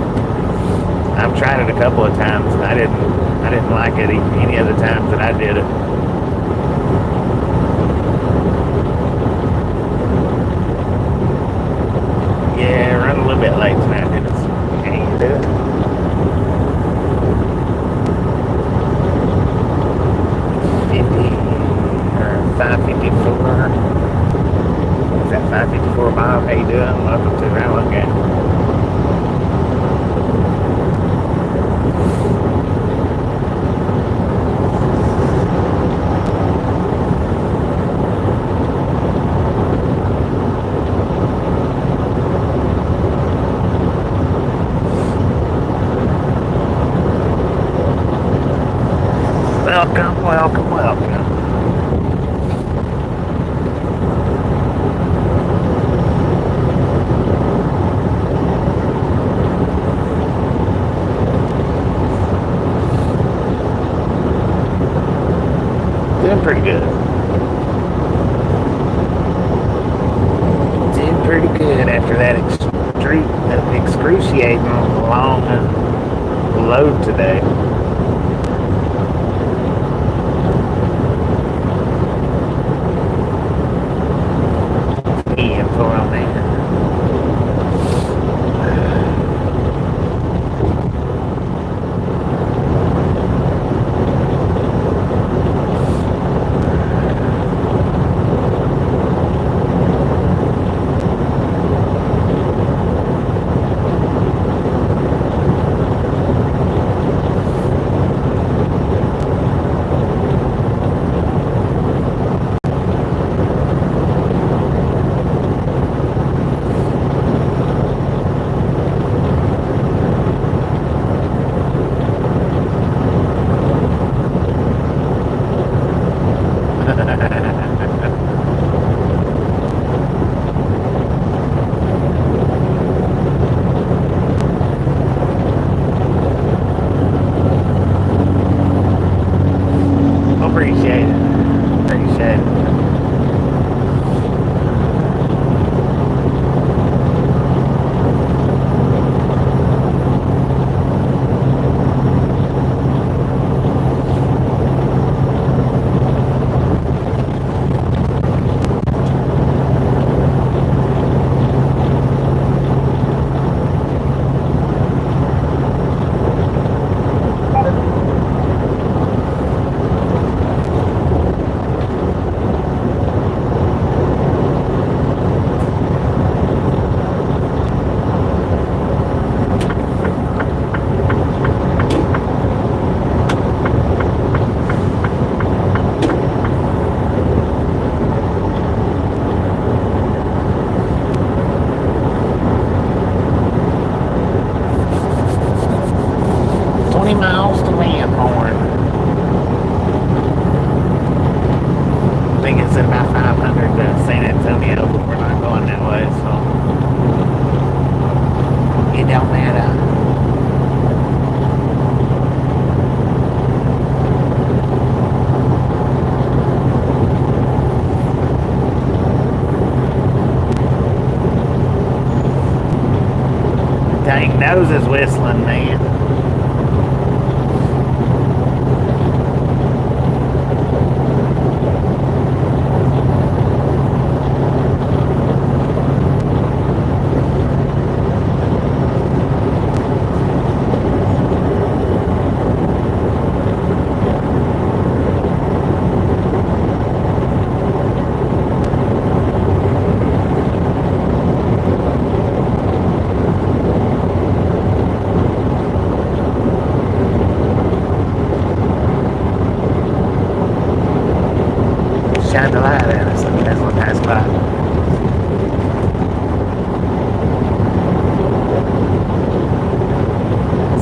I've tried it a couple of times and I didn't like it any of the times that I did it. Yeah, run a little bit late tonight, Dennis. Can you do it? Or 554. Is that 554 miles? How you doing? Welcome to Round Game. Welcome, welcome, welcome. Doing pretty good. Doing pretty good after that excruciating long load today. Info on there. Appreciate it. Appreciate it. Miles to Langhorne. I think it's at about 500 to San Antonio, but we're not going that way, so it don't matter. Dang nose is whistling, man. Shine the light at us. That's one nice spot.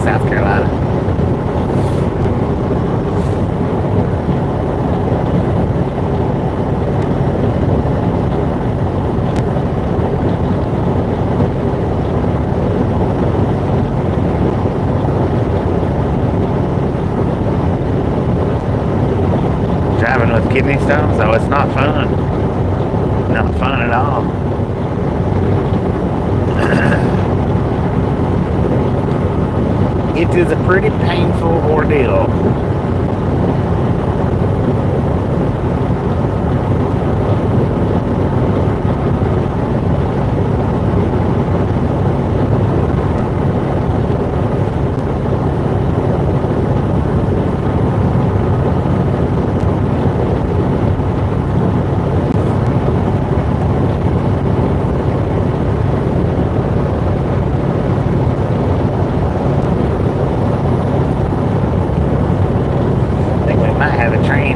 South Carolina. man with kidney stones, so it's not fun. Not fun at all. It is a pretty painful ordeal.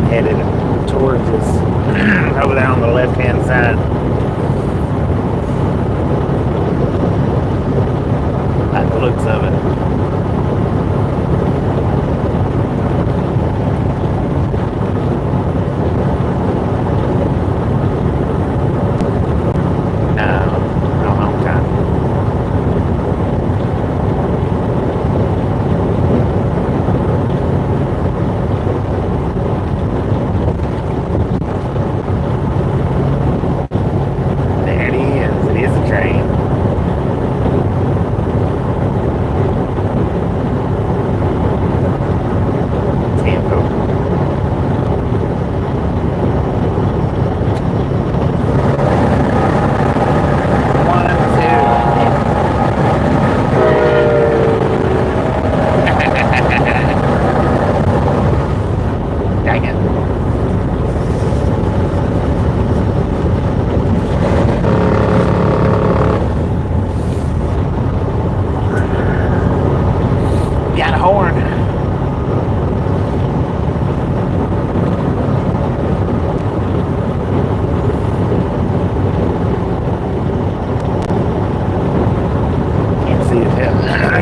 Headed towards us over there on the left hand side. Like the looks of it. No home time.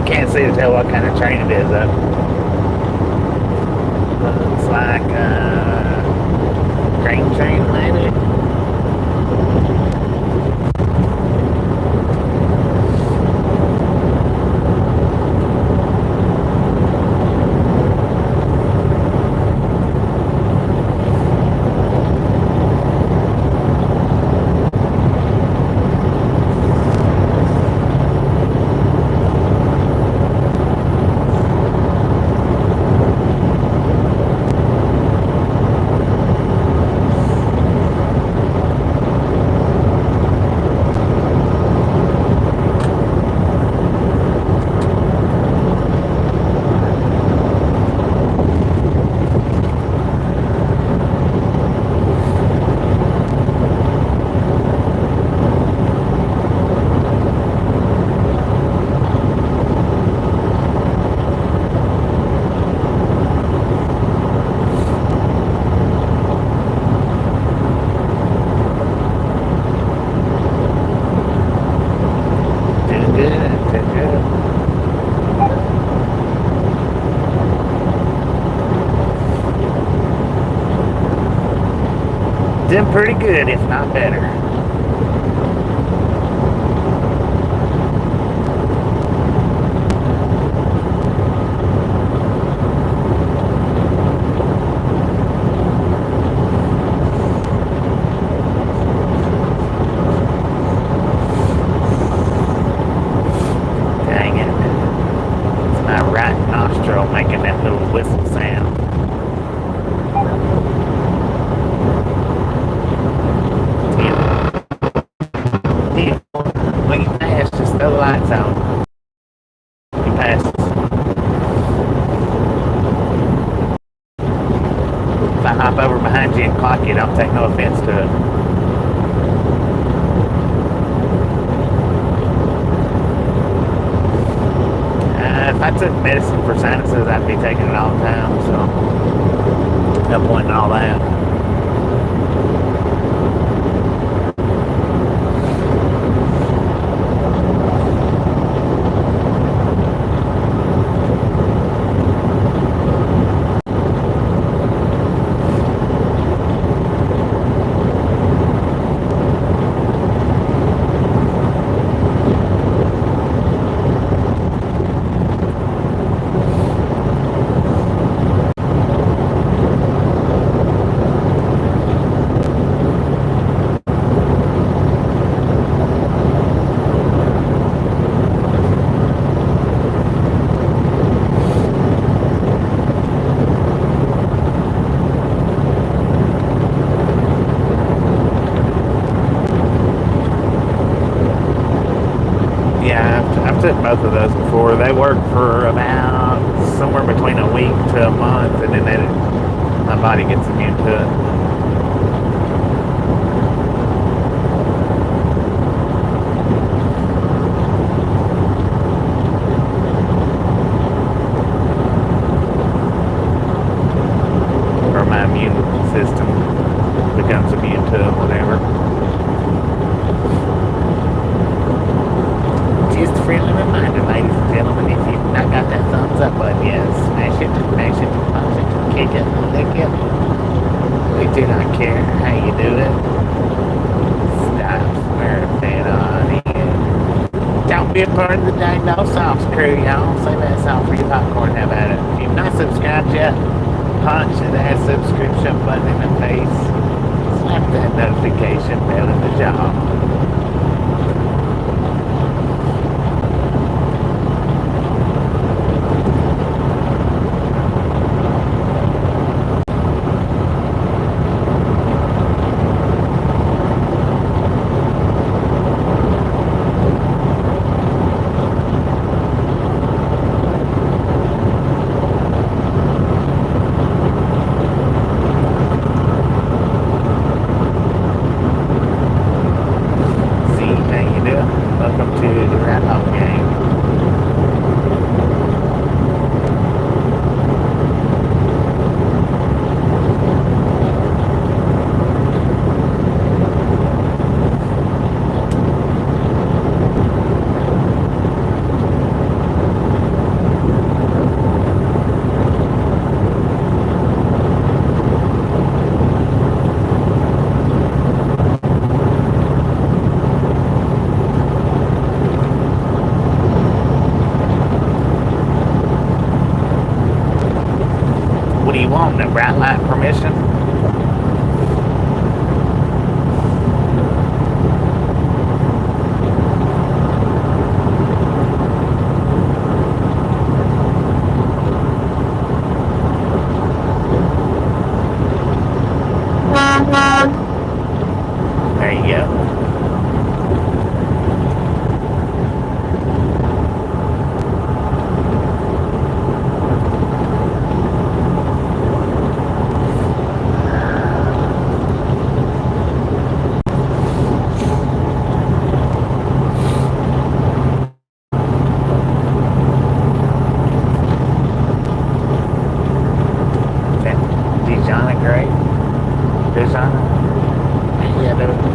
Can't see to tell what kind of train it is though. Looks like a grain train maybe. Doing pretty good, if not better. Dang it. It's my right nostril making that little whistle sound. When you pass, just throw the lights on. You pass. If I hop over behind you and clock you, don't take no offense to it. If I took medicine for sinuses, I'd be taking it all the time, so no point in all that. took both of those before. They work for about somewhere between a week to a month, and then my body gets immune to it. Or my immune system becomes immune to it, whatever. Just a friendly reminder, ladies and gentlemen, if you've not got that thumbs up button yet, smash it, punch it, kick it, lick it. We do not care how you do it. Stop smurfing on it. Don't be a part of the Dang No Sauce crew, y'all. Save that salt for your popcorn. How about it? If you've not subscribed yet, punch that subscription button in the face. Slap that notification bell in the jaw. What do you want? A bright light permission? There you go.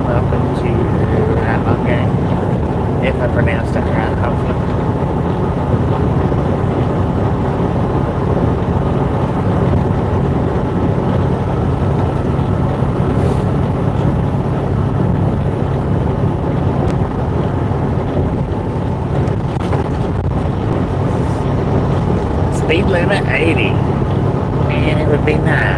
Welcome to Outlaw Gang. If I pronounced it right, hopefully. Speed limit 80. And it would be nice.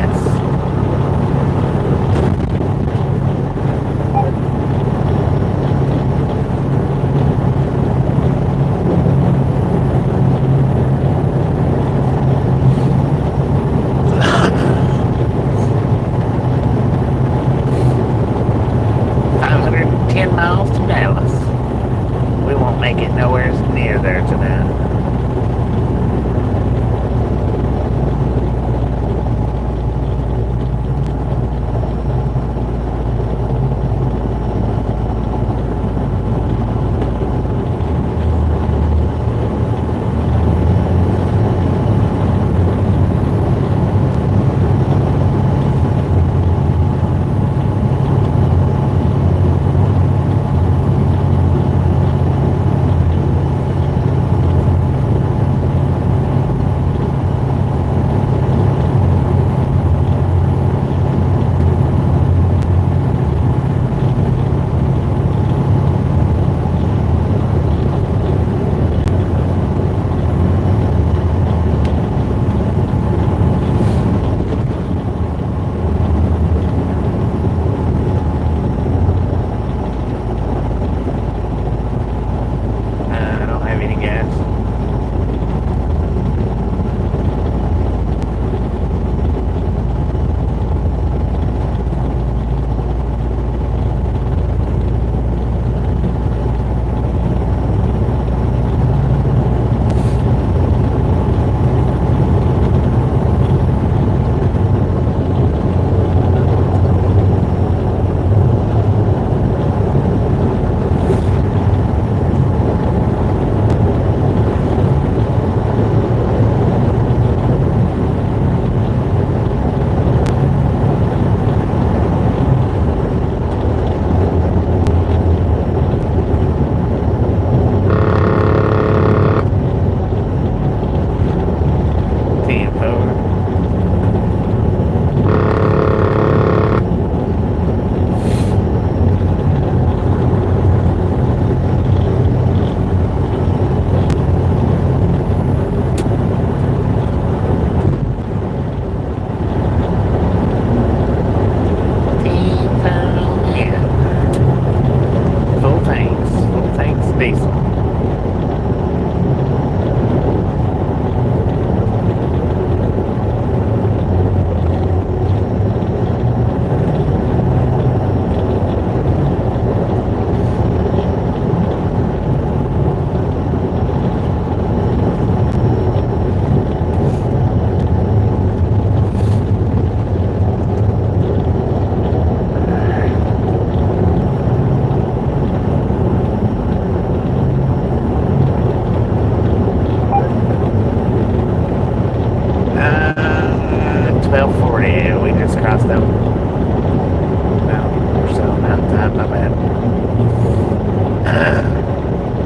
Mountain Time, my bad.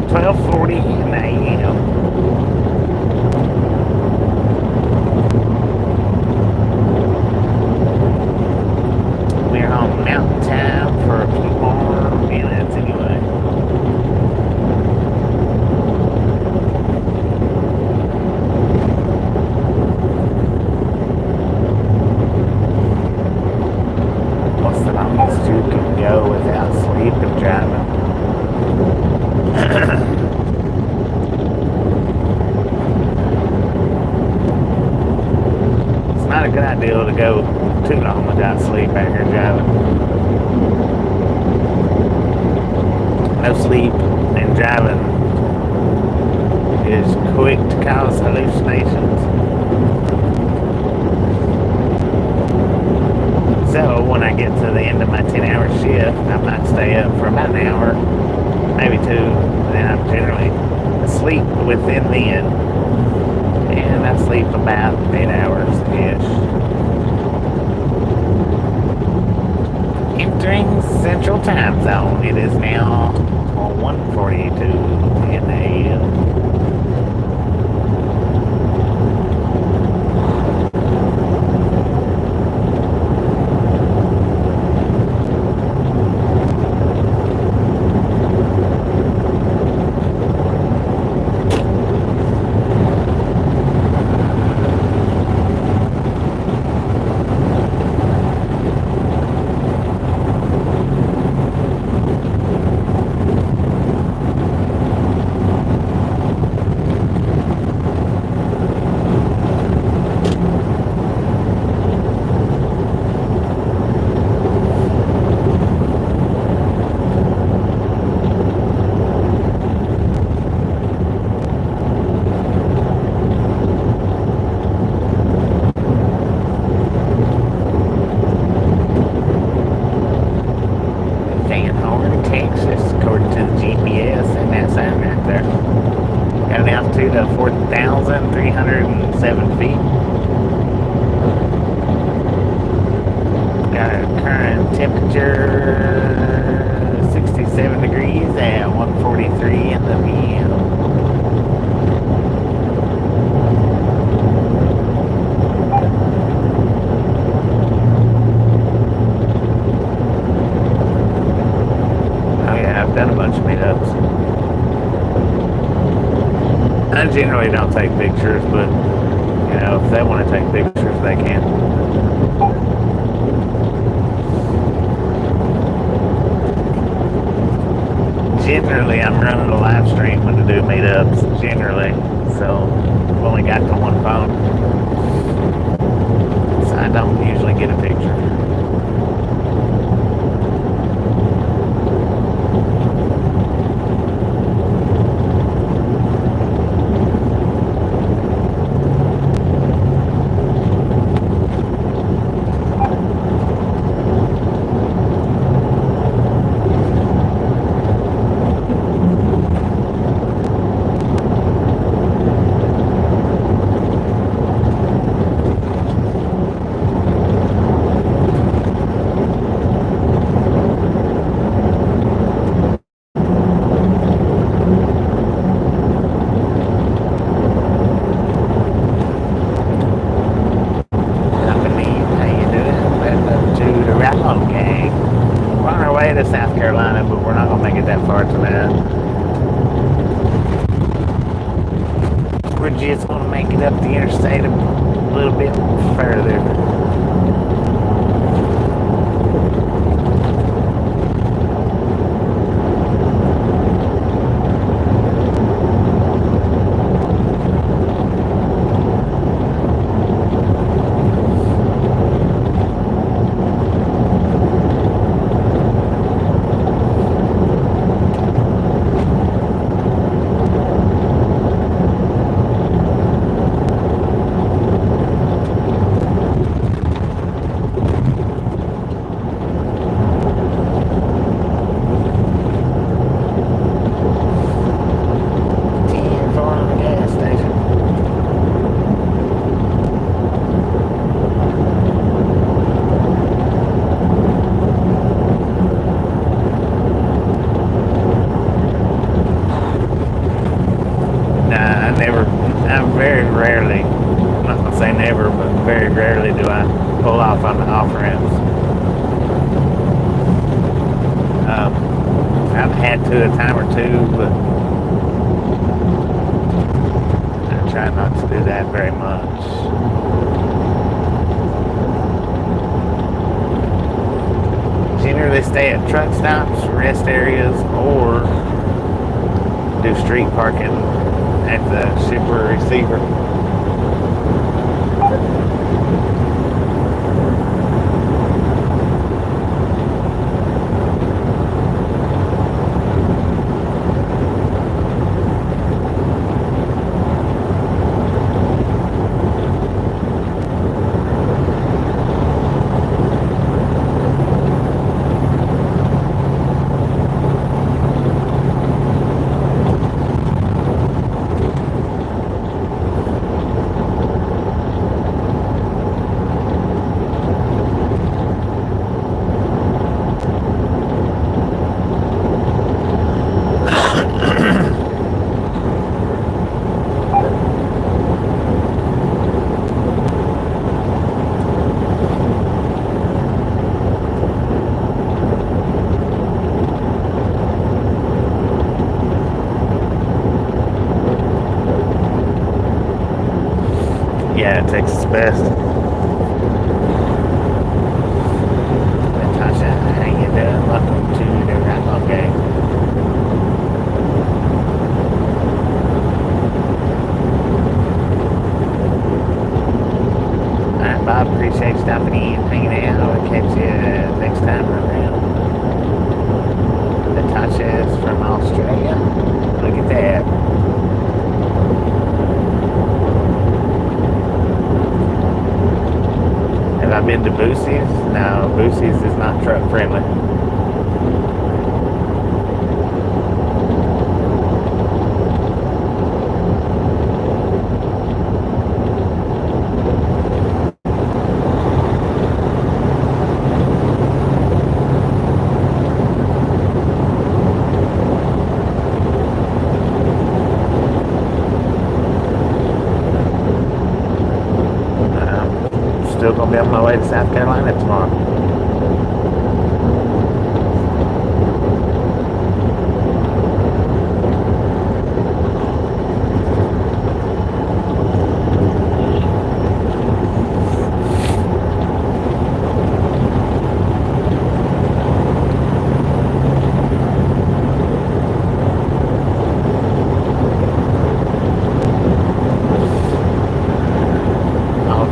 12:40 in the AM. We're on Mountain Time for a few more minutes anyway. What's the longest you can go without sleep and driving? It's not a good idea to go too long without sleep out here driving. No sleep and driving is quick to cause hallucinations. So when I get to the end of my 10-hour shift, I might stay up for about an hour, maybe two, and I'm generally asleep within then. And I sleep about 8 hours-ish. Entering Central Time Zone. It is now 1:42 in the AM. Texas, according to the GPS, and that sign right there. Got an altitude of 4,307 feet. Got a current temperature 67 degrees at 1:43 in the PM. Done a bunch of meetups. I generally don't take pictures, but you know, if they want to take pictures, they can. Generally, I'm running a live stream when I do meetups. Generally, so I've only got the one phone, so I don't usually get a picture. To South Carolina, but we're not going to make it that far tonight. We're just going to make it up the interstate a little bit further. to a time or two, but I try not to do that very much. Generally stay at truck stops, rest areas, or do street parking at the super receiver. Yeah, Texas best. Natasha, how you doing? Welcome to the Rainbow Gang. Alright, Bob, appreciate you stopping in, hanging out. I'll catch you next time around. Natasha is from Australia. Look at that. Have I been to Boosie's? No, Boosie's is not truck friendly. Still gonna be on my way to South Carolina tomorrow.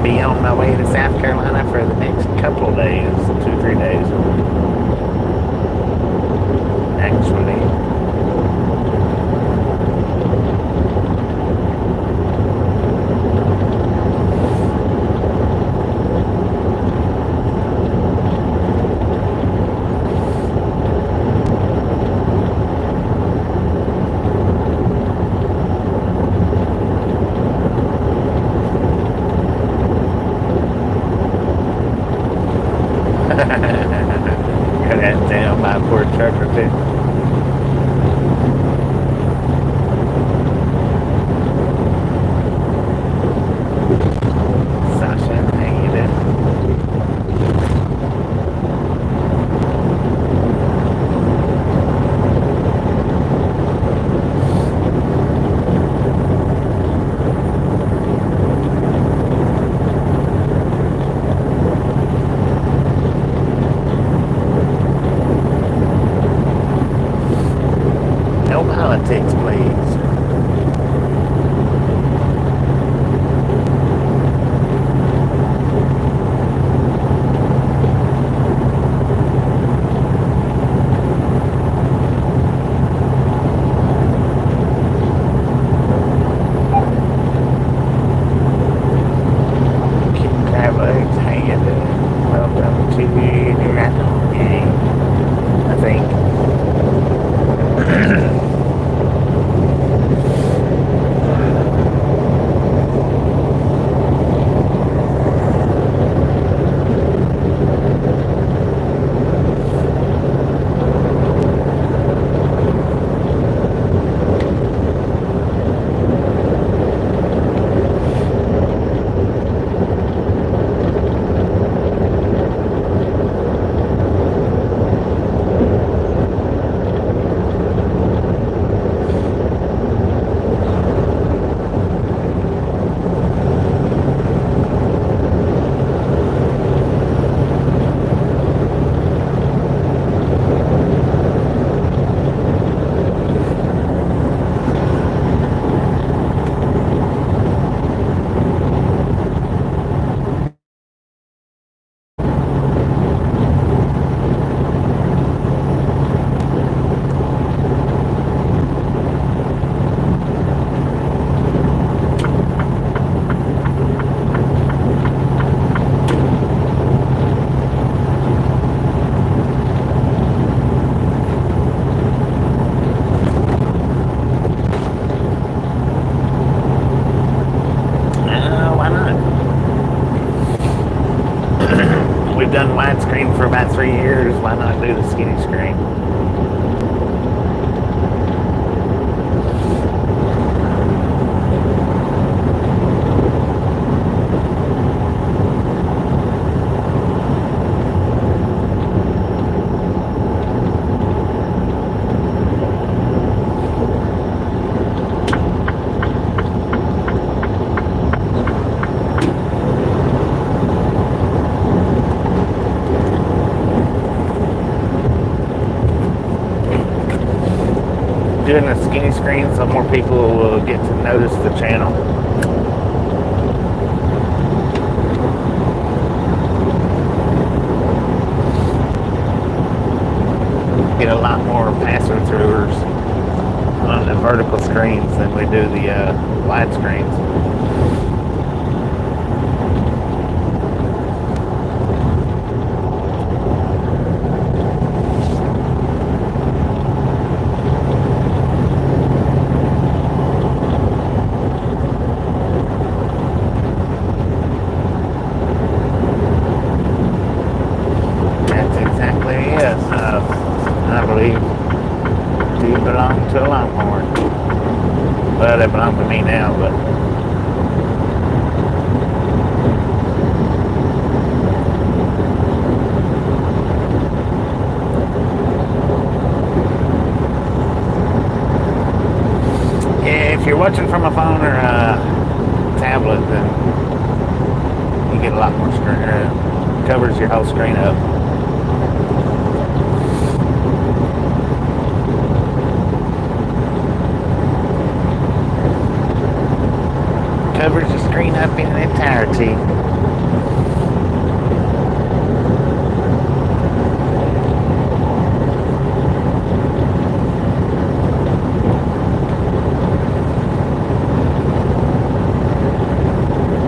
Be on my way to South Carolina for the next couple of days, 2-3 days, actually. Got that down by a poor truck or two. Sasha, how you doing? screen for about 3 years. Why not do the skinny screen? Doing a skinny screen so more people will get to notice the channel. Get a lot more passer throughers on the vertical screens than we do the wide screens. To a Longhorn. Well, they belong to me now, but yeah, if you're watching from a phone or a tablet, then you get a lot more screen. Covers your whole screen up. Covers the screen up in entirety.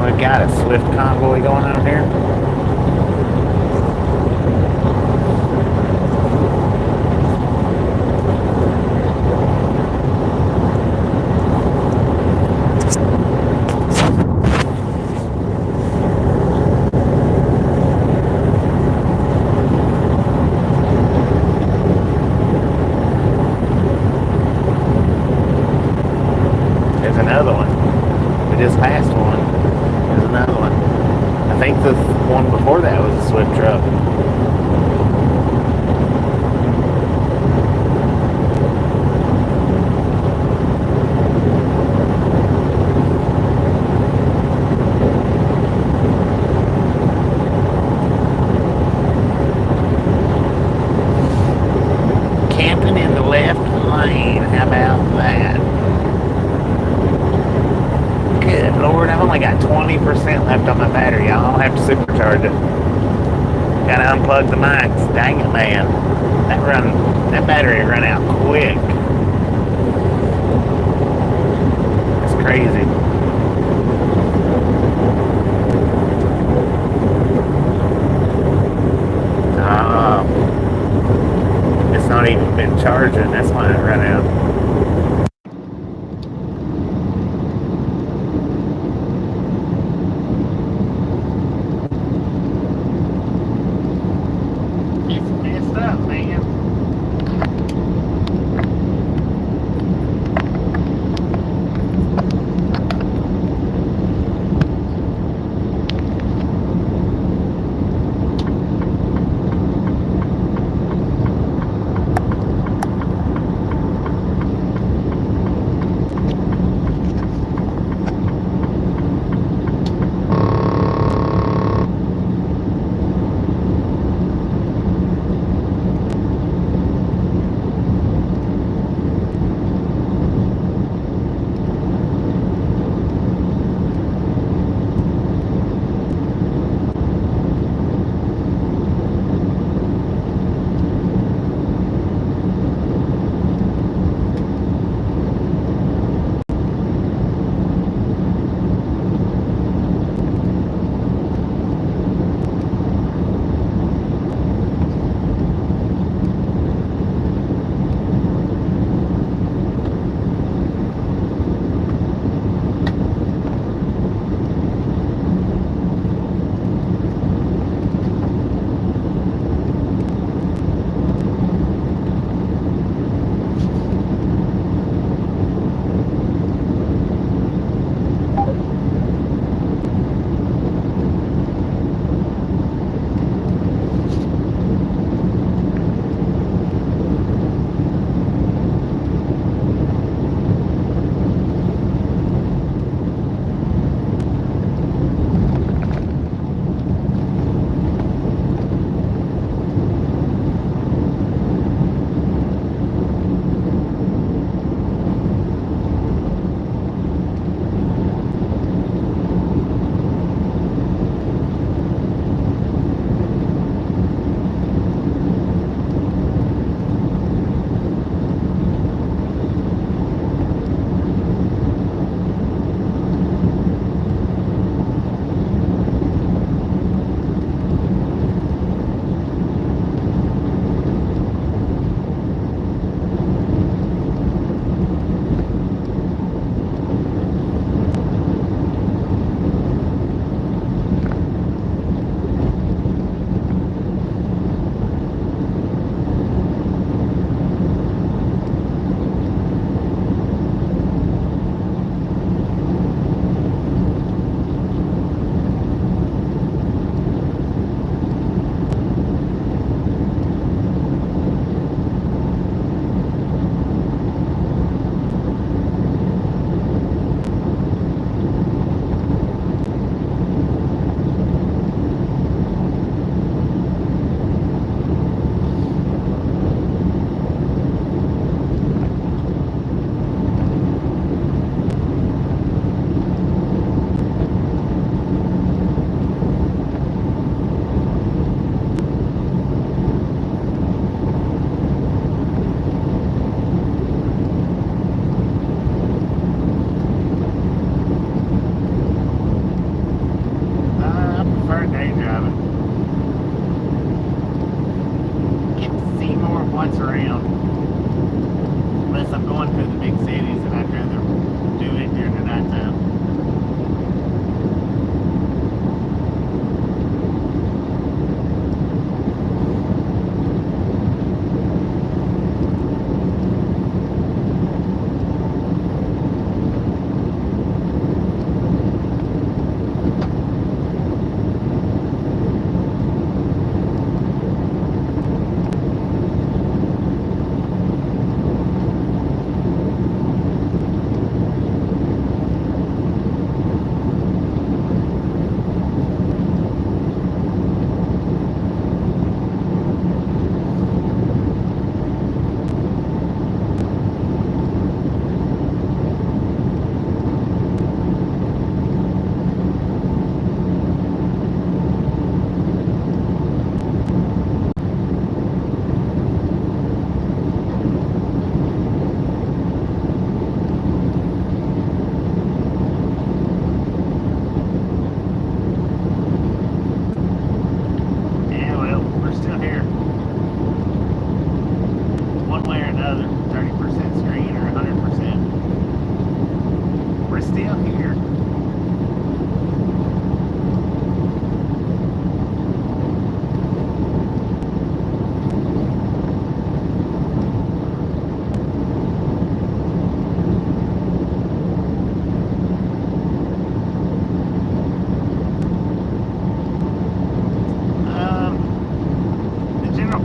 We got a Swift convoy going on here. Another one. We just passed one. There's another one. I think the one before that was a Swift truck. Camping in the left lane. How about that? Good Lord, I've only got 20% left on my battery. I'll have to supercharge it. Gotta unplug the mics. Dang it, man. That battery run out quick. It's crazy. It's not even been charging. That's why it ran out. once around. Unless I'm going through the big cities, and I'd rather do it during the nighttime.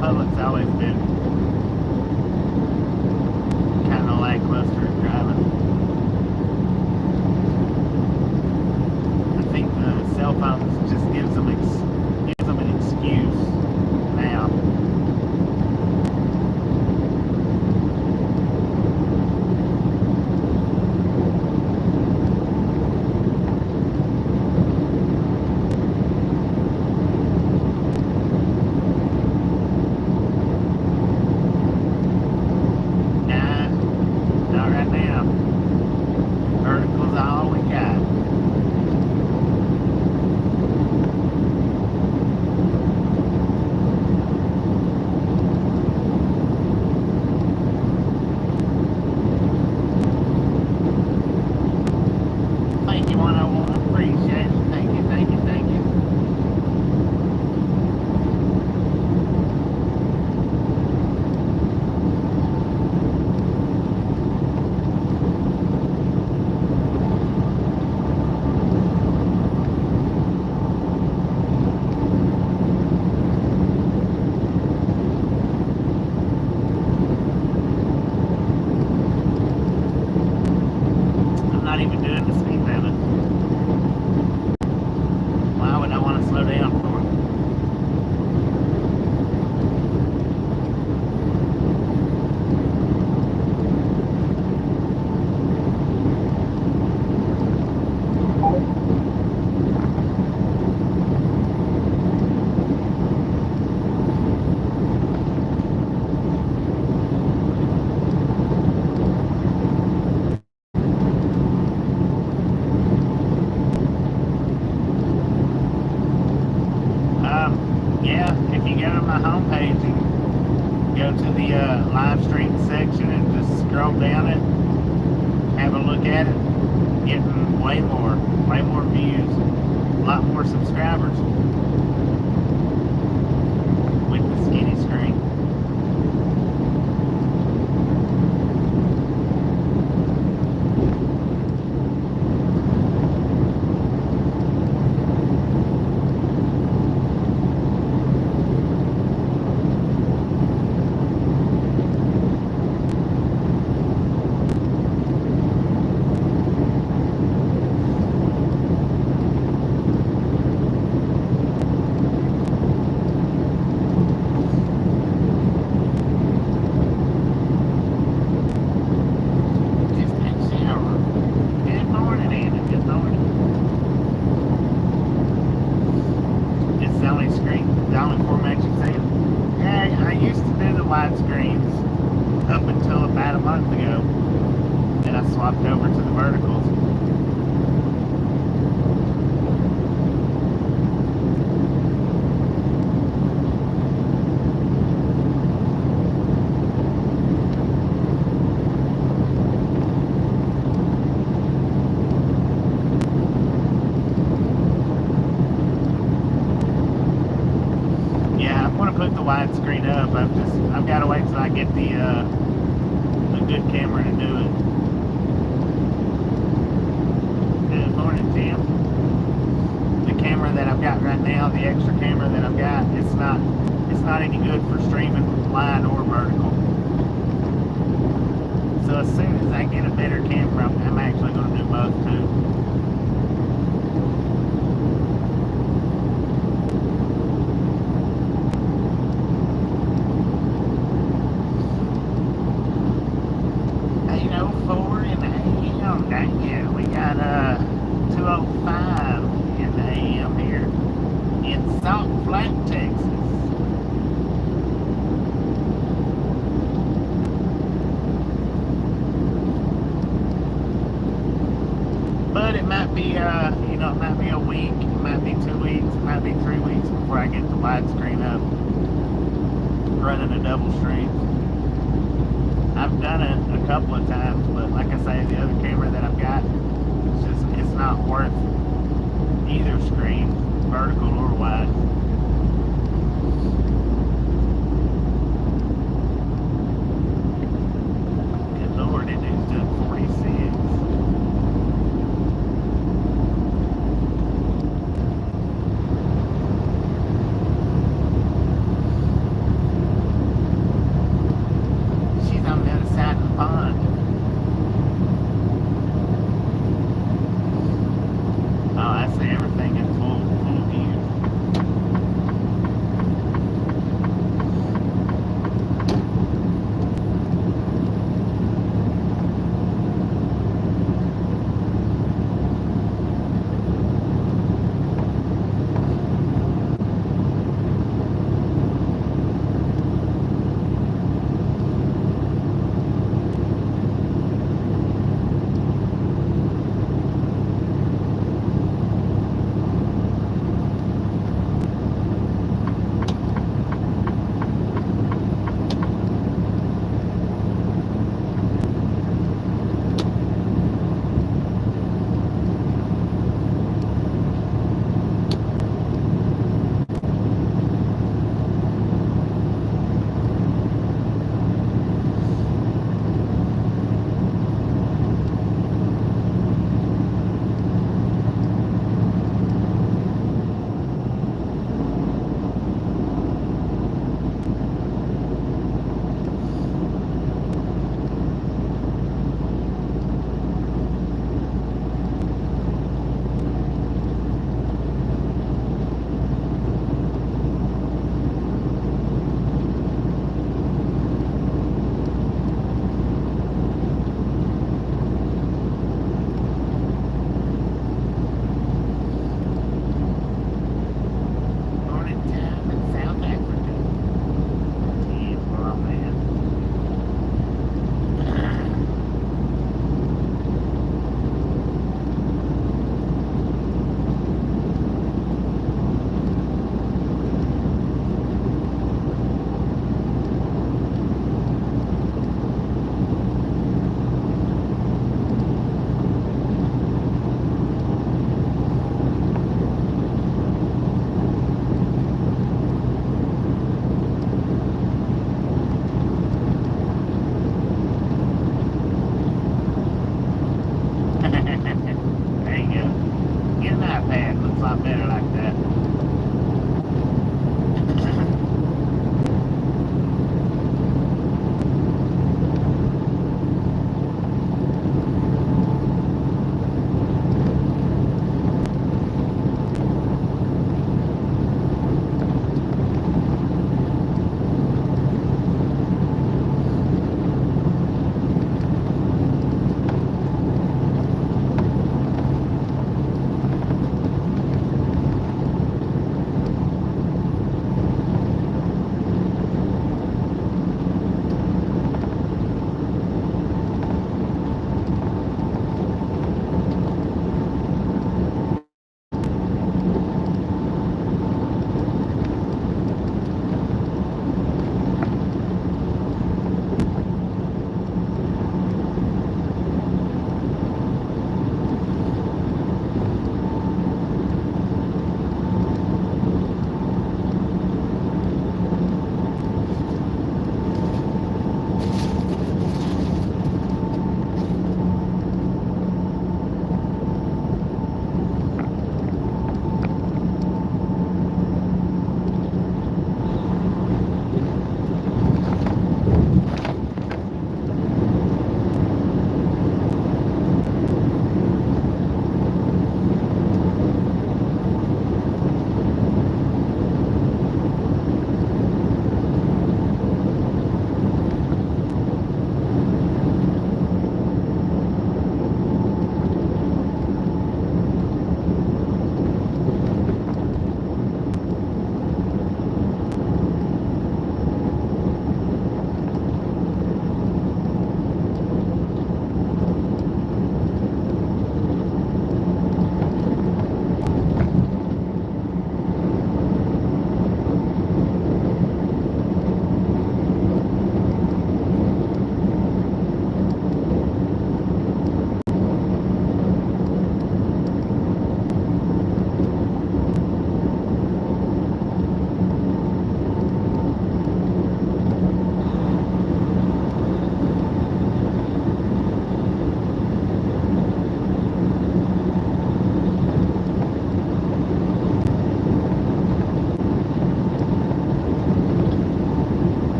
Public's always been kind of lackluster at driving. I think the cell phones just gives them an excuse now. Yeah, if you go to my homepage and go to the live stream section and just scroll down it, have a look at it, getting way more views, a lot more subscribers with the skinny screen. Widescreens up until about a month ago. Then I swapped over to the verticals. widescreen up. I've got to wait till I get the good camera to do it. Good morning, Tim. The camera that I've got right now, the extra camera that I've got, it's not any good for streaming line or vertical. So as soon as I get a better camera, I'm actually going to do both too. Yeah, we got 2:05 in the AM here in Salt Flat, Texas. But it might be it might be a week, it might be 2 weeks, it might be 3 weeks before I get the widescreen up, running a double stream. I've done it a couple of times, but like I say, the other camera that I've got, it's not worth either screen, vertical or wide. Good Lord, it is doing 46.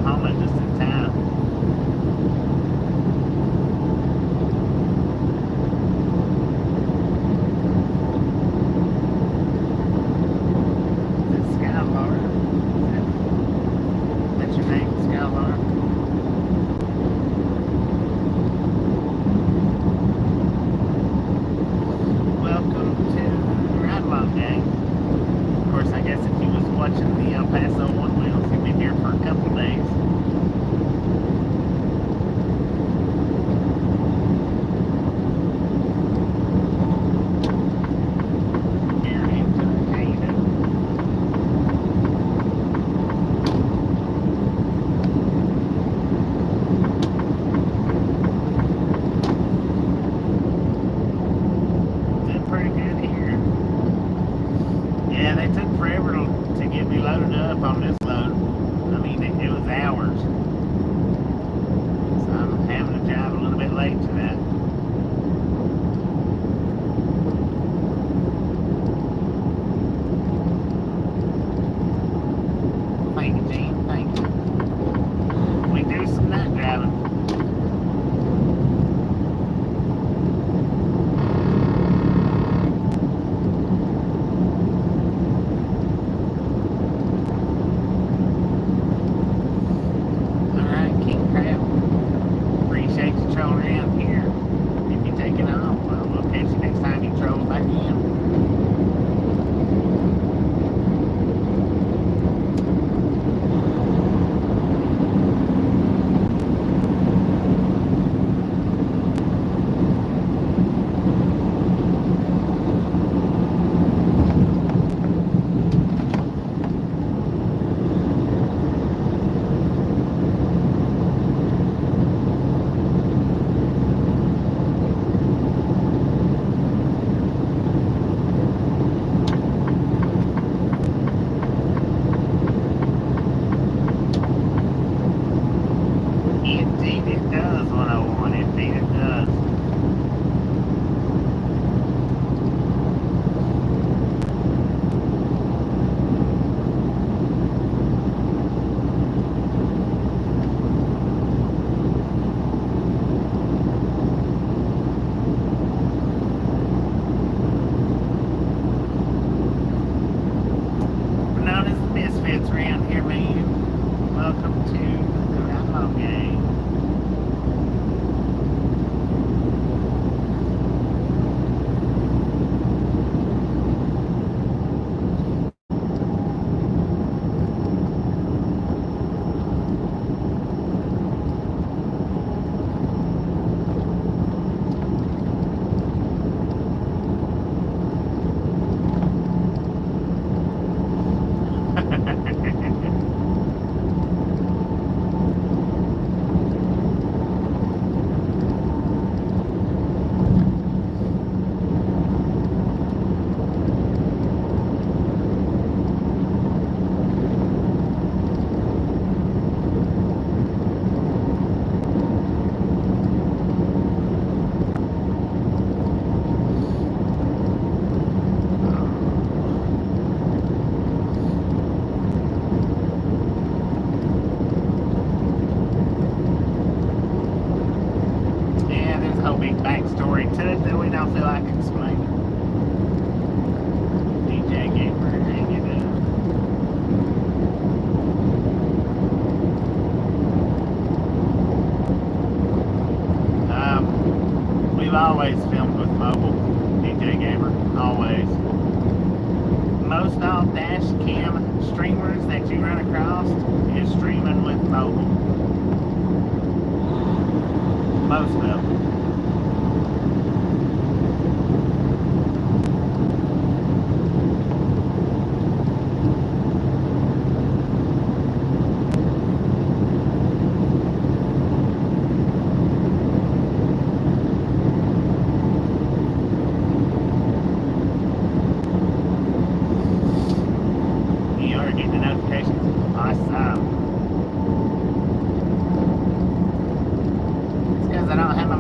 Oklahoma just in time. Watching the Paso one wheels. He's been here for a couple of days. Here into the Canaan. Doing pretty good here. Yeah, they took forever to get me loaded up on this load. I mean, it was hours. So I'm having to drive a little bit late tonight. Thank you, Gene. Thank you. We do some night driving. Around here. If you're taking off, well, we'll catch you next time you troll back in. Indeed it does, 101. Indeed it does. We're known as the Misfits around here, man. Welcome to the Outlaw Gang. Big backstory to it that we don't feel like explaining. DJ Gamer, hang it up. We've always filmed with mobile, DJ Gamer, always. Most all dash cam streamers that you run across is streaming with mobile. Most of them.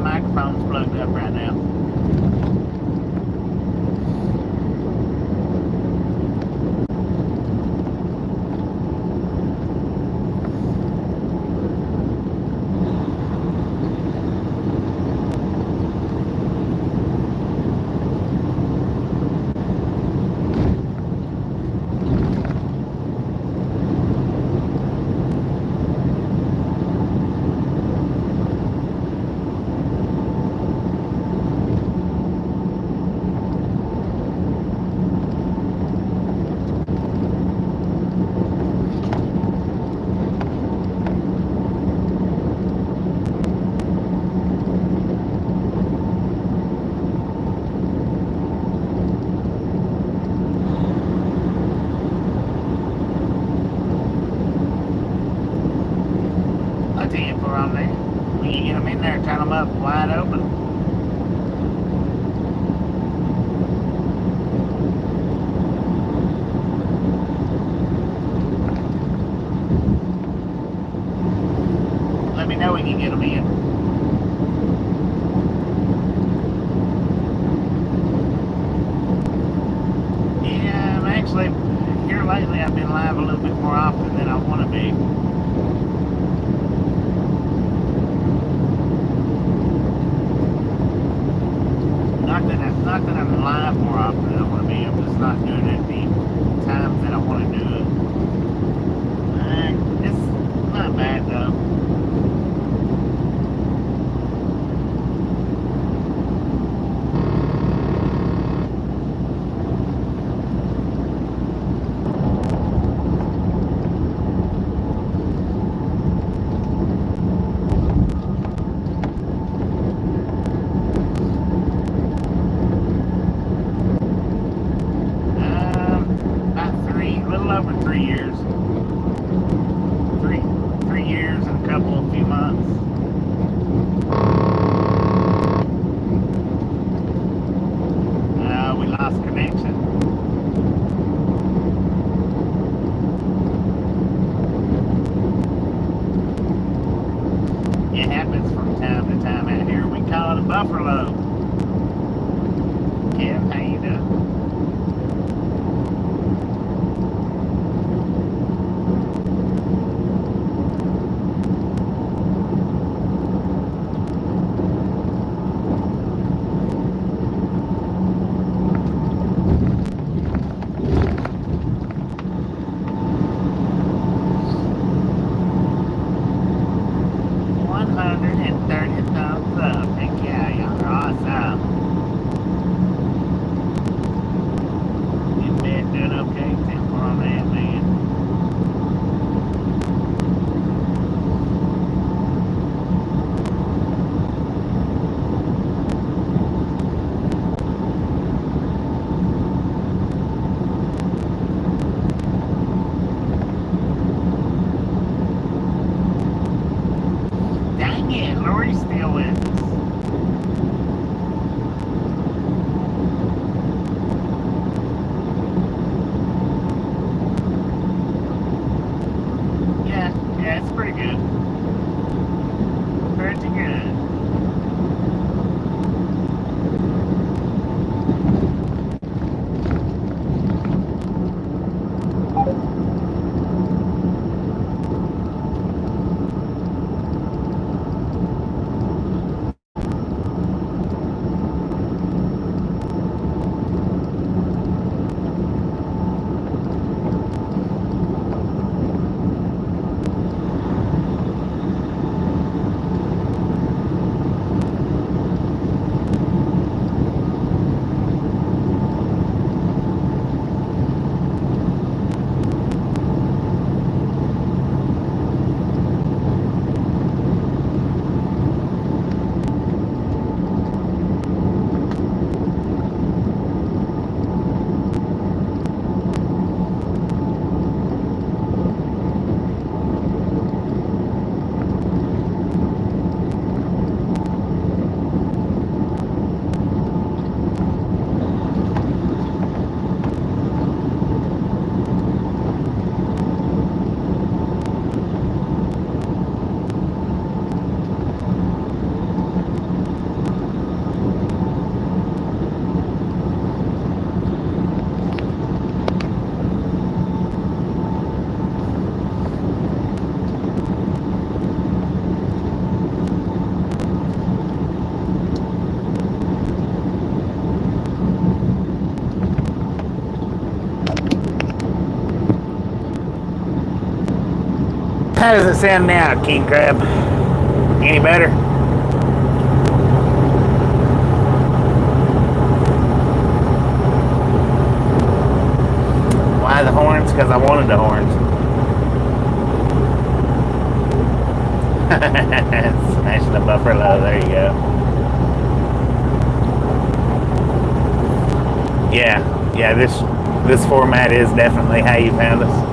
Microphone's plugged up right now. over on there. When you get them in there, turn them up wide open. Let me know when you get them in. Yeah, I'm actually, here lately I've been live a little bit more often than I want to be. Not that I'm live more often than I want to be. I'm just not doing it at the times that I want to do it. It's not bad though. Over 3 years. Three years and a few months. We lost connection. It happens from time to time out here. We call it a buffer load. Kev, how you doing? How does it sound now, King Crab? Any better? Why the horns? Because I wanted the horns. Smashing the buffer low, there you go. Yeah, this format is definitely how you found us.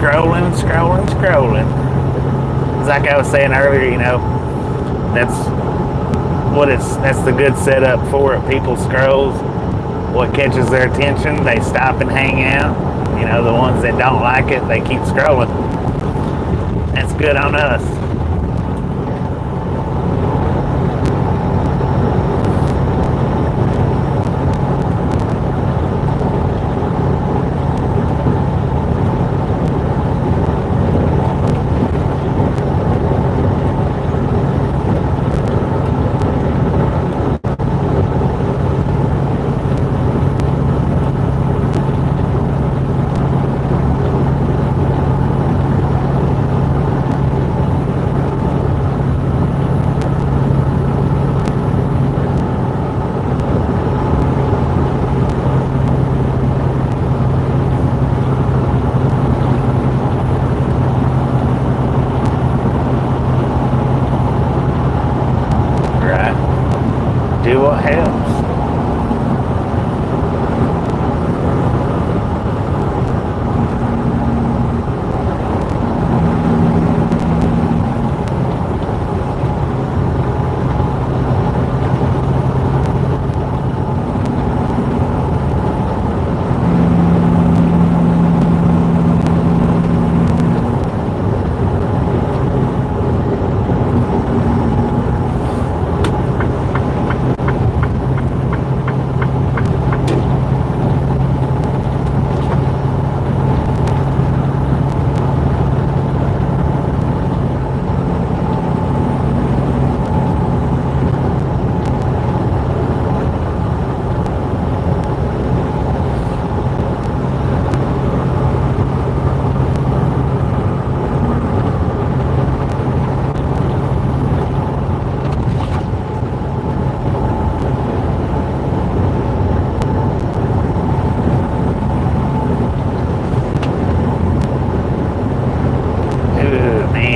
scrolling, scrolling, scrolling. It's like I was saying earlier, you know, that's the good setup for it. People scrolls. What catches their attention, they stop and hang out. You know, the ones that don't like it, they keep scrolling. That's good on us. Do what helps.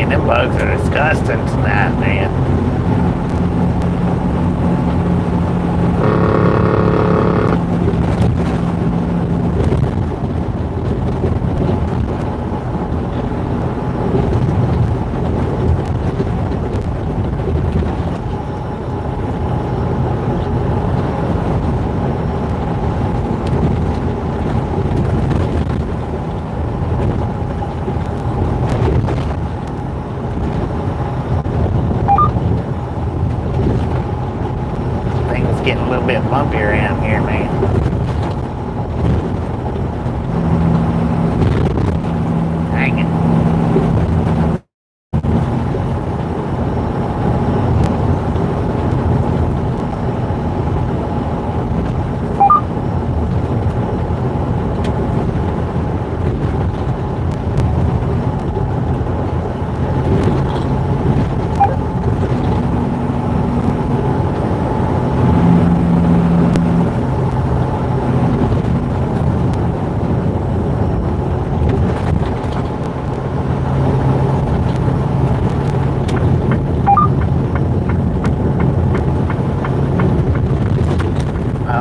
Them bugs are disgusting tonight, man. Getting a little bit bumpy around here, man. Dang it.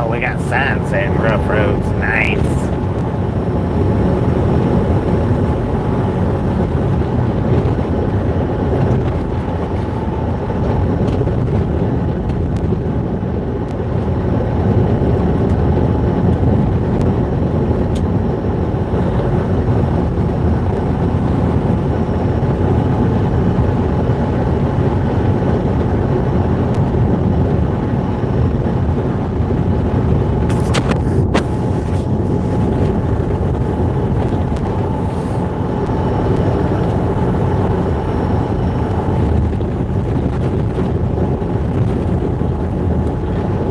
We got signs saying rough roads. Nice.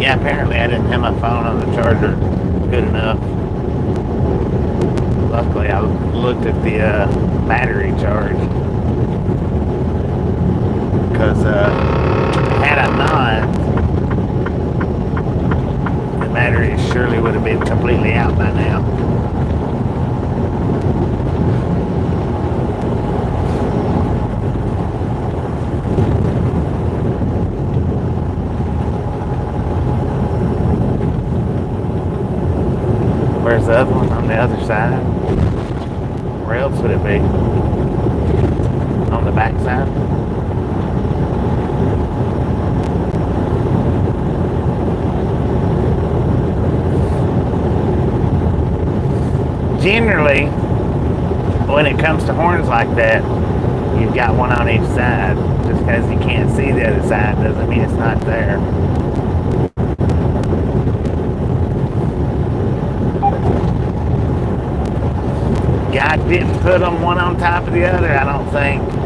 Yeah, apparently I didn't have my phone on the charger good enough. Luckily, I looked at the battery charge. Because had I not, the battery surely would have been completely out by now. Where's the other one? On the other side? Where else would it be? On the back side? Generally, when it comes to horns like that, you've got one on each side. Just because you can't see the other side doesn't mean it's not there. God didn't put them one on top of the other, I don't think.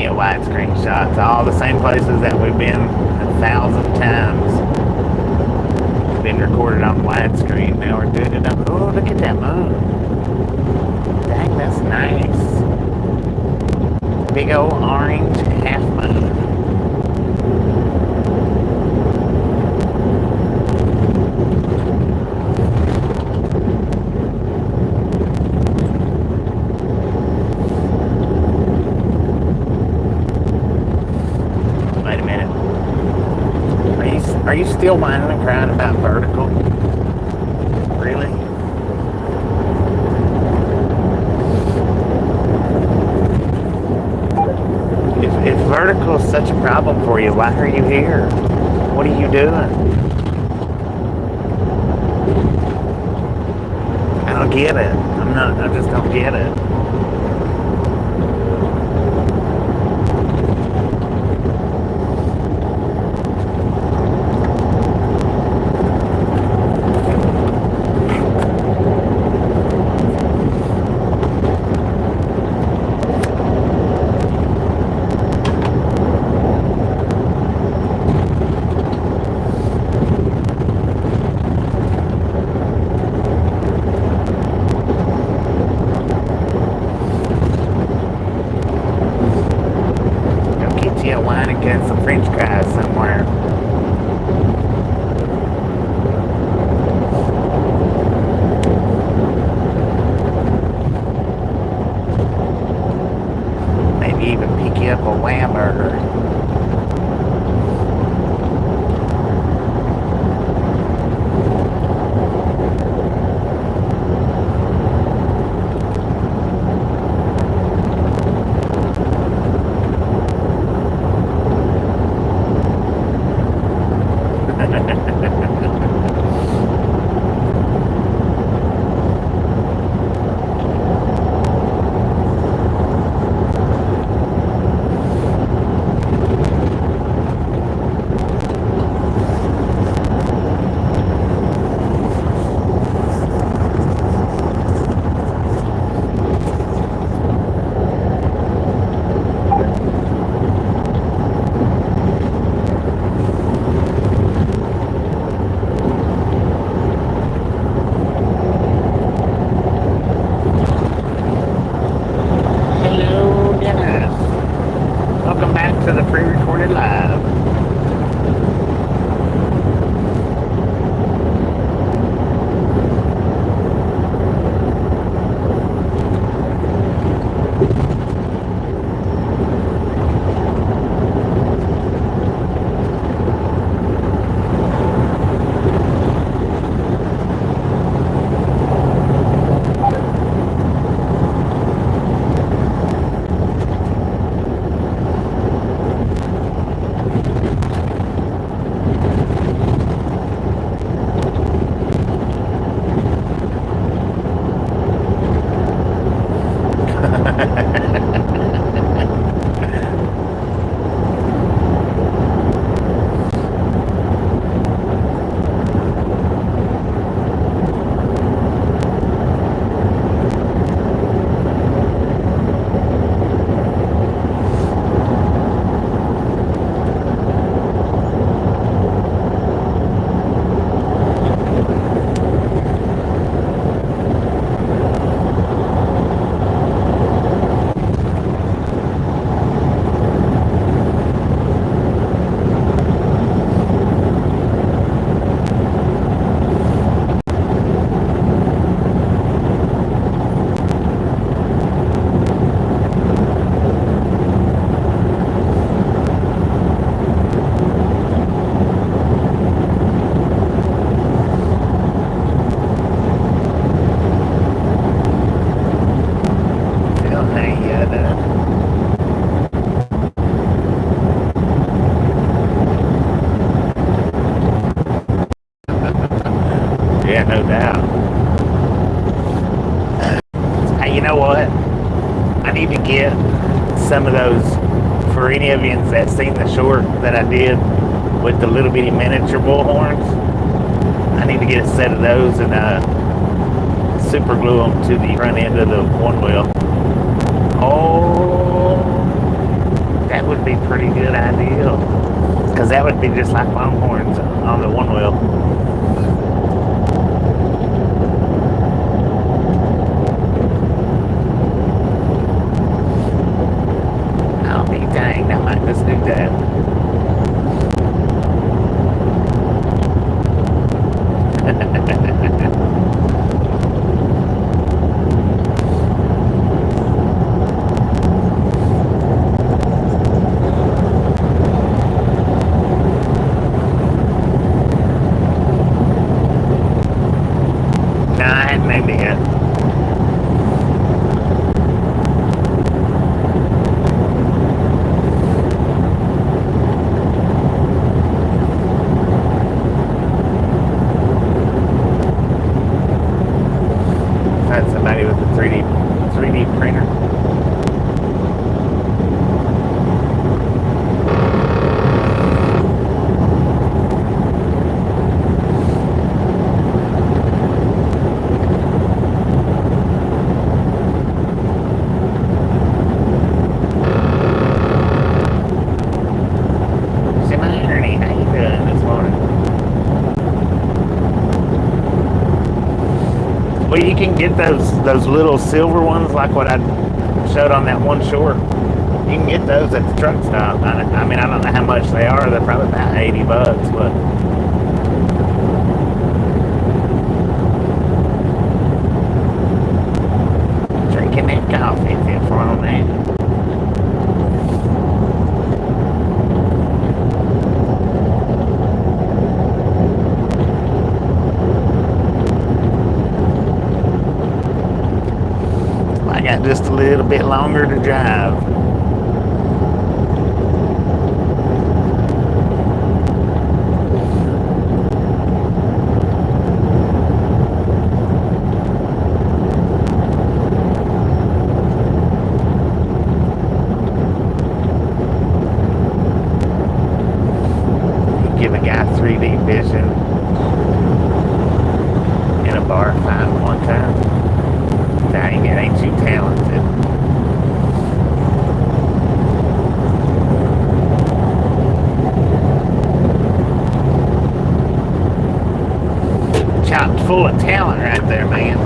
Widescreen shots, all the same places that we've been 1,000 times. Been recorded on widescreen. Now we're doing it up. Oh, look at that moon. Dang, that's nice. Big old orange half moon. Are you still whining and crying about vertical? Really? If vertical is such a problem for you, why are you here? What are you doing? I don't get it. I just don't get it. Yeah, no doubt. Hey, you know what? I need to get some of those, for any of you that seen the short that I did with the little bitty miniature bullhorns. I need to get a set of those and super glue them to the front end of the one wheel. Oh, that would be a pretty good idea. Because that would be just like longhorns on the one wheel. I'll be dang, I might just do that. Somebody with a 3D printer. Ernie, how you doing this morning? Well, you can get those little silver ones like what I showed on that one short. You can get those at the truck stop. I mean, I don't know how much they are. They're probably about $80, but drinking that coffee is it for on that. I got just a little bit longer to drive. Give a guy 3D vision in a bar fight one time. Dang it, ain't you talented? Chock full of talent right there, man.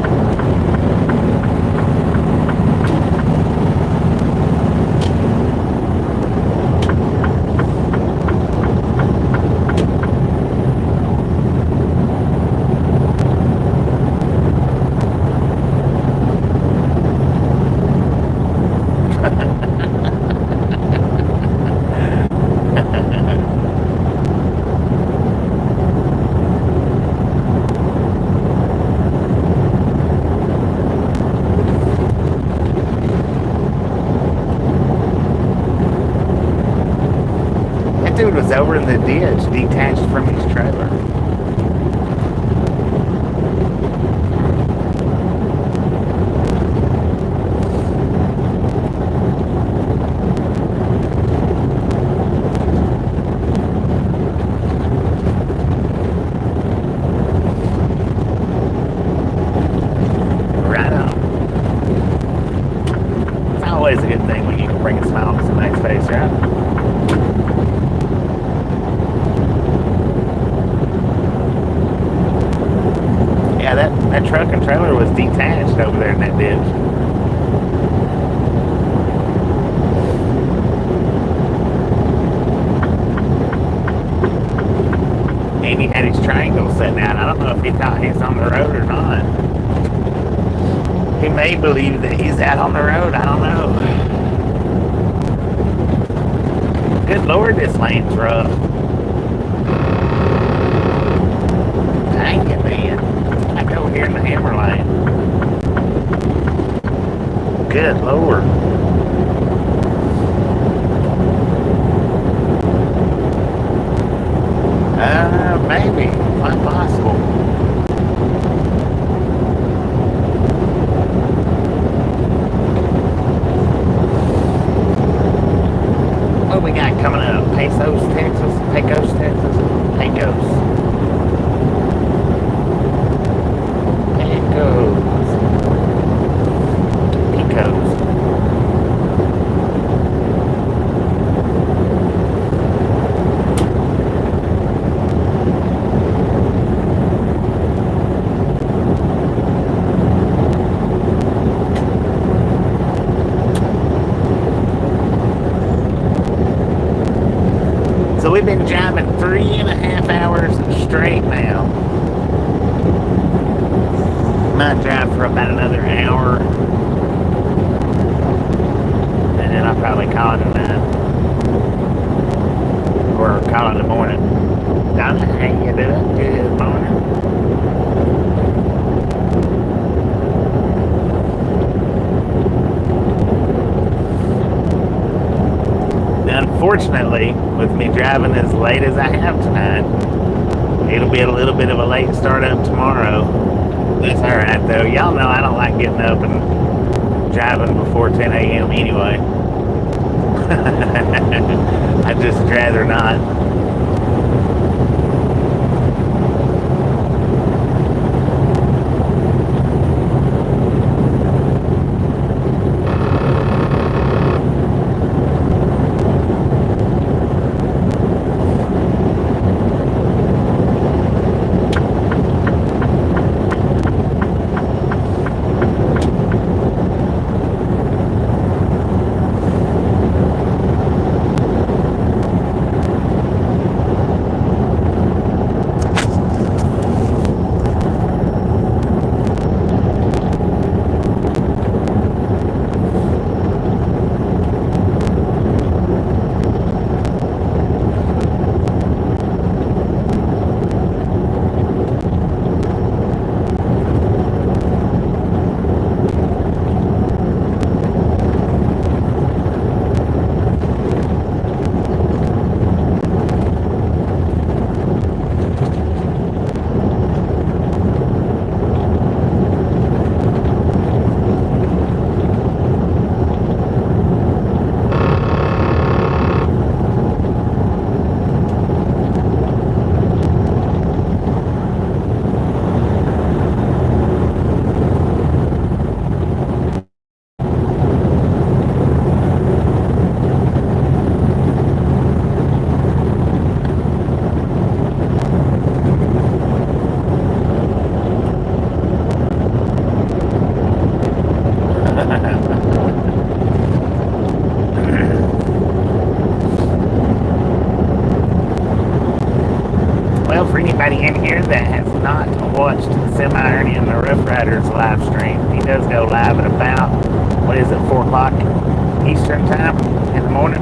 Dude was over in the ditch, detached from his trailer. Right on. It's always a good thing when you can bring a smile to somebody's face, right? Yeah, that truck and trailer was detached over there in that ditch. And he had his triangle sitting out. I don't know if he thought he was on the road or not. He may believe that he's out on the road. I don't know. Good Lord, this lane's rough. Dang it, man. I go here in the hammer lane. Good Lord. Maybe. Quite possible. we've been driving 3.5 hours straight now. Might drive for about another hour. And then I'll probably call it a night. Or call it in the morning. Donna, how you doing? Good morning. Unfortunately, with me driving as late as I have tonight, it'll be a little bit of a late start up tomorrow. That's alright though. Y'all know I don't like getting up and driving before 10 a.m. anyway. I'd just rather not. For anybody in here that has not watched Semi-Ernie and the Rough Riders live stream, he does go live at about, 4 o'clock Eastern time in the morning.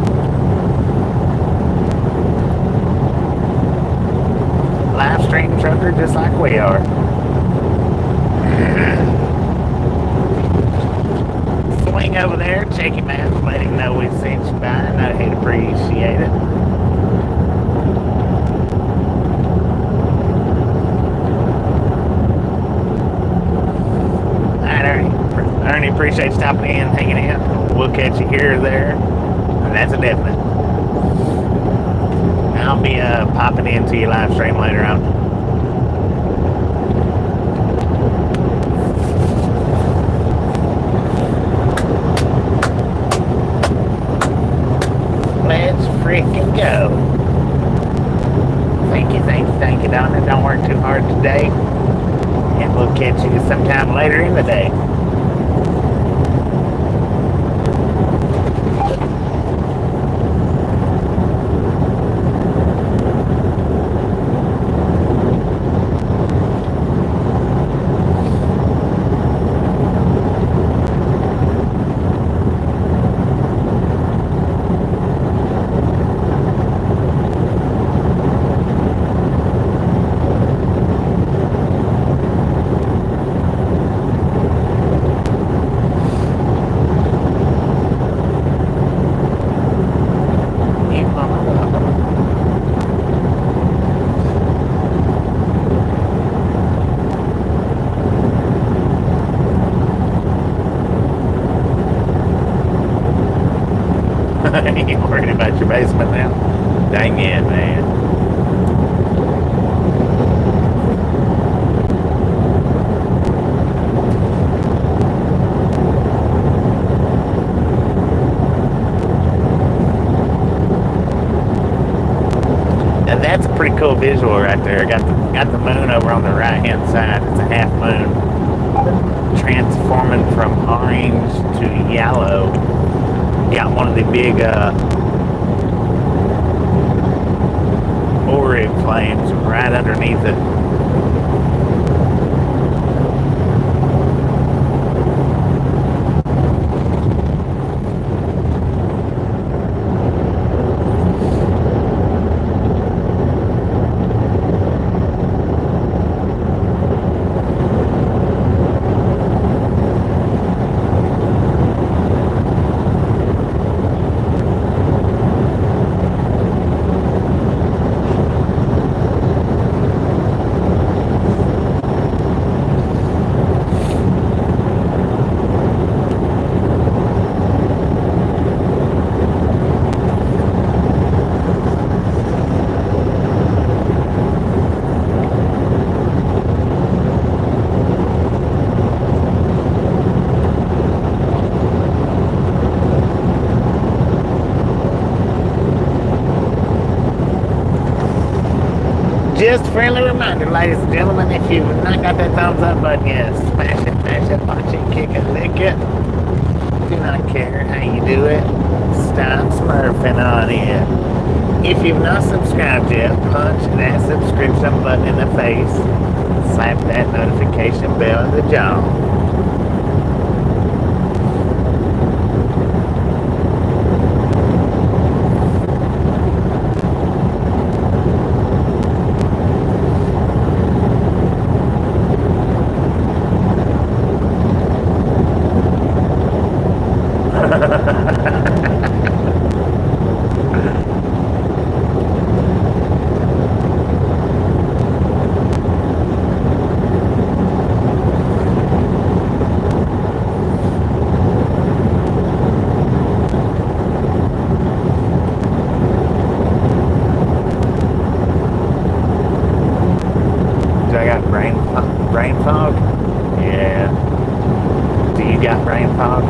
Live stream trucker just like we are. Swing over there, check him out, let him know we sent you by. I know he'd appreciate it. Ernie, appreciate you stopping in, hanging out. We'll catch you here or there. That's a definite. I'll be popping into your live stream later on. Let's freaking go. Thank you, Donna. Don't work too hard today. And we'll catch you sometime later in the day. You worried about your basement now? Dang it, man. Now that's a pretty cool visual right there. Got the moon over on the right hand side. It's a half moon transforming from orange to yellow. Got one of the big airplanes right underneath it. Just a friendly reminder, ladies and gentlemen, if you've not got that thumbs up button yet, smash it, punch it, kick it, lick it. Do not care how you do it. Stop smurfing on it. If you've not subscribed yet, punch that subscription button in the face. Slap that notification bell in the jaw. Brain fog? Yeah. Do you got brain fog?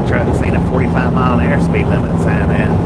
Truck seen a 45-mile-an-hour speed limit sign at.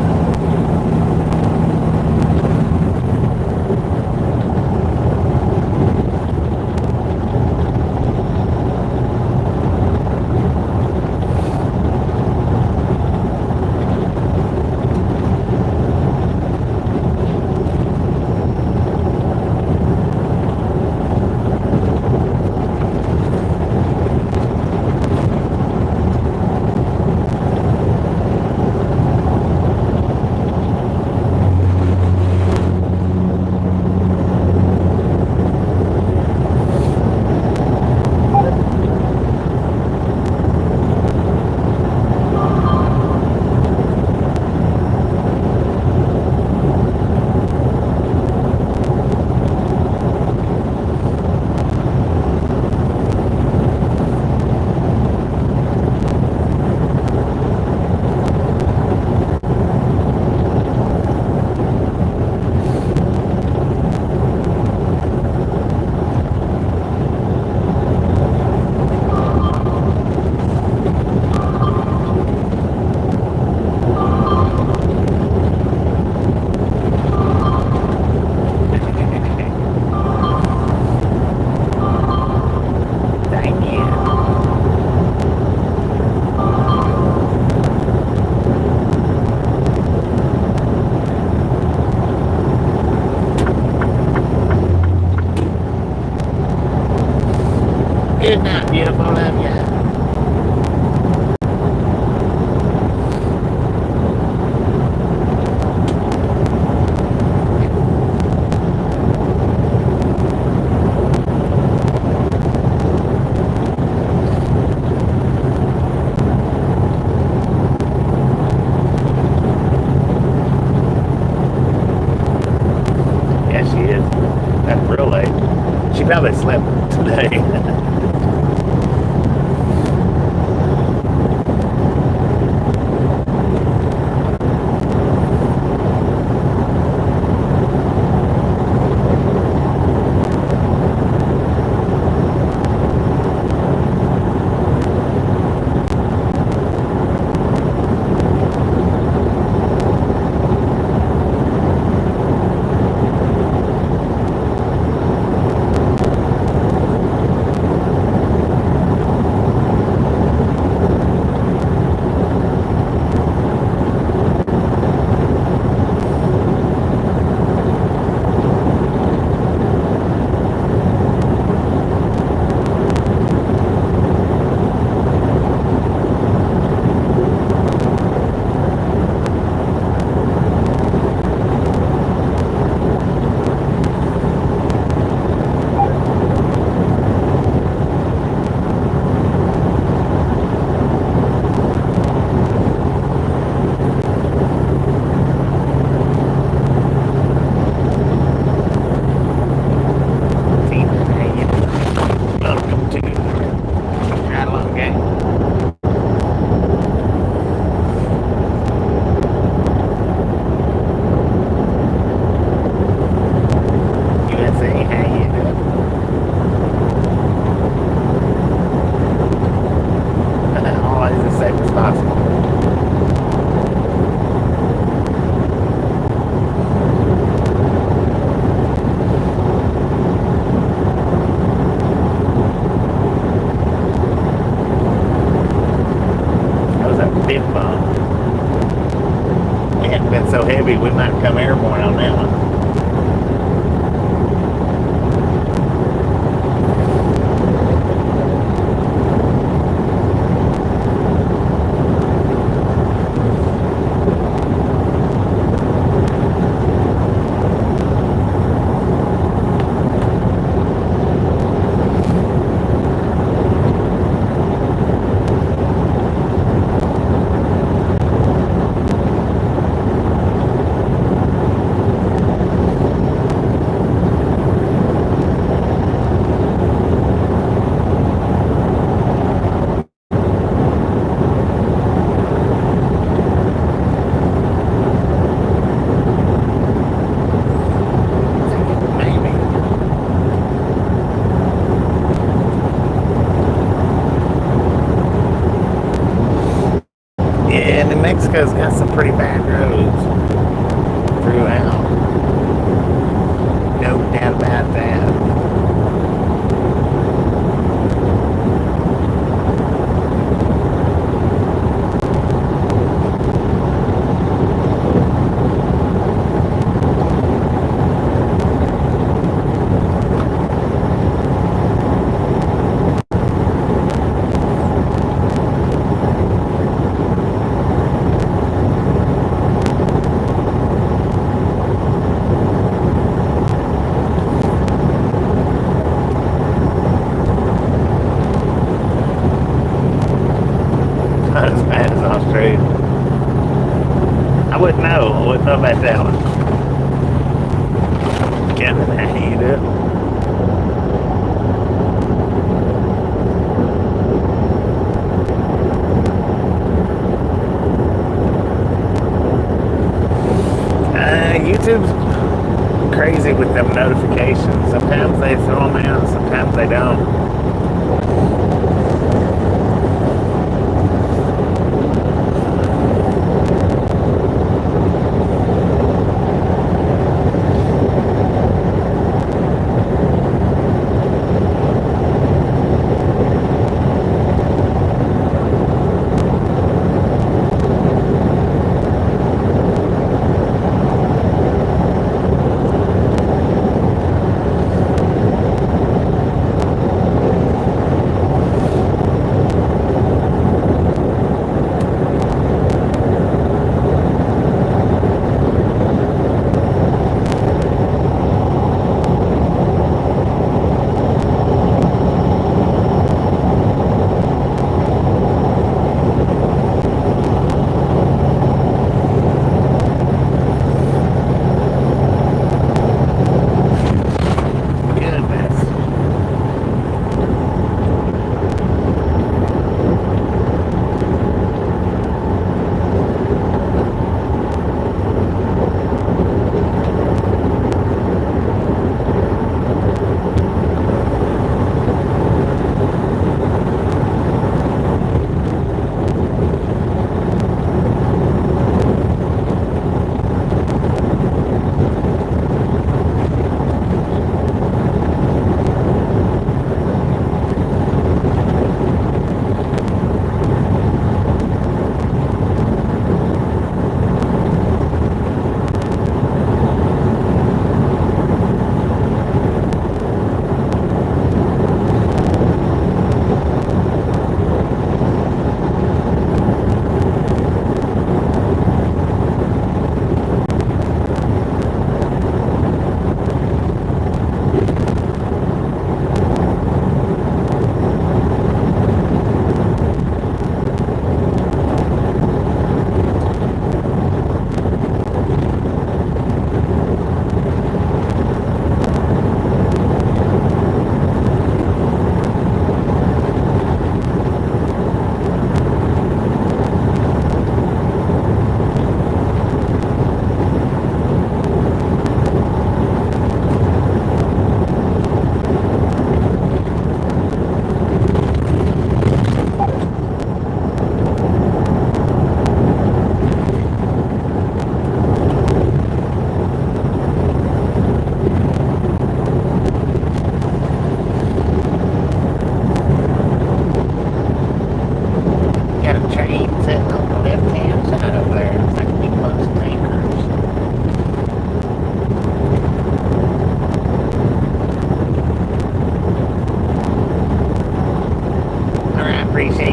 Good night, beautiful. Love ya. Yeah, she is. That's real late. She probably slept day. So heavy we might come airborne on that one. Mexico's got some pretty bad roads throughout. No doubt about that. Not as bad as Australia. I wouldn't know. I wouldn't know about that one. Kevin, how you doing? YouTube's crazy with them notifications. Sometimes they throw them out, sometimes they don't.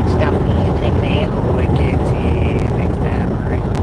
stop me and take it out. We'll catch you next time around.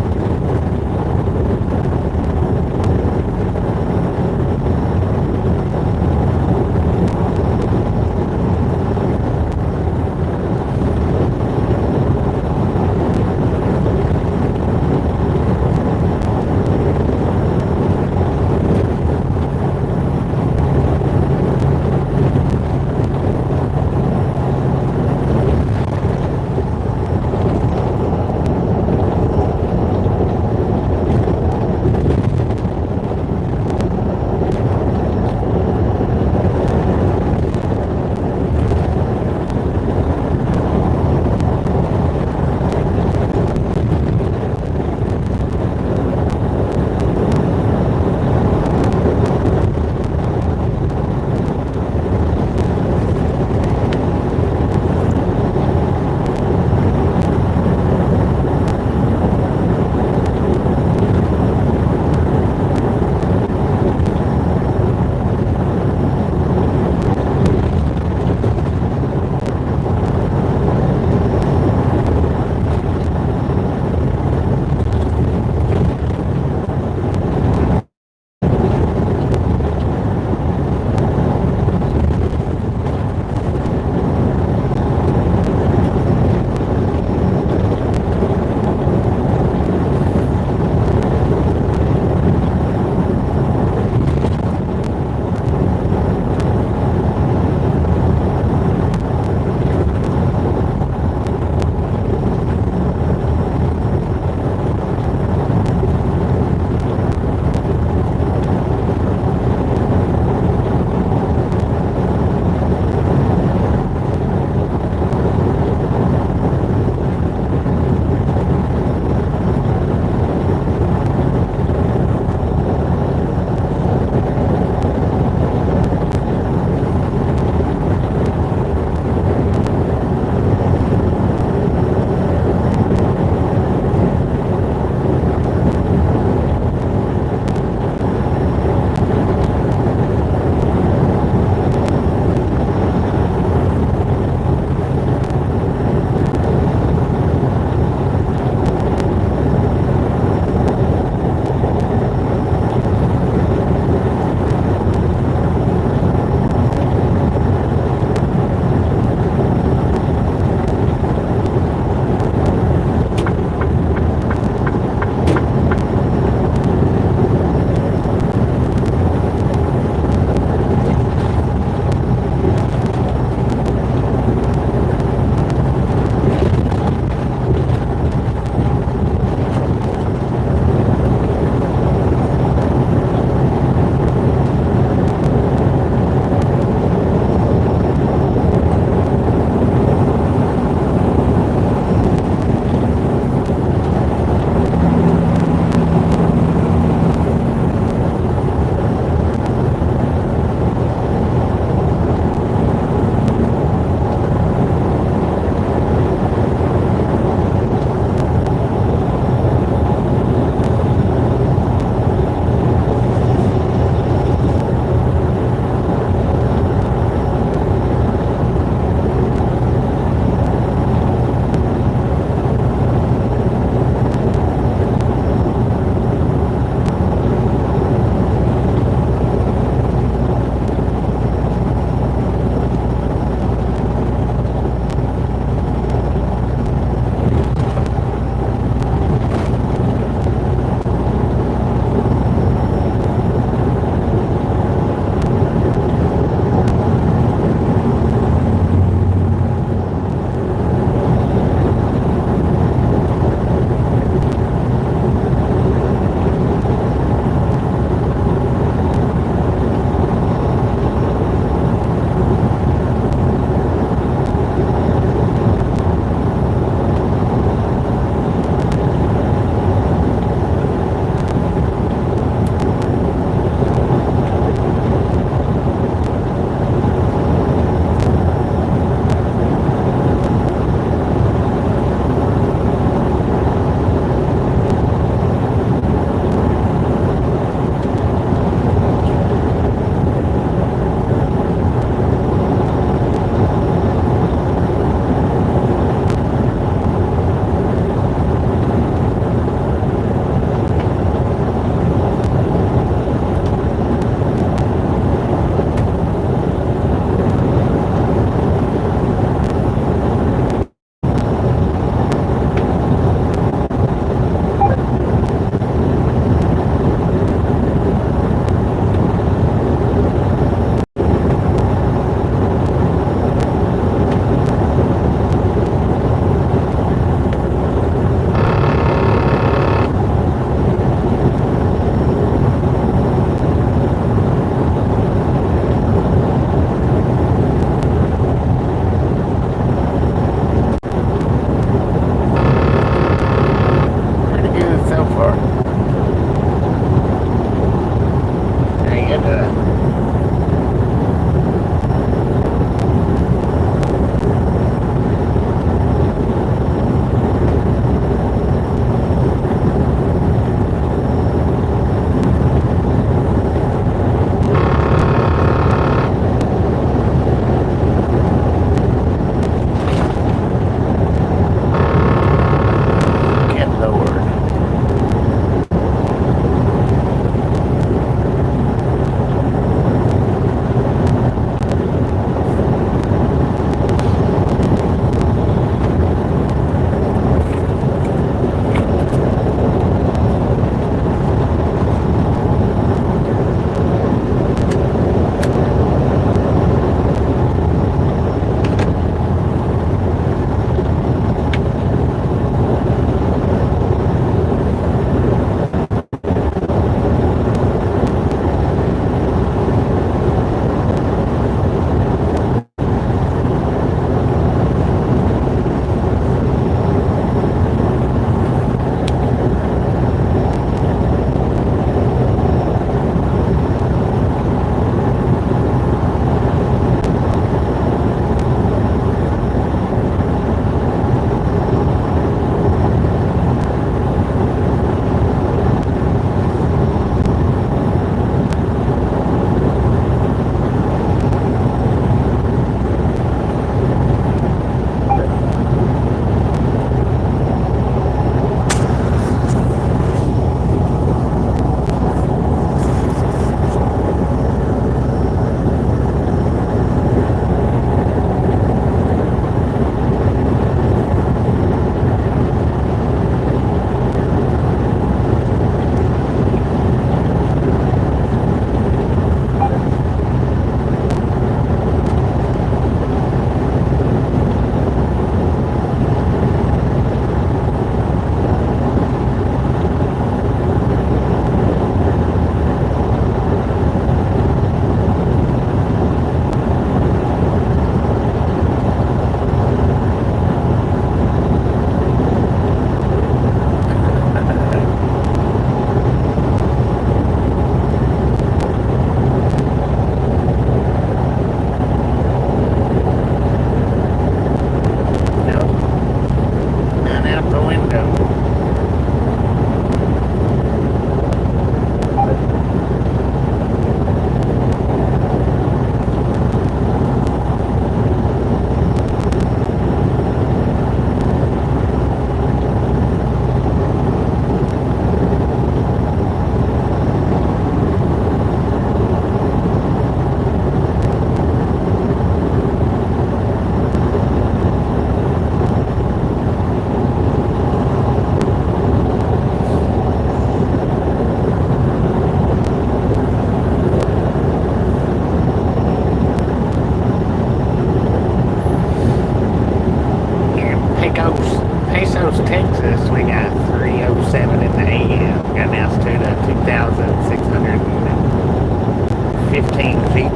Paso's, Texas, we got 3:07 in the AM. Got an altitude of 2,615 feet.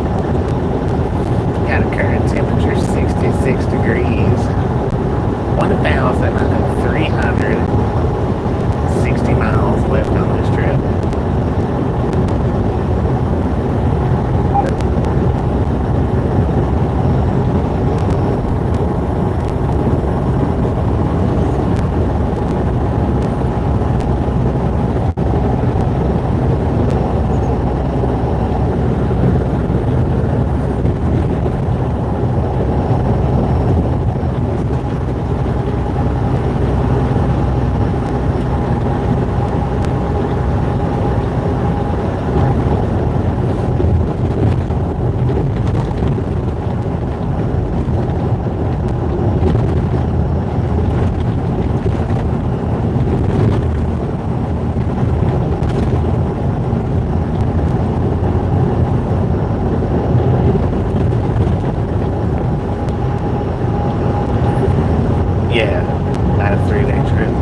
Got a current temperature 66 degrees. 1,360 miles left on this trip. Yeah, about a 3-day trip.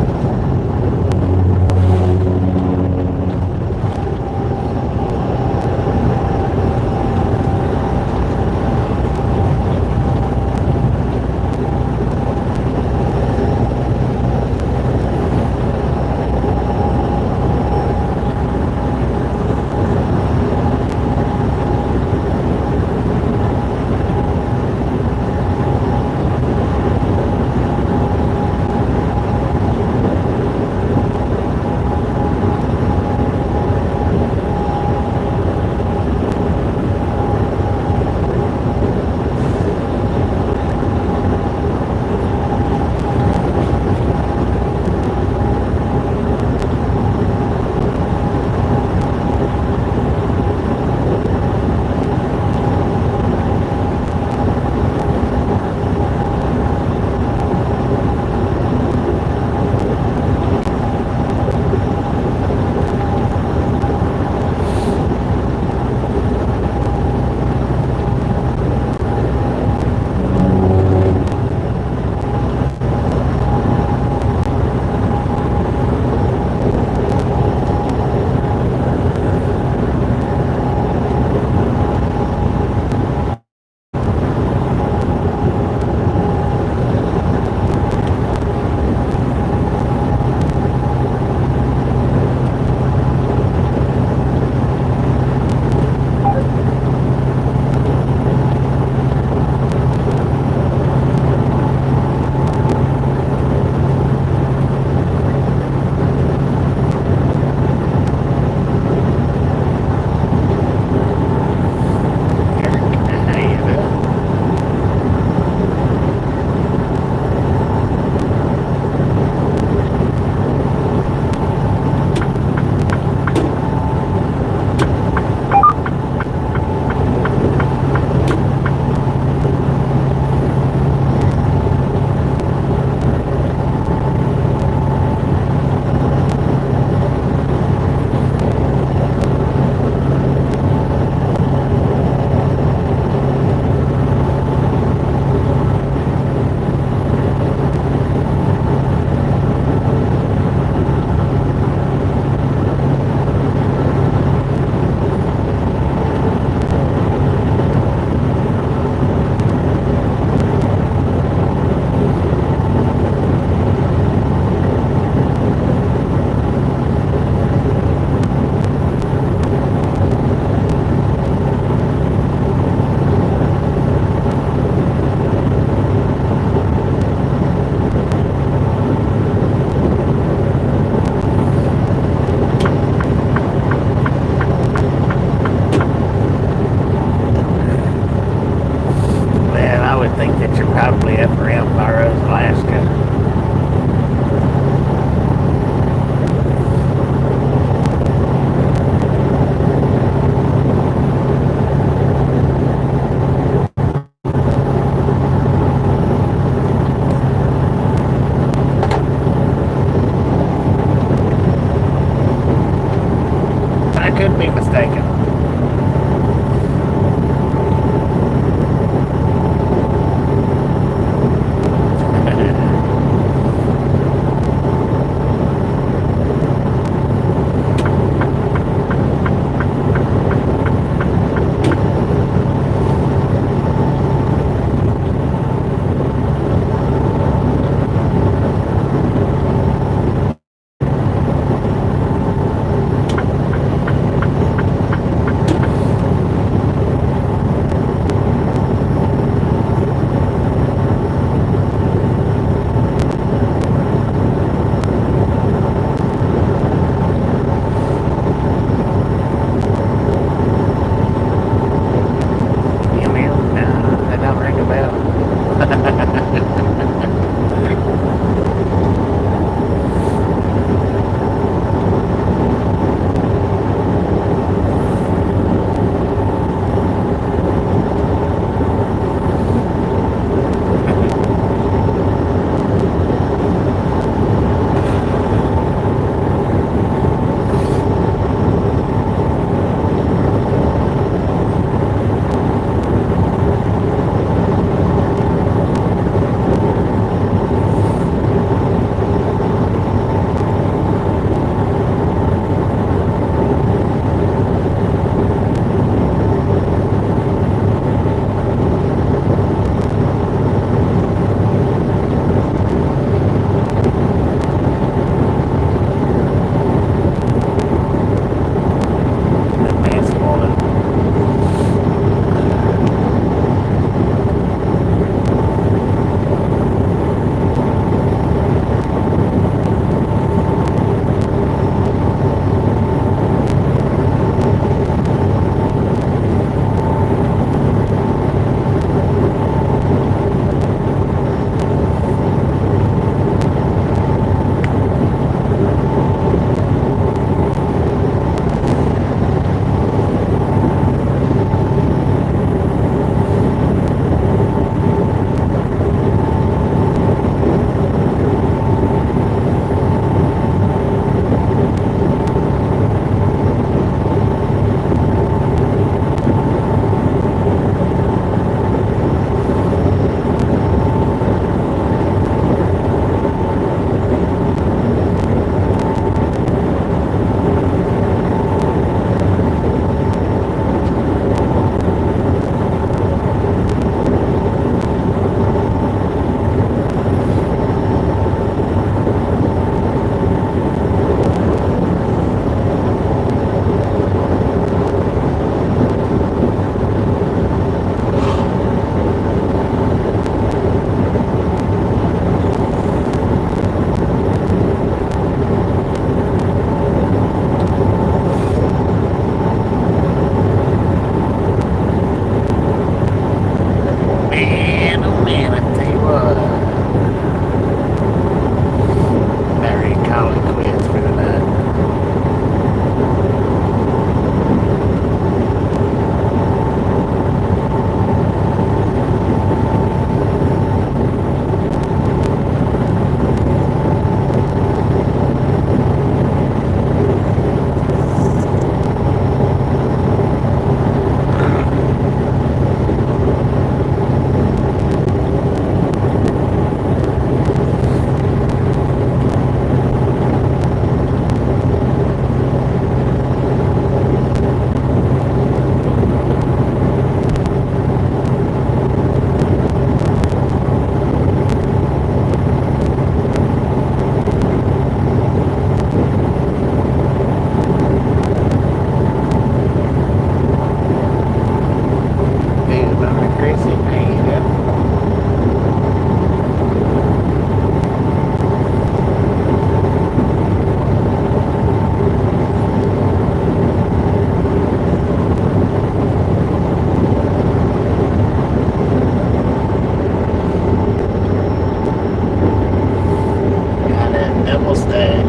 double stack.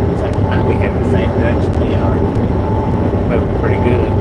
Looks like we might be heading the same direction we are. Moving pretty good.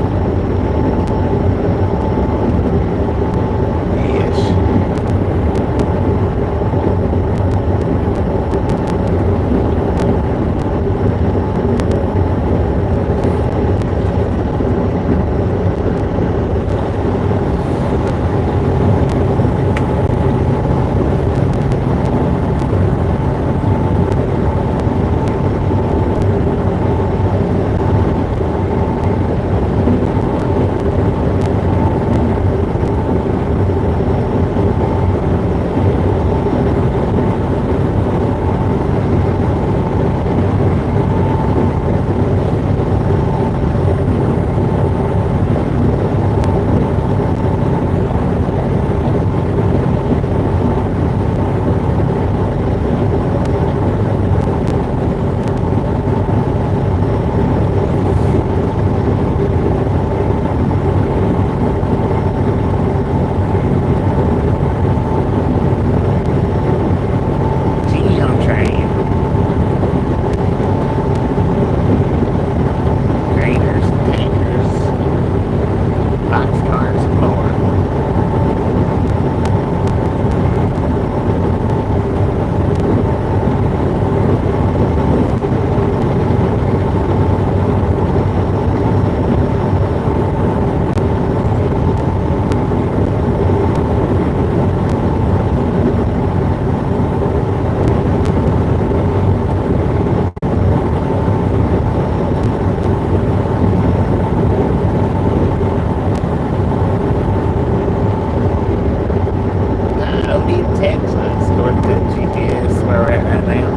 Texas, according to GPS, where we're at right now.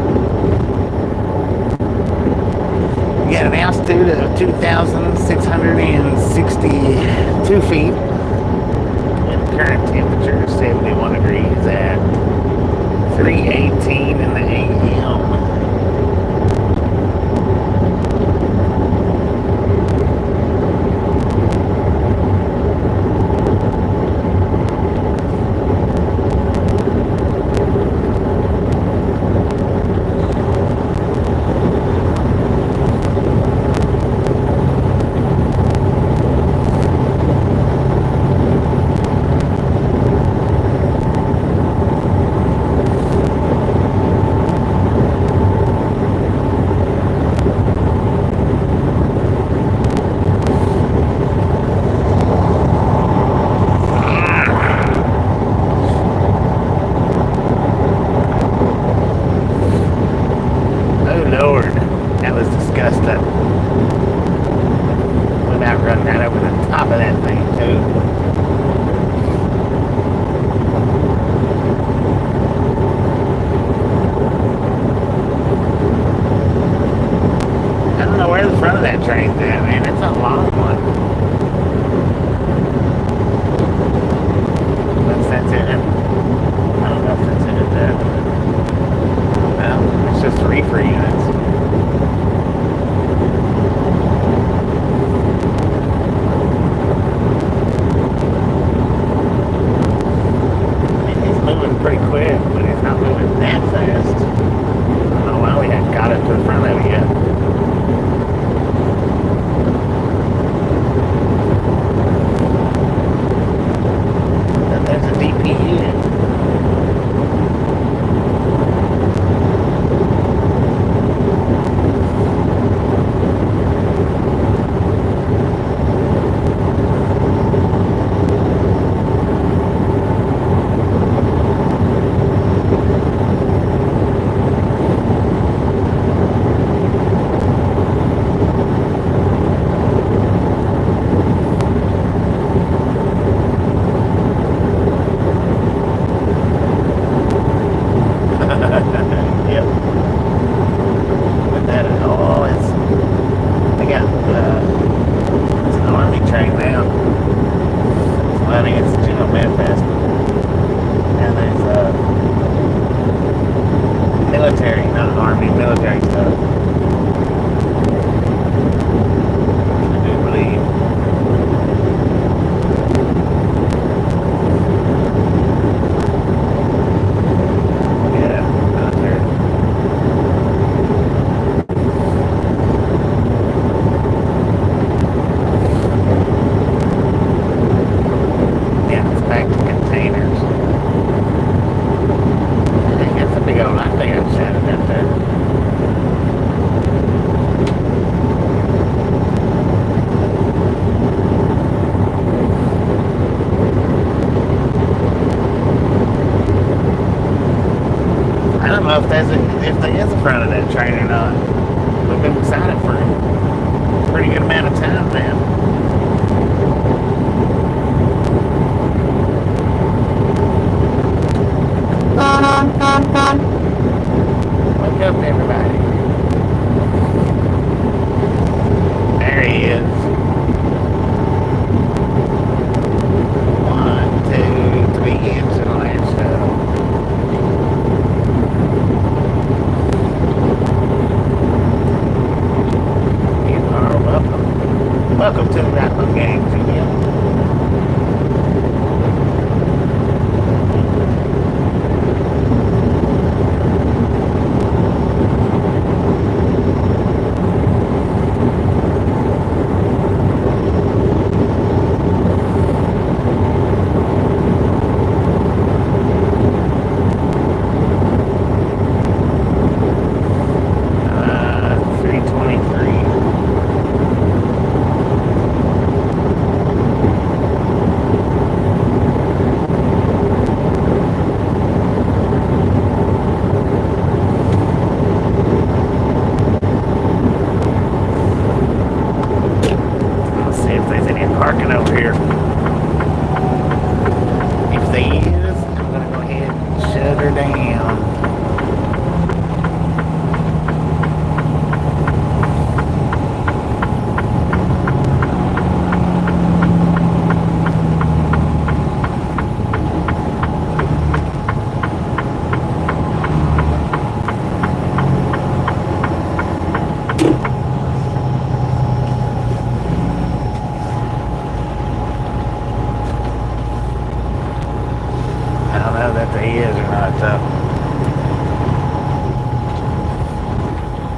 We got an altitude of 2,662 feet. And current temperature is 71 degrees at 3:18 in the AM. Yeah. know if there is a front of that train or not. We've been beside it for a pretty good amount of time now. Wake up, everybody. There he is. 1, 2, 3 inches on that stuff. You are welcome. Welcome to the Rattler Games again.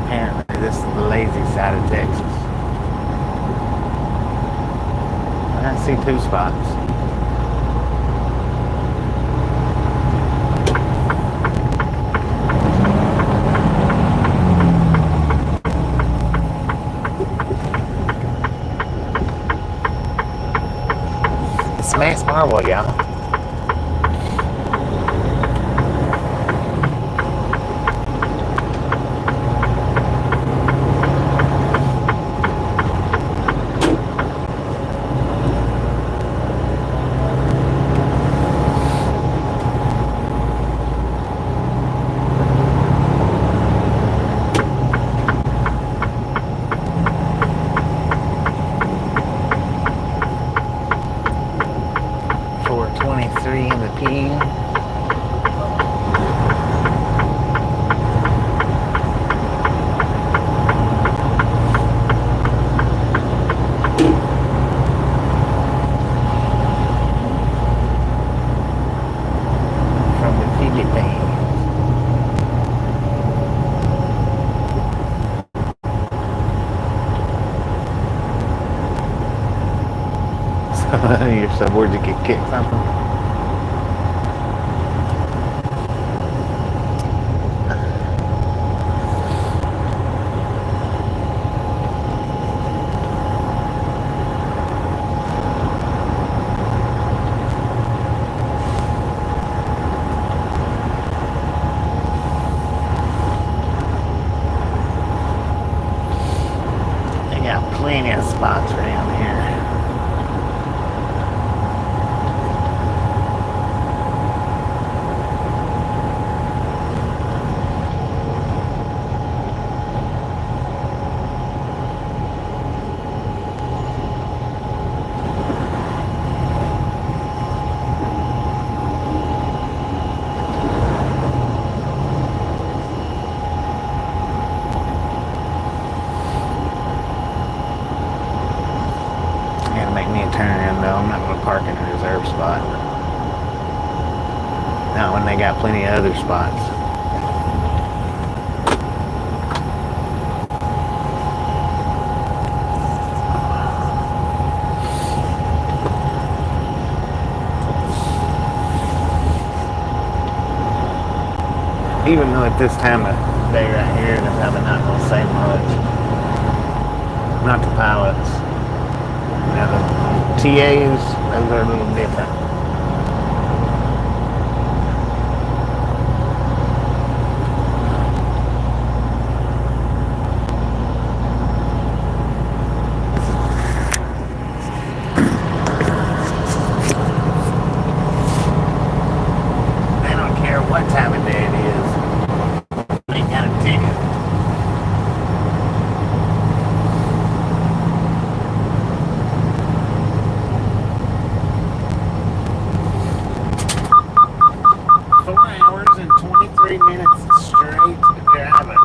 Apparently this is the lazy side of Texas. I see 2 spots. Smash Marble, y'all. You're so bored you could kick something. They got plenty of spots around here. Spot. Not when they got plenty of other spots. Even though at this time of day right here, they're probably not going to say much. Not the pilots. Now the TAs, those are a little different. what time of day it is. I ain't got a ticket. And 23 minutes straight driving.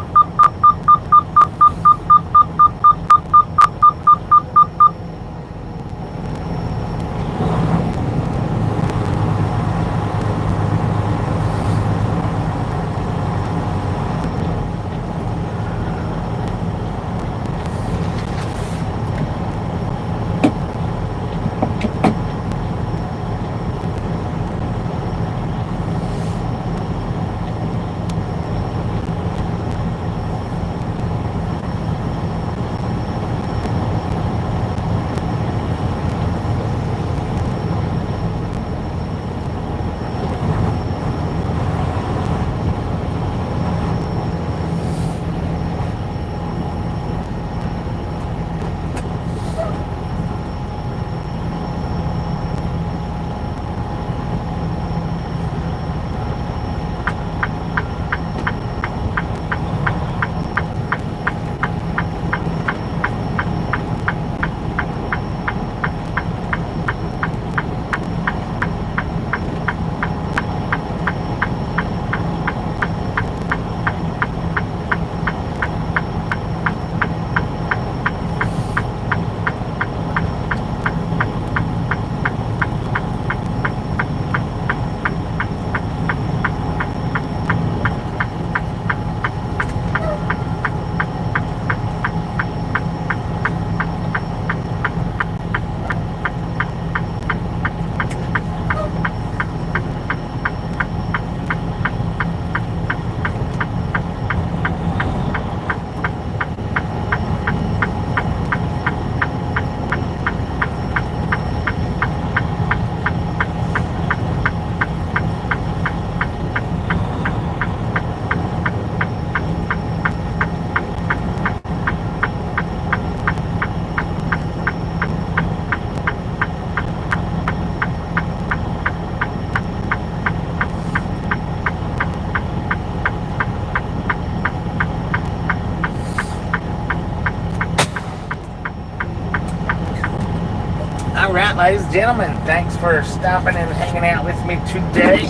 Alright, ladies and gentlemen, thanks for stopping and hanging out with me today.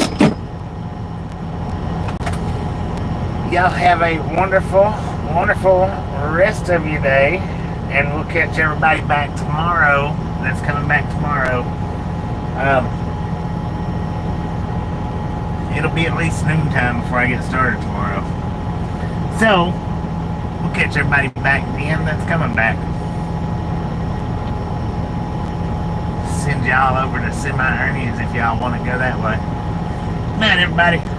Y'all have a wonderful, wonderful rest of your day, and we'll catch everybody back tomorrow. That's coming back tomorrow. It'll be at least noontime before I get started tomorrow. So, we'll catch everybody back again that's coming back. Send y'all over to Semi Ernie's if y'all want to go that way. Night, everybody.